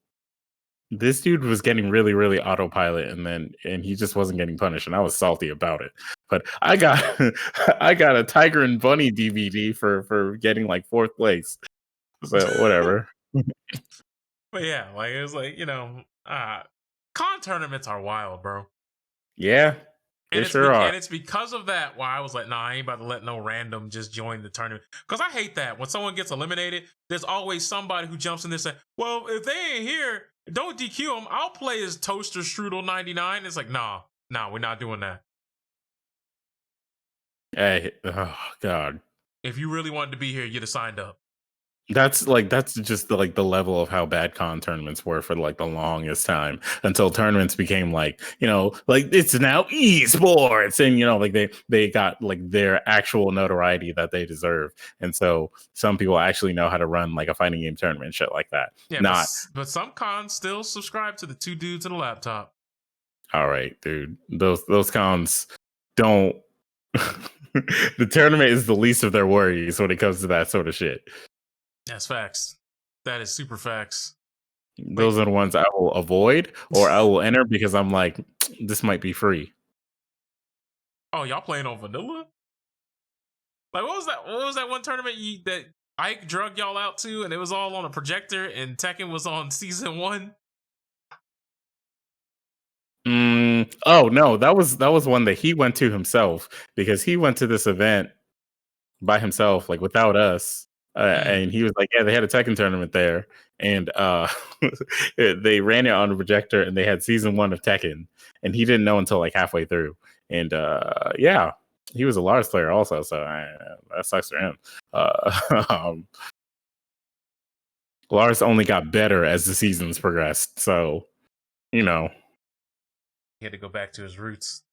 this dude was getting really, really autopilot, and he just wasn't getting punished, and I was salty about it. But I got a Tiger and Bunny DVD for getting 4th place. So whatever. But yeah, it was con tournaments are wild, bro. Yeah. And and it's because of that why I was like, nah, I ain't about to let no random just join the tournament. Because I hate that. When someone gets eliminated, there's always somebody who jumps in there and says, well, if they ain't here, don't DQ them. I'll play as Toaster Strudel 99. It's like, nah, we're not doing that. Hey, oh God. If you really wanted to be here, you'd have signed up. That's just the level of how bad con tournaments were for the longest time until tournaments became it's now esports, and they got their actual notoriety that they deserve, and so some people actually know how to run a fighting game tournament and shit like that. Yeah, but some cons still subscribe to the 2 dudes and a laptop. All right, dude, those cons don't. The tournament is the least of their worries when it comes to that sort of shit. That's facts. That is super facts. Those are the ones I will avoid or I will enter because I'm like, this might be free. Oh, y'all playing on vanilla? Like, what was that? What was that one tournament that Ike drug y'all out to, and it was all on a projector, and Tekken was on season 1? Oh no, that was one that he went to himself because he went to this event by himself, like without us. And he was like, yeah, they had a Tekken tournament there, and they ran it on a projector, and they had season 1 of Tekken, and he didn't know until like halfway through. And yeah, he was a Lars player also, so that sucks for him. Lars only got better as the seasons progressed, so you know. He had to go back to his roots.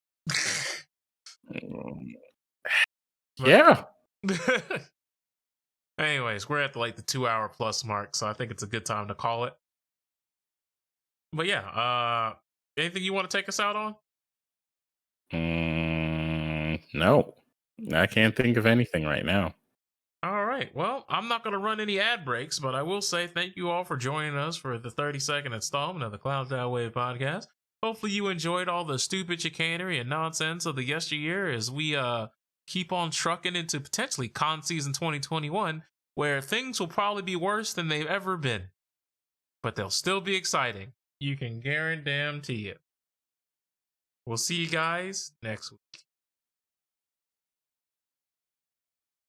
Yeah. Anyways, we're at the 2-hour plus mark, so I think it's a good time to call it. But yeah, anything you want to take us out on? No, I can't think of anything right now. All right. Well, I'm not going to run any ad breaks, but I will say thank you all for joining us for the 32nd installment of the Clout.Wav podcast. Hopefully you enjoyed all the stupid chicanery and nonsense of the yesteryear as we keep on trucking into potentially con season 2021, where things will probably be worse than they've ever been. But they'll still be exciting. You can guarantee it. We'll see you guys next week.